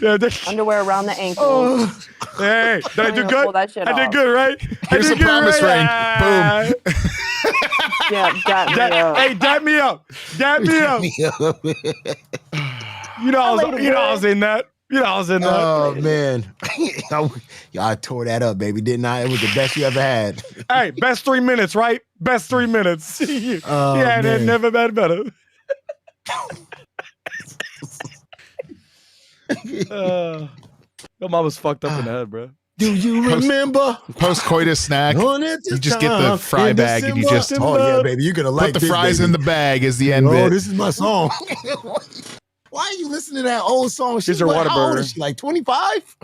yeah. Yeah, Underwear around the ankles. Oh, hey, did I do Pull good? that shit I did off. good, right? Here's I the did good, promise ring. right? Yeah, that Hey, dab me up. Dab me up. You know, I was in that. You know, I was in that. oh man. I tore that up, baby, didn't I? It was the best you ever had. Hey, best 3 minutes, right? Best 3 minutes. Oh, yeah, and it man. never been better. Your mama's fucked up in the head, bro. Do you remember? Post-coitus snack. You just get the fry bag and you just Oh yeah, baby, you're gonna like put the this, fries baby. in the bag as the end Oh, bit. this is my song. Why are you listening to that old song? She's her How old Whataburger. is she? Like 25?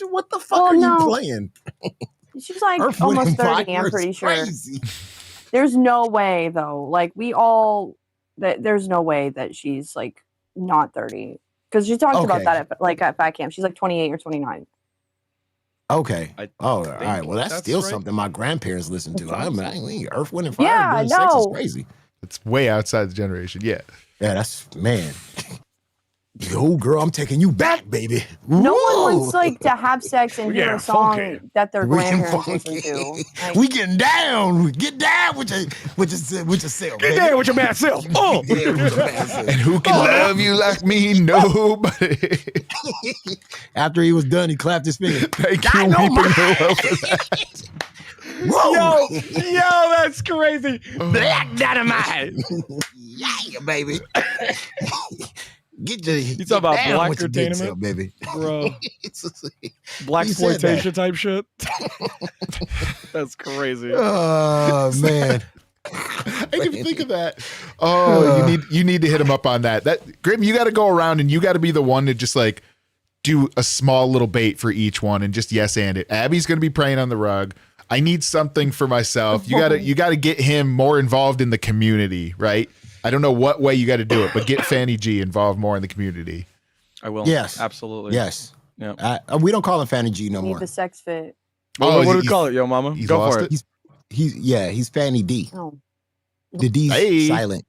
What the fuck Oh, are no. you playing? She's like Earth, Wind, almost and 30, Fire I'm is pretty sure. crazy. There's no way though. Like there's no way that she's like not 30. Because she talked about Okay. that at Fat Camp. She's like 28 or 29. Okay. I All right. Well, that's still right. something my grandparents listened to. That's Earth, Wind, and Fire. Yeah, during sex is no. crazy. It's way outside the generation. Yeah. Yeah, that's man. Yo, girl, I'm taking you back, baby. No Whoa. one wants like to have sex and We hear getting a song funky. that their We getting grandparents listen funky. to. Like, We getting down. We get down with yourself. Get there with your bad self. Oh, Yeah, with your man self. And who can love you like me? Nobody. After he was done, he clapped his finger. Thank you, Weeping Willow, for that. Whoa. yo, that's crazy. Black dynamite. Yeah, baby. Get your. You talk about black entertainment, baby. bro. You Black said exploitation type shit. That's crazy. Oh man. I didn't even think of that. Oh, you need to hit him up on that. That Grim, you got to go around and you got to be the one to just like do a small little bait for each one and just yes and it. Abby's gonna be praying on the rug. I need something for myself. You gotta get him more involved in the community, right? I don't know what way you got to do it, but get Fanny G involved more in the community. I will. Yes. Absolutely. Yes. Yeah. We don't call him Fanny G no need more. the sex fit. What do we he's- call it, yo, mama? he's Go lost for it. He's Fanny D. Oh. The D's Hey. silent.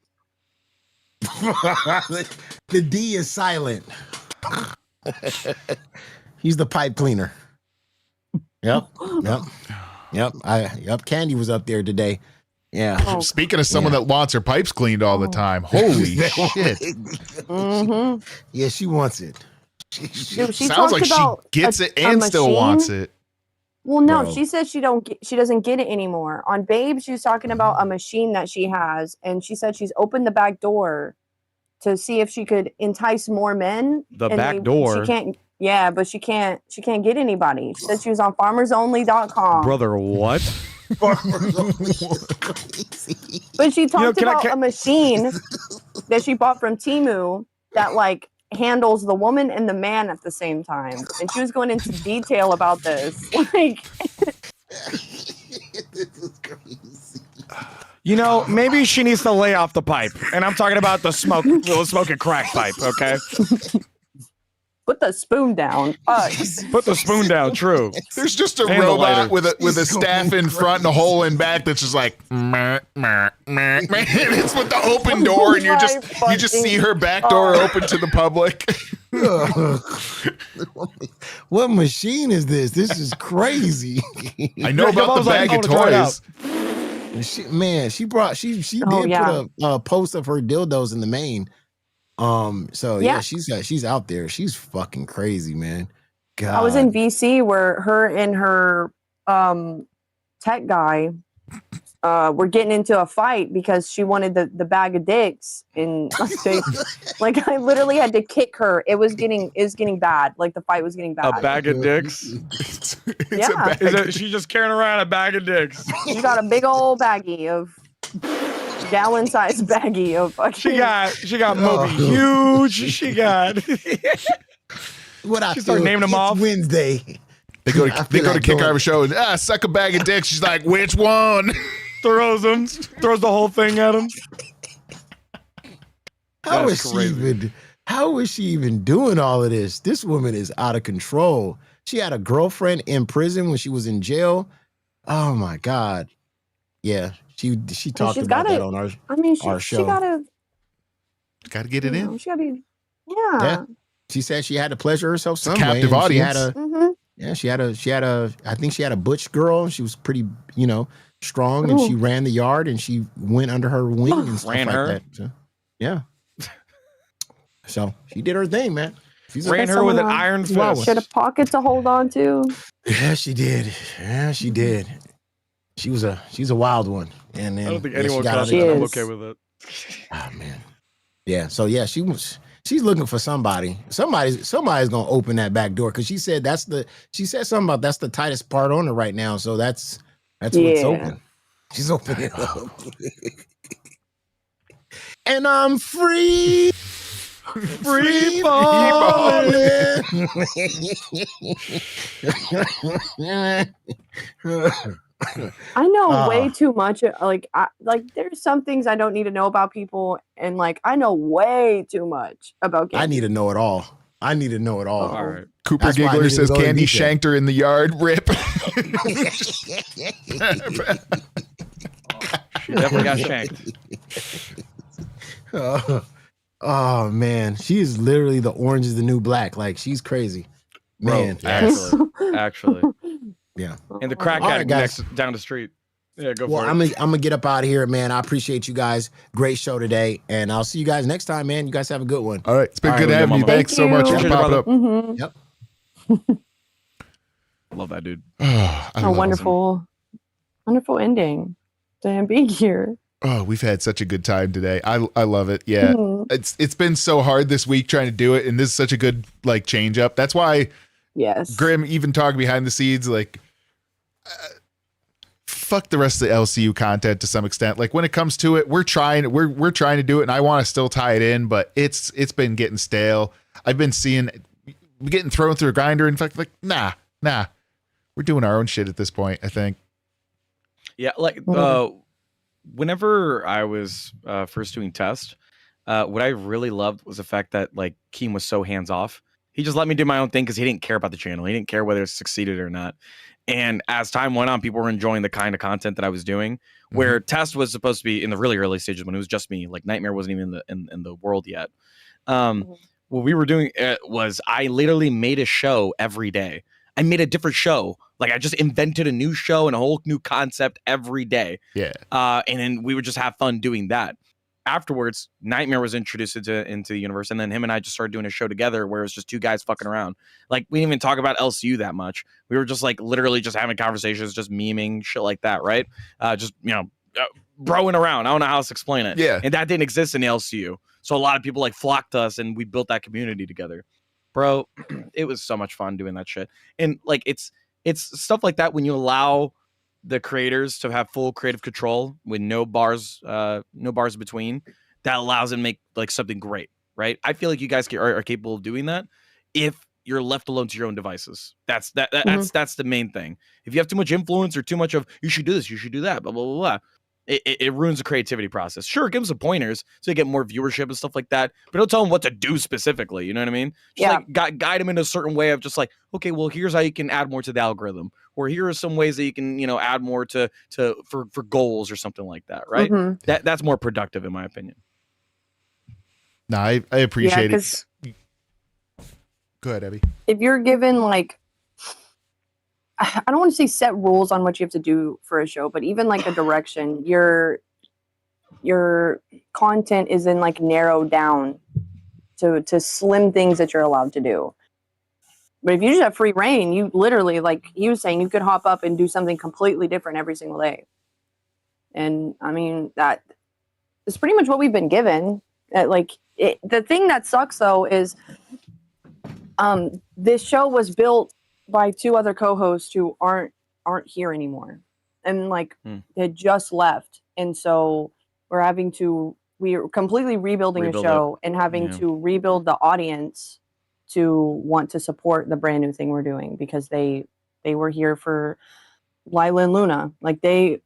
The D is silent. He's the pipe cleaner. Yep. Candy was up there today. Yeah. Oh. Speaking of someone that wants her pipes cleaned all the time, holy shit! Mm-hmm. Yeah, she wants it. Dude, she Sounds talked like she about gets a- it and a still machine. wants it. Well, no, Bro. she said she doesn't get it anymore. On Babe, she was talking about a machine that she has, and she said she's opened the back door to see if she could entice more men. The and back door? She can't. Yeah, but she can't get anybody. She said she was on farmersonly.com. Brother, what? But she talked can I- about a machine that she bought from Temu that like handles the woman and the man at the same time. And she was going into detail about this. Like, This is crazy. You know, maybe she needs to lay off the pipe. And I'm talking about the smoking crack pipe, okay? put the spoon down. Put the spoon down, true. There's just a And the lighter. robot with a She's staff going in front and a hole in back that's just like meh, meh, meh, meh. And it's with the open door and you just see her back door open to the public. What machine is this? This is crazy. I know Yeah, about I the was like, bag I of wanna try it toys. She did Oh, yeah. put a post of her dildos in the main. So yeah, Yeah. she's out there. She's fucking crazy, man. God. I was in VC where her and her tech guy were getting into a fight because she wanted the bag of dicks, and like I literally had to kick her. It was getting bad. Like the fight was getting bad. A bag of dicks? It's Yeah. a bag. Is it, she's just carrying around a bag of dicks. You got a big old baggie of gallon-sized baggie of fucking. She got Moby huge. She got. What I She started feel, naming them it's off. Wednesday. They go I to feel like kick going- our show and suck a bag of dicks. She's like, which one? Throws the whole thing at him. How That's is crazy. how is she even doing all of this? This woman is out of control. She had a girlfriend in prison when she was in jail. Oh my God. Yeah. She talked she's about gotta- that on our I mean, our she show. gotta. Got to get it in. She gotta be. Yeah. Yeah. She said she had to pleasure herself a some way. captive and she had audience. Mm-hmm. I think she had a butch girl. She was pretty, strong, and Ooh. she ran the yard, and she went under her wing and stuff Ran like her? that. So, yeah. So she did her thing, man. She's Ran her with an iron Wow. fist. She had a pocket to hold on to. Yeah, she did. Yeah, she did. She's a wild one. And then I don't think yeah, she anyone got got out She it. of I'm is. okay with it. Oh man. Yeah. So yeah, she was. she's looking for somebody. Somebody's gonna open that back door because she said she said something about that's the tightest part on her right now. So that's what's open. She's opening it up. And I'm free. Free falling. I know way too much. Like there's some things I don't need to know about people, and like I know way too much about games. I need to know it all. All right. Cooper That's why I Giggler needed to says go to Candy detail. shanked her in the yard. Rip. She definitely got shanked. Oh man, she is literally the orange is the new black. Like she's crazy, man. Bro, actually. Yeah. And the crackhead All right, guys. next down the street. Yeah, go Well, for I'm it. gonna get up out of here, man. I appreciate you guys. Great show today, and I'll see you guys next time, man. You guys have a good one. All right. It's been All good right, having you. Mama. Thanks so much for Thank you. popping up. Mhm. Yep. Love that dude. I A love it. wonderful ending to being here. Oh, we've had such a good time today. I love it. Yeah. Mhm. It's been so hard this week trying to do it, and this is such a good like change up. That's why Yes. Grim even talking behind the scenes like fuck the rest of the LCU content to some extent. Like when it comes to it, we're trying to do it, and I want to still tie it in, but it's been getting stale. I've been seeing getting thrown through a grinder. In fact, like nah, we're doing our own shit at this point. I think. Yeah, like whenever I was first doing test, what I really loved was the fact that like Keem was so hands off. He just let me do my own thing because he didn't care about the channel. He didn't care whether it succeeded or not. And as time went on, people were enjoying the kind of content that I was doing. Where test was supposed to be in the really early stages when it was just me. Like Nightmare wasn't even in the world yet. What we were doing was I literally made a show every day. I made a different show. Like I just invented a new show and a whole new concept every day. Yeah. And then we would just have fun doing that. Afterwards, Nightmare was introduced into the universe, and then him and I just started doing a show together where it was just two guys fucking around. Like we didn't even talk about LCU that much. We were just like literally just having conversations, just memeing shit like that, right? Just broing around. I don't know how else to explain it. Yeah. And that didn't exist in the LCU, so a lot of people like flocked to us, and we built that community together. Bro, it was so much fun doing that shit. And like it's stuff like that when you allow the creators to have full creative control with no bars between, that allows them to make like something great, right? I feel like you guys are capable of doing that if you're left alone to your own devices. That's the main thing. If you have too much influence or too much of you should do this, you should do that, blah blah blah blah, it ruins the creativity process. Sure, give them some pointers so you get more viewership and stuff like that, but don't tell them what to do specifically. You know what I mean? Just like guide them in a certain way of just like, okay, well, here's how you can add more to the algorithm, or here are some ways that you can, add more for goals or something like that, right? Mhm. That's more productive in my opinion. No, I appreciate it. 'cause Go ahead, Abby. if you're given like, I don't want to say set rules on what you have to do for a show, but even like a direction, your content is in like narrowed down to slim things that you're allowed to do. But if you just have free reign, you literally, like he was saying, you could hop up and do something completely different every single day. And I mean, that is pretty much what we've been given. The thing that sucks though is this show was built by two other co-hosts who aren't here anymore, and like they had just left, and so we're completely rebuilding a show and having to rebuild the audience to want to support the brand new thing we're doing, because they were here for Lila and Luna. Like I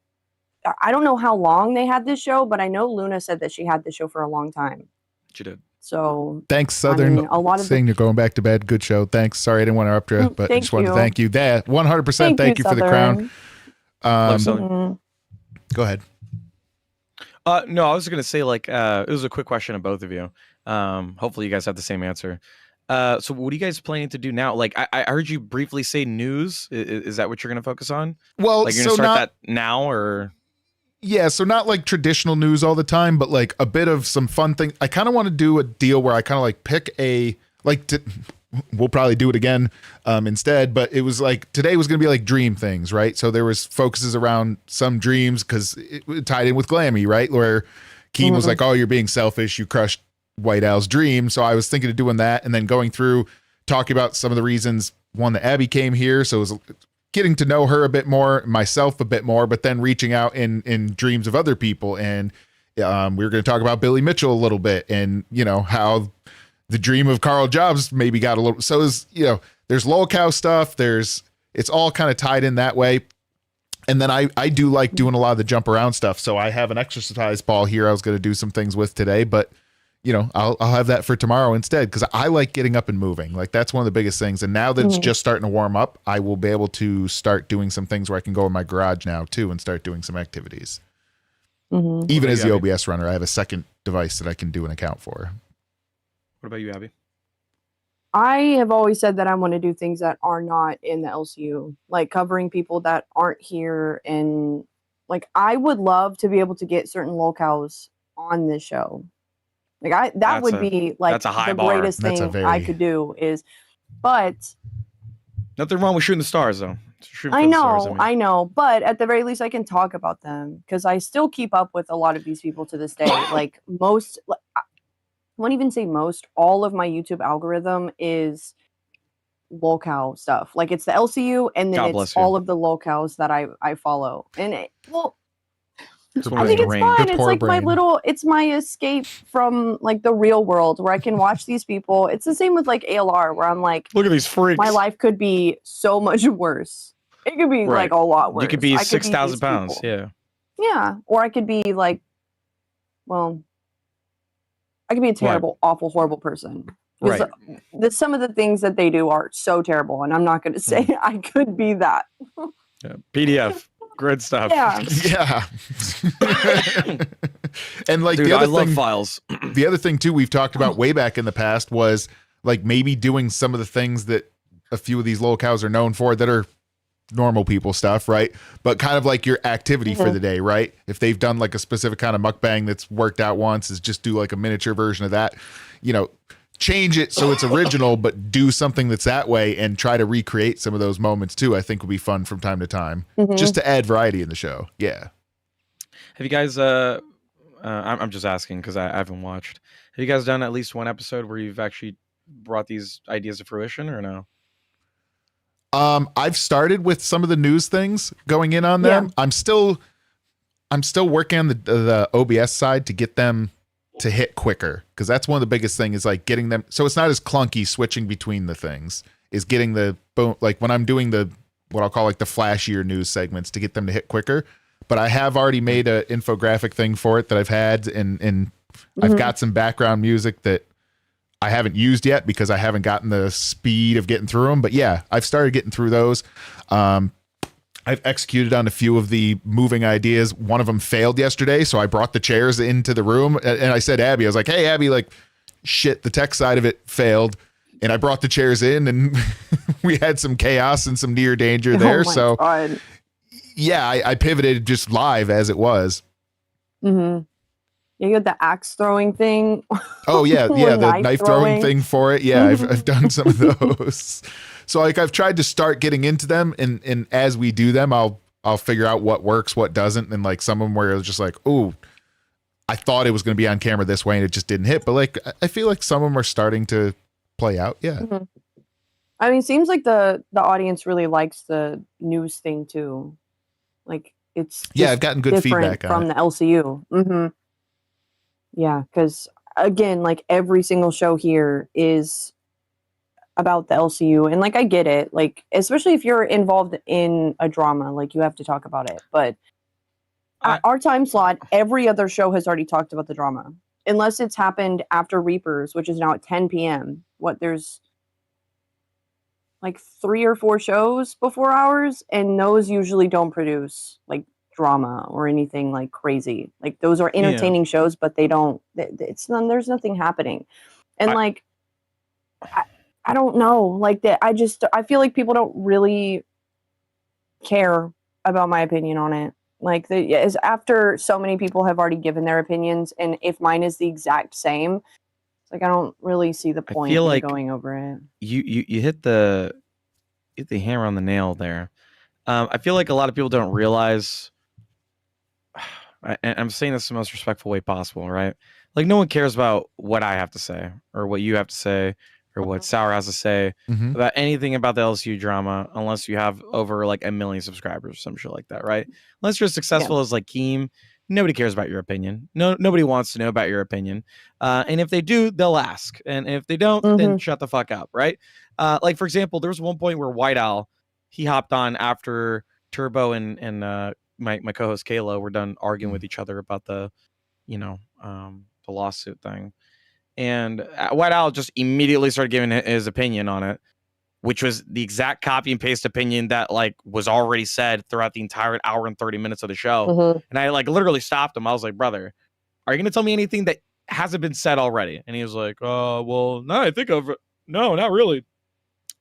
don't know how long they had this show, but I know Luna said that she had this show for a long time. She did. So thanks, Southern. a lot of saying you're going back to bed. Good show. Thanks. Sorry, I didn't want to interrupt you, but I just wanted to thank you. That 100%. Thank you for the crown. Love Southern. Go ahead. No, I was going to say like it was a quick question of both of you. Hopefully you guys have the same answer. So what are you guys planning to do now? Like I heard you briefly say news. Is that what you're going to focus on? Well, like you're going to start that now, or? Yeah, so not like traditional news all the time, but like a bit of some fun thing. I kind of want to do a deal where I kind of like pick we'll probably do it again instead, but it was like today was going to be like dream things, right? So there was focuses around some dreams because it tied in with Glammy, right? Where Keem was like, oh, you're being selfish. You crushed White Owl's Dream. So I was thinking of doing that and then going through talking about some of the reasons, one, that Abby came here. So it was getting to know her a bit more, myself a bit more, but then reaching out in dreams of other people. And we were going to talk about Billy Mitchell a little bit and, you know, how the dream of Carl Jobs maybe got a little, so is, you know, there's lolcow stuff. It's all kind of tied in that way. And then I do like doing a lot of the jump around stuff. So I have an exercise ball here I was going to do some things with today, but you know, I'll have that for tomorrow instead, because I like getting up and moving. Like that's one of the biggest things. And now that it's just starting to warm up, I will be able to start doing some things where I can go in my garage now too and start doing some activities. Even as the OBS runner, I have a second device that I can do an account for. What about you, Abby? I have always said that I want to do things that are not in the LCU, like covering people that aren't here. And like, I would love to be able to get certain locales on this show. Like that would be like the greatest thing I could do is, but nothing wrong with shooting the stars though. I know, but at the very least I can talk about them because I still keep up with a lot of these people to this day. Like I won't even say most, all of my YouTube algorithm is locale stuff. Like it's the LCU and then it's all of the locales that I follow. And I think it's fun. It's like it's my escape from like the real world where I can watch these people. It's the same with like ALR where I'm like, look at these freaks. My life could be so much worse. It could be like a lot worse. You could be 6,000 pounds. Yeah. Yeah. Or I could be like, well, I could be a terrible, awful, horrible person. Right. Some of the things that they do are so terrible. And I'm not going to say I could be that. Yeah. PDF. Good stuff. Yeah. Yeah. And like, dude, the other I love files. The other thing too, we've talked about way back in the past was like maybe doing some of the things that a few of these locales are known for that are normal people stuff, right? But kind of like your activity for the day, right? If they've done like a specific kind of mukbang that's worked out once, is just do like a miniature version of that, you know, change it so it's original, but do something that's that way and try to recreate some of those moments too. I think would be fun from time to time, just to add variety in the show. Yeah. Have you guys, I'm just asking because I haven't watched. Have you guys done at least one episode where you've actually brought these ideas to fruition or no? I've started with some of the news things going in on them. I'm still working on the OBS side to get them to hit quicker, because that's one of the biggest things is like getting them so it's not as clunky switching between the things, is getting the boom, like when I'm doing the what I'll call like the flashier news segments, to get them to hit quicker. But I have already made an infographic thing for it that I've had, and I've got some background music that I haven't used yet because I haven't gotten the speed of getting through them. But yeah, I've started getting through those. I've executed on a few of the moving ideas. One of them failed yesterday, so I brought the chairs into the room, and I said, Abby, I was like, hey, Abby, like, shit, the tech side of it failed, and I brought the chairs in, and we had some chaos and some near danger there. So God. Yeah, I pivoted just live as it was. You got the axe throwing thing. Oh yeah, yeah, the knife throwing thing for it. Yeah, I've done some of those. So like I've tried to start getting into them, and as we do them, I'll figure out what works, what doesn't, and like some of them where it was just like, oh, I thought it was going to be on camera this way and it just didn't hit. But like I feel like some of them are starting to play out. Yeah. I mean, it seems like the audience really likes the news thing too. Like it's I've gotten good feedback from the LCU. Yeah, because again, like every single show here is about the LCU, and like I get it, like especially if you're involved in a drama, like you have to talk about it. But at our time slot, every other show has already talked about the drama, unless it's happened after Reapers, which is now at 10 p.m. There's like 3 or 4 shows before ours, and those usually don't produce like drama or anything like crazy. Like those are entertaining shows, but they don't. There's nothing happening, and I don't know. Like that, I feel like people don't really care about my opinion on it. Like as after so many people have already given their opinions, and if mine is the exact same, it's like I don't really see the point in going over it. You hit the hammer on the nail there. I feel like a lot of people don't realize. And I'm saying this the most respectful way possible, right? Like no one cares about what I have to say or what you have to say or what Sour has to say about anything about the LCU drama unless you have over like 1 million subscribers or some shit like that, right? Unless you're successful as like Keem, nobody cares about your opinion. Nobody wants to know about your opinion. And if they do, they'll ask. And if they don't, then shut the fuck up, right? Like for example, there was one point where White Owl, he hopped on after Turbo and my co-host Kayla were done arguing with each other about the, the lawsuit thing. And White Owl just immediately started giving his opinion on it, which was the exact copy and paste opinion that like was already said throughout the entire hour and 30 minutes of the show. And I like literally stopped him. I was like, brother, are you going to tell me anything that hasn't been said already? And he was like, well, no, I think of it. No, not really.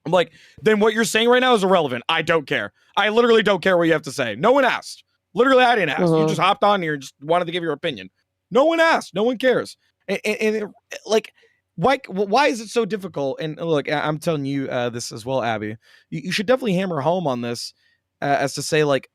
I'm like, then what you're saying right now is irrelevant. I don't care. I literally don't care what you have to say. No one asked. Literally, I didn't ask. You just hopped on here and just wanted to give your opinion. No one asked. No one cares. And like, why is it so difficult? And look, I'm telling you this as well, Abby. You should definitely hammer home on this as to say, like,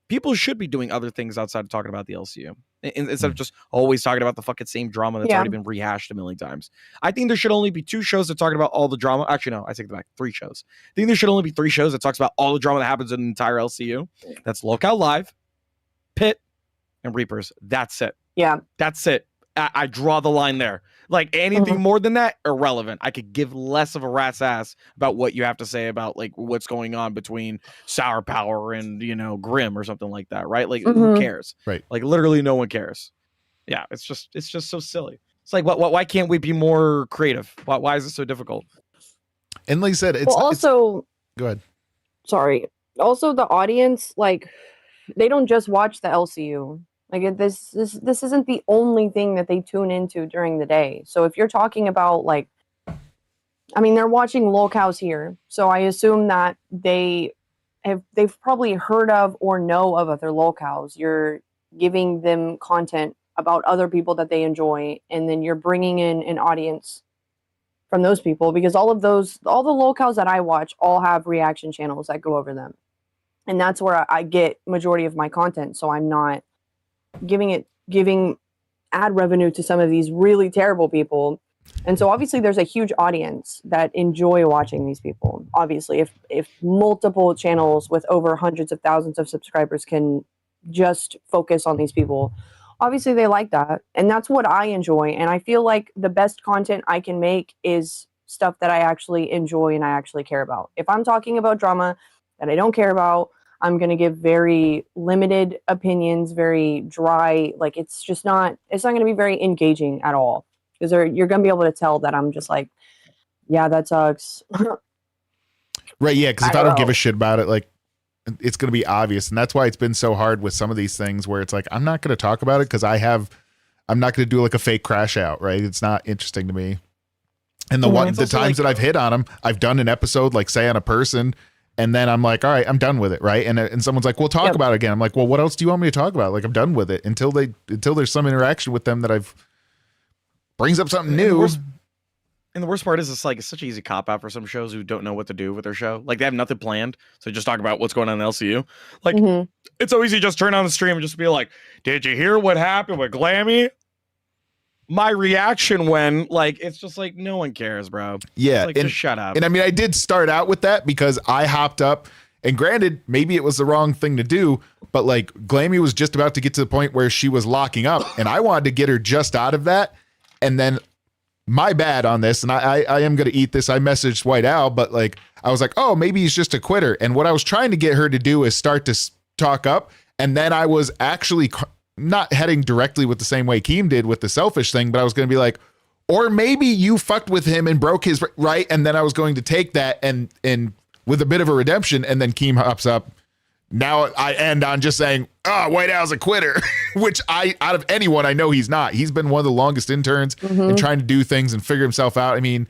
people should be doing other things outside of talking about the LCU instead of just always talking about the fucking same drama that's already been rehashed a million times. I think there should only be 2 shows that talk about all the drama. Actually, no, I take it back. 3 shows. I think there should only be 3 shows that talks about all the drama that happens in the entire LCU. That's Lockout Live, Pit, and Reapers. That's it. Yeah. That's it. I draw the line there. Like anything more than that, irrelevant. I could give less of a rat's ass about what you have to say about like what's going on between Sour Power and Grim or something like that, right? Like who cares? Right. Like literally no one cares. Yeah, it's just so silly. It's like why can't we be more creative? Why is it so difficult? And like I said, it's also go ahead. Sorry. Also, the audience, like, they don't just watch the LCU. Like this isn't the only thing that they tune into during the day. So if you're talking about like, I mean, they're watching locals here, so I assume that they've probably heard of or know of other locals. You're giving them content about other people that they enjoy, and then you're bringing in an audience from those people, because all the locals that I watch all have reaction channels that go over them, and that's where I get majority of my content. So I'm not giving ad revenue to some of these really terrible people. And so obviously there's a huge audience that enjoy watching these people. Obviously, if multiple channels with over hundreds of thousands of subscribers can just focus on these people, obviously they like that. And that's what I enjoy. And I feel like the best content I can make is stuff that I actually enjoy and I actually care about. If I'm talking about drama that I don't care about, I'm going to give very limited opinions, very dry. Like it's not going to be very engaging at all, because you're going to be able to tell that I'm just like, yeah, that sucks. Right. Yeah. Because if I don't give a shit about it, like it's going to be obvious. And that's why it's been so hard with some of these things where it's like, I'm not going to talk about it because I'm not going to do like a fake crash out. Right. It's not interesting to me. And the times like, that I've hit on them, I've done an episode, like say on a person, and then I'm like, all right, I'm done with it, right? And someone's like, well, talk about it again. I'm like, well, what else do you want me to talk about? Like, I'm done with it until there's some interaction with them that brings up something new. And the worst part is it's such an easy cop out for some shows who don't know what to do with their show. Like they have nothing planned, so just talk about what's going on in the LCU. Like it's so easy to just turn on the stream and just be like, did you hear what happened with Glammy? My reaction when it's just like no one cares, bro. Yeah, just shut up. And I mean, I did start out with that because I hopped up, and granted, maybe it was the wrong thing to do, but like Glammy was just about to get to the point where she was locking up, and I wanted to get her just out of that. And then my bad on this, and I am gonna eat this. I messaged White Owl, but like I was like, oh, maybe he's just a quitter. And what I was trying to get her to do is start to talk up, and then I was actually not heading directly with the same way Keem did with the selfish thing, but I was going to be like, or maybe you fucked with him and broke his right. And then I was going to take that and with a bit of a redemption. And then Keem hops up. Now I end on just saying, White Owl's a quitter, which out of anyone, I know he's not. He's been one of the longest interns and trying to do things and figure himself out. I mean,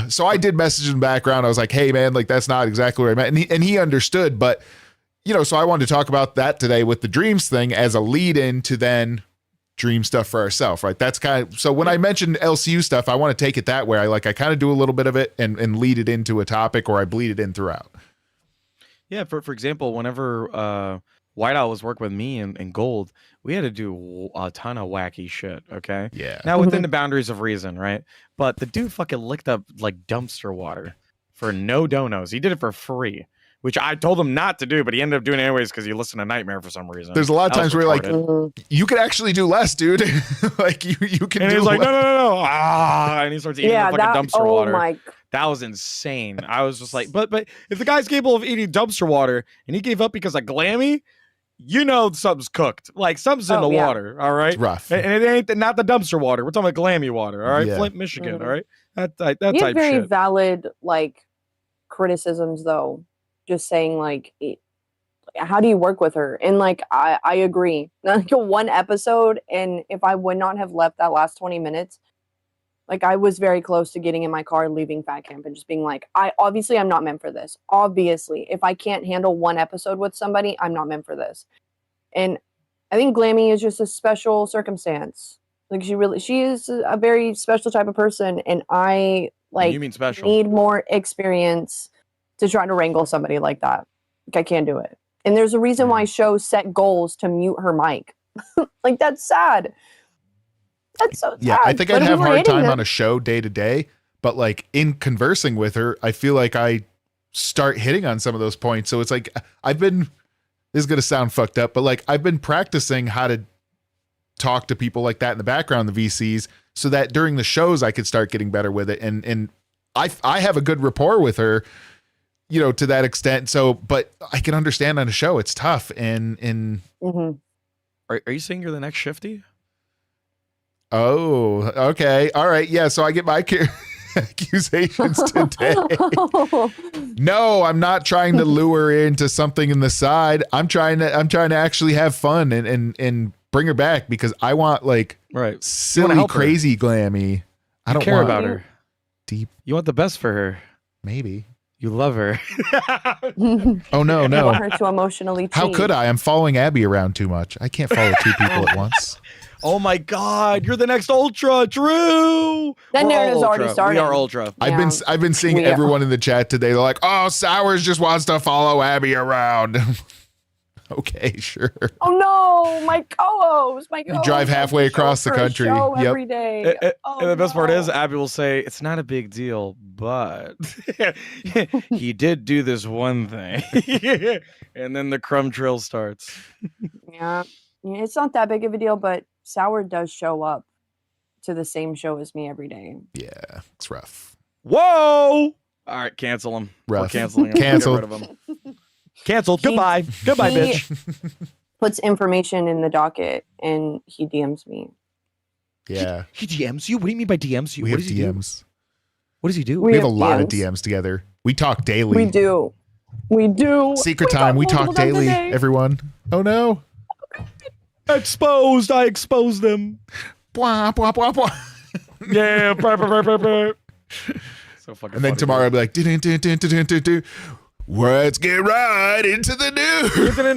so I did message in the background. I was like, hey man, like that's not exactly what I meant. And he understood, but so I wanted to talk about that today with the dreams thing as a lead in to then dream stuff for ourselves, right? That's kind of, so when I mentioned LCU stuff, I want to take it that way. I kind of do a little bit of it and lead it into a topic, or I bleed it in throughout. Yeah, for example, whenever Whiteout was working with me and Gold, we had to do a ton of wacky shit. Okay. Yeah. Now within the boundaries of reason, right? But the dude fucking licked up like dumpster water for no donos. He did it for free, which I told him not to do, but he ended up doing it anyways because he listened to Nightmare for some reason. There's a lot of That was times where you're like, retarded. you could actually do less, dude. Like you can And do he's like, less. no, and he starts eating the fucking dumpster water. My, That was insane. I was just like, but if the guy's capable of eating dumpster water and he gave up because of glammy, you know something's cooked. Like something's in the water, all right? It's rough. And it ain't not the dumpster water. We're talking about glammy water, all right? Yeah. Flint, Michigan, all right? That you have type very shit. valid like criticisms though. Just saying like how do you work with her? And like I agree. Like one episode, and if I would not have left that last 20 minutes, like I was very close to getting in my car, leaving Fat Camp, and just being like, I'm not meant for this. Obviously, if I can't handle one episode with somebody, I'm not meant for this. And I think Glammy is just a special circumstance. Like she is a very special type of person, and I You mean special? need more experience to try to wrangle somebody like that. Like I can't do it. And there's a reason why shows set goals to mute her mic. Like that's sad. That's so sad. Yeah, I think But I'd we have were hard hitting time them. on a show day to day, but like in conversing with her, I feel like I start hitting on some of those points. So it's like this is going to sound fucked up, but like I've been practicing how to talk to people like that in the background, the VCs, so that during the shows I could start getting better with it. And I have a good rapport with her, you know, to that extent. So, but I can understand on a show it's tough. And Are you saying you're the next Shifty? oh, okay, all right, yeah. So I get my accusations today. No, I'm not trying to lure her into something in the side. I'm trying to actually have fun and bring her back because I want like Right. silly, help her. crazy glammy. I don't care want about her. deep. You want the best for her. Maybe. You love her. Oh no, I no. want her to emotionally How cheat. could I? I'm following Abby around too much. I can't follow two people at once. Oh my God, you're the next Ultra, Drew. That We're all narrative's already Ultra. started. We are Ultra. Yeah. I've been seeing We are. everyone in the chat today. They're like, "Oh, Sours just wants to follow Abby around." Okay, sure. Oh no, my co-host. My co-host drive has halfway to show across the up for a country. show Yep. every day. And the best part no. is, Abby will say, it's not a big deal, but he did do this one thing. And then the crumb trail starts. Yeah, it's not that big of a deal, but Sour does show up to the same show as me every day. Yeah, it's rough. Whoa! All right, cancel him. We're Rough. canceling him. Canceled. Get rid of him. Canceled. Goodbye. Goodbye, he- bitch. Puts information in the docket and he DMs me. Yeah, He DMs you? What do you mean by DMs you? we What have does he do? DMs. What does he do? We have a have lot of DMs. DMs together. We talk daily. We do. We do. Secret time. We talk multiple times a daily. day. Everyone. Oh no. Exposed. I exposed them. Blah, blah, blah, blah. Yeah. Brr, brr, brr, brr, brr. So fucking And then funny, tomorrow I'll be like, dun, dun, dun, dun, dun, dun, dun. Let's get right into the news. Into the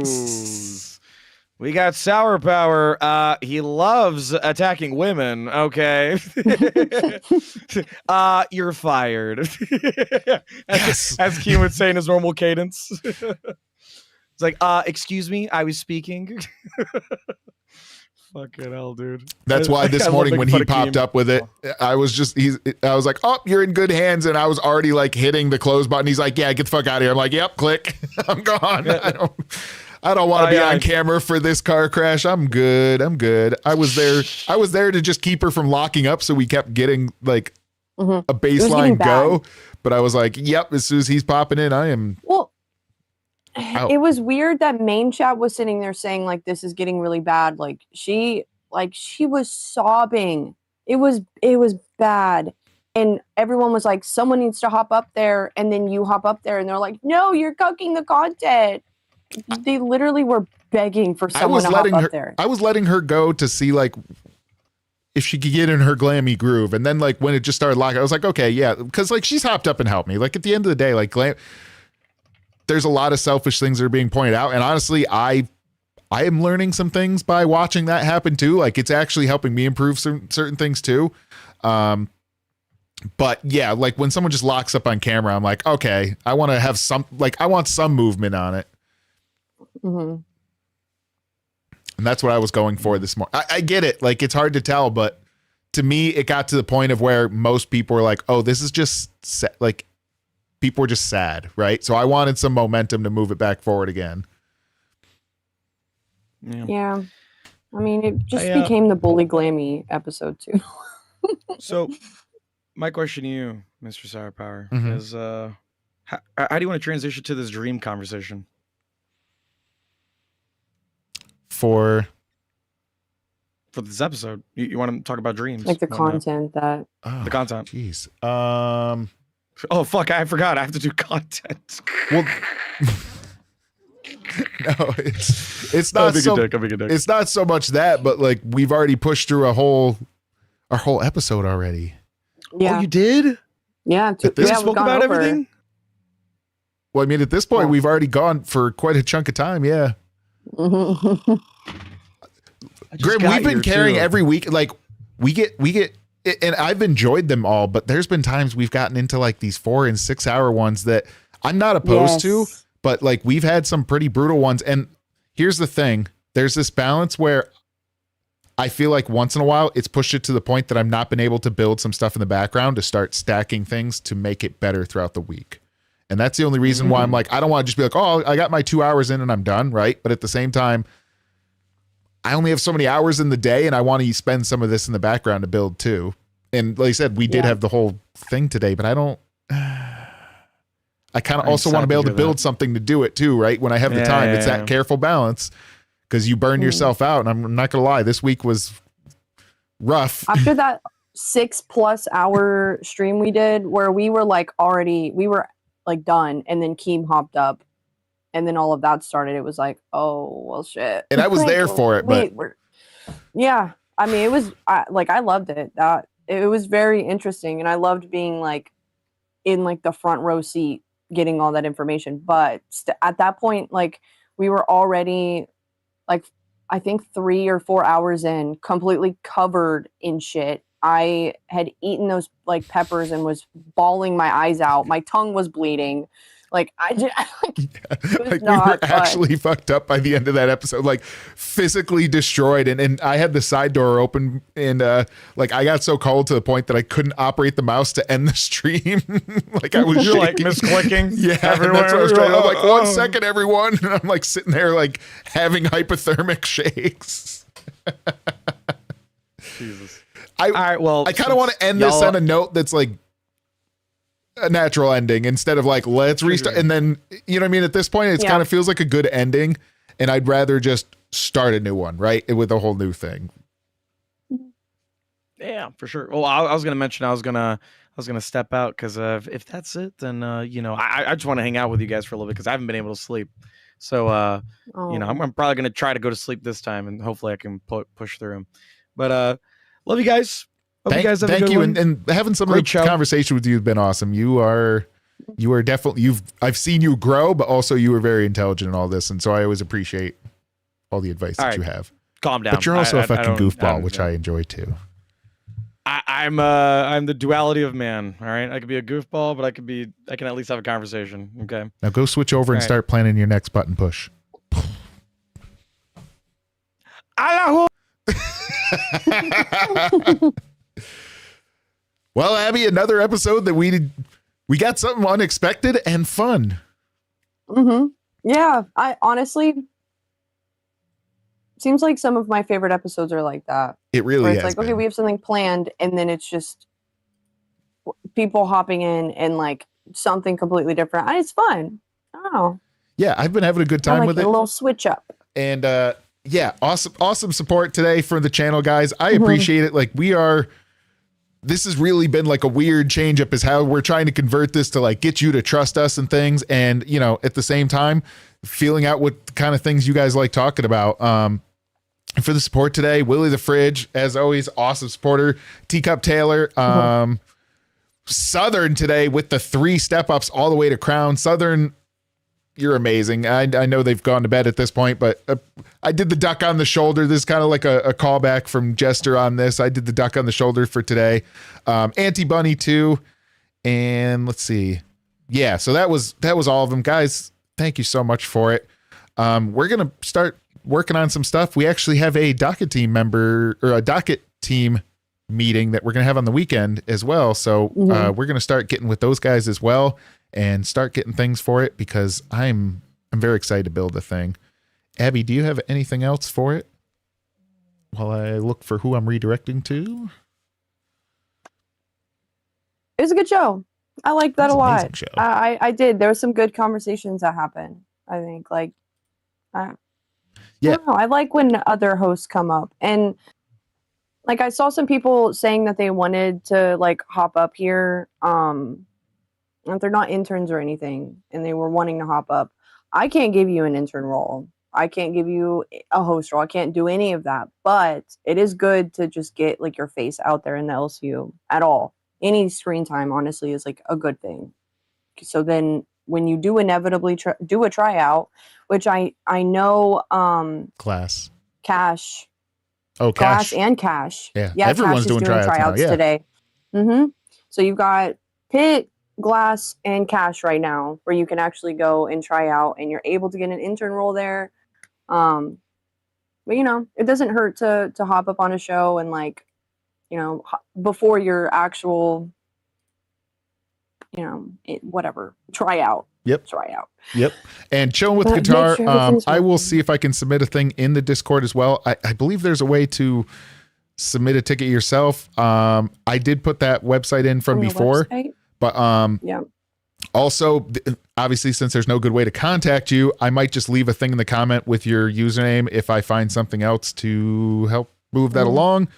news. We got Sour Power. He loves attacking women. Okay. You're fired. Yes. As Keen would say in his normal cadence. It's like, excuse me, I was speaking. Fucking hell, dude. That's why this I love morning making when fun he of popped Keem. up with it, I was like, oh, you're in good hands. And I was already like hitting the close button. He's like, yeah, get the fuck out of here. I'm like, yep, click. I'm gone. I don't want to be on camera for this car crash. I'm good. I was there to just keep her from locking up. So we kept getting like Mhm. a getting baseline bad. go. But I was like, yep, as soon as he's popping in, I am Well, out. it was weird that main chat was sitting there saying like this is getting really bad. Like she was sobbing. It was bad. And everyone was like, someone needs to hop up there, and then you hop up there, and they're like, no, you're cooking the content. They literally were begging for someone to hop up there. I was letting her go to see like if she could get in her glammy groove. And then like when it just started locking, I was like, okay, yeah. Cause like she's hopped up and helped me. Like at the end of the day, like there's a lot of selfish things that are being pointed out. And honestly, I am learning some things by watching that happen too. Like it's actually helping me improve certain things too. But yeah, like when someone just locks up on camera, I'm like, okay, I want to have some, like, I want some movement on it. Mm-hmm. And that's what I was going for this morning. I get it. Like, it's hard to tell, but to me, it got to the point of where most people were like, oh, this is just like, people were just sad, right? So I wanted some momentum to move it back forward again. Yeah. I mean, it just became the bully glammy episode too. So my question to you, Mr. Sour Power, Mhm. is how do you want to transition to this dream conversation? For this episode, you want to talk about dreams, Like the whatnot. content that. oh, The content. Jeez. Oh fuck! I forgot. I have to do content. Well, no, it's not so. It's not so much that, but like we've already pushed through our whole episode already. Yeah. Oh, you did? Yeah. At this- yeah, You spoke about everything? Well, I mean, at this point, Yeah. we've already gone for quite a chunk of time. Yeah, Mhm. Grim, we've been carrying every week. Like we get, and I've enjoyed them all. But there's been times we've gotten into like these 4 and 6 hour ones that I'm not opposed to. Yes. But like we've had some pretty brutal ones. And here's the thing: there's this balance where I feel like once in a while it's pushed it to the point that I've not been able to build some stuff in the background to start stacking things to make it better throughout the week. And that's the only reason why I'm like, I don't want to just be like, oh, I got my 2 hours in and I'm done, right? But at the same time, I only have so many hours in the day and I want to spend some of this in the background to build too. And like I said, we did have the whole thing today, but I don't, I kind of also want to be able to build something to do it too, right? When I have the time, it's that careful balance because you burn yourself out. And I'm not going to lie, this week was rough. After that 6+ hour stream we did where we were like done, and then Keem hopped up and then all of that started, it was like, oh, well, shit. And I was there for it, but yeah, I mean, it was I loved it. It was very interesting. And I loved being like in like the front row seat, getting all that information. But at that point, like we were already like, I think 3 or 4 hours in, completely covered in shit. I had eaten those like peppers and was bawling my eyes out. My tongue was bleeding. Like I did, like we were actually fucked up by the end of that episode, like physically destroyed. And I had the side door open and like I got so cold to the point that I couldn't operate the mouse to end the stream. Like I was You're like shaking. misclicking. Yeah, everywhere. that's what I was trying. I'm like, 1 second, everyone. And I'm like sitting there like having hypothermic shakes. Jesus. All right, well, I kind of want to end this on a note that's like a natural ending instead of like let's restart. And then you know what I mean, at this point it kind of feels like a good ending and I'd rather just start a new one, right, with a whole new thing. Yeah, for sure. Well, I was gonna mention I was gonna step out because if that's it, then you know, I just want to hang out with you guys for a little bit because I haven't been able to sleep. So you know, I'm probably gonna try to go to sleep this time and hopefully I can push through them. But love you guys. Hope you guys have a good one. And having some Great of the show. conversation with you has been awesome. You are definitely I've seen you grow, but also you were very intelligent in all this, and so I always appreciate all the advice that you have. Calm down. But you're also a fucking goofball, which yeah. I enjoy too. I'm the duality of man. All right, I could be a goofball, but I can at least have a conversation. Okay. Now go switch over and start planning your next button push. Well, Abby, another episode that we got something unexpected and fun. Yeah, I honestly seems like some of my favorite episodes are like that. It really where is. it's like, okay, we have something planned, and then it's just people hopping in and like something completely different. And it's fun. I don't know. Yeah, I've been having a good time with it. A little switch up. And yeah, awesome support today for the channel, guys. I appreciate it. Like this has really been like a weird change up is how we're trying to convert this to like get you to trust us and things. And, you know, at the same time, feeling out what kind of things you guys like talking about. And for the support today, Willie the Fridge, as always, awesome supporter. Teacup Taylor, Southern today with the 3 step ups all the way to Crown. Southern you're amazing. I know they've gone to bed at this point, but I did the duck on the shoulder. This is kind of like a callback from Jester on this. I did the duck on the shoulder for today. Auntie Bunny too. And let's see. Yeah, so that was all of them. Guys, thank you so much for it. We're going to start working on some stuff. We actually have a docket team member or a docket team meeting that we're going to have on the weekend as well. So we're going to start getting with those guys as well and start getting things for it because I'm very excited to build the thing. Abby, do you have anything else for it while I look for who I'm redirecting to? It was a good show. I liked that a It was an lot. amazing show. I did. There were some good conversations that happened. I think I don't know. I like when other hosts come up, and like I saw some people saying that they wanted to like hop up here. If they're not interns or anything, and they were wanting to hop up. I can't give you an intern role. I can't give you a host role. I can't do any of that. But it is good to just get like your face out there in the LCU at all. Any screen time, honestly, is like a good thing. So then when you do inevitably do a tryout, which I know Class. Cash. Oh, Class and Cash. Yeah, Cash everyone's is doing tryouts now, yeah. today. So you've got Pit, Glass, and Cash right now where you can actually go and try out and you're able to get an intern role there. But you know, it doesn't hurt to hop up on a show and like, you know, before your actual, you know, whatever, tryout. Yep. Tryout. Yep. And Chilling with But make Guitar, sure everything's I will working. see if I can submit a thing in the Discord as well. I believe there's a way to submit a ticket yourself. I did put that website in from On your before, website? but Yeah. also, obviously, since there's no good way to contact you, I might just leave a thing in the comment with your username if I find something else to help move that along.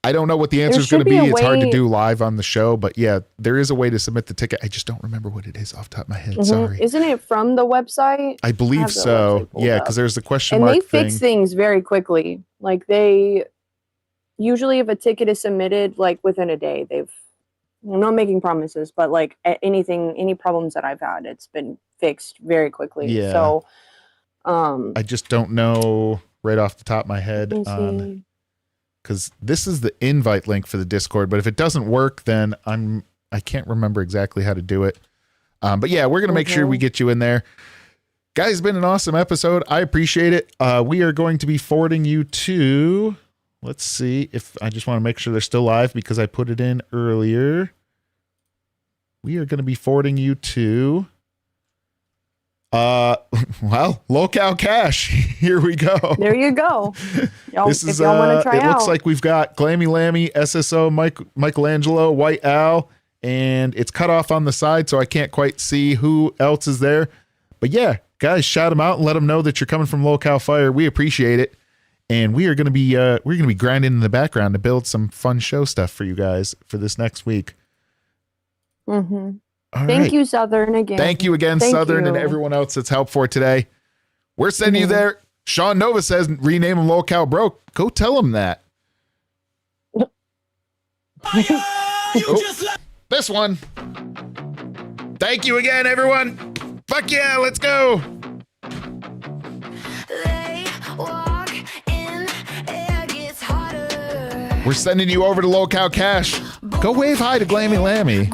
I don't know what the answer is going to be. should be a It's hard to way- do live on the show, but yeah, there is a way to submit the ticket. I just don't remember what it is off the top of my head. Sorry. Isn't it from the website? I believe have the so. website pulled Yeah, up. because there's the question And mark they thing. fix things very quickly. Like they usually, if a ticket is submitted, like within a day, I'm not making promises, but like any problems that I've had, it's been fixed very quickly. Yeah. So, I just don't know right off the top of my head let me see. because this is the invite link for the Discord. But if it doesn't work, then I can't remember exactly how to do it. But yeah, we're gonna make sure we get you in there. Guys, it's been an awesome episode. I appreciate it. We are going to be forwarding you to. Let's see if I just want to make sure they're still live because I put it in earlier. We are going to be forwarding you to, Locale Cash. Here we go. There you go. Y'all, This is, if y'all want to try it out, looks like we've got Glammy Lammy, SSO, Michelangelo, White Owl, and it's cut off on the side, so I can't quite see who else is there. But yeah, guys, shout them out and let them know that you're coming from Locale Fire. We appreciate it. And we are going to be grinding in the background to build some fun show stuff for you guys for this next week. All Thank right. you, Southern, again. Thank you again, Thank Southern, and you. everyone else that's helped for today. We're sending you there. Sean Nova says rename him Locale Broke. Go tell him that. You just let This one. Thank you again, everyone. Fuck yeah, let's go. They walk in, air gets hotter. We're sending you over to Locale Cash. Go wave hi to Glammy Lammy.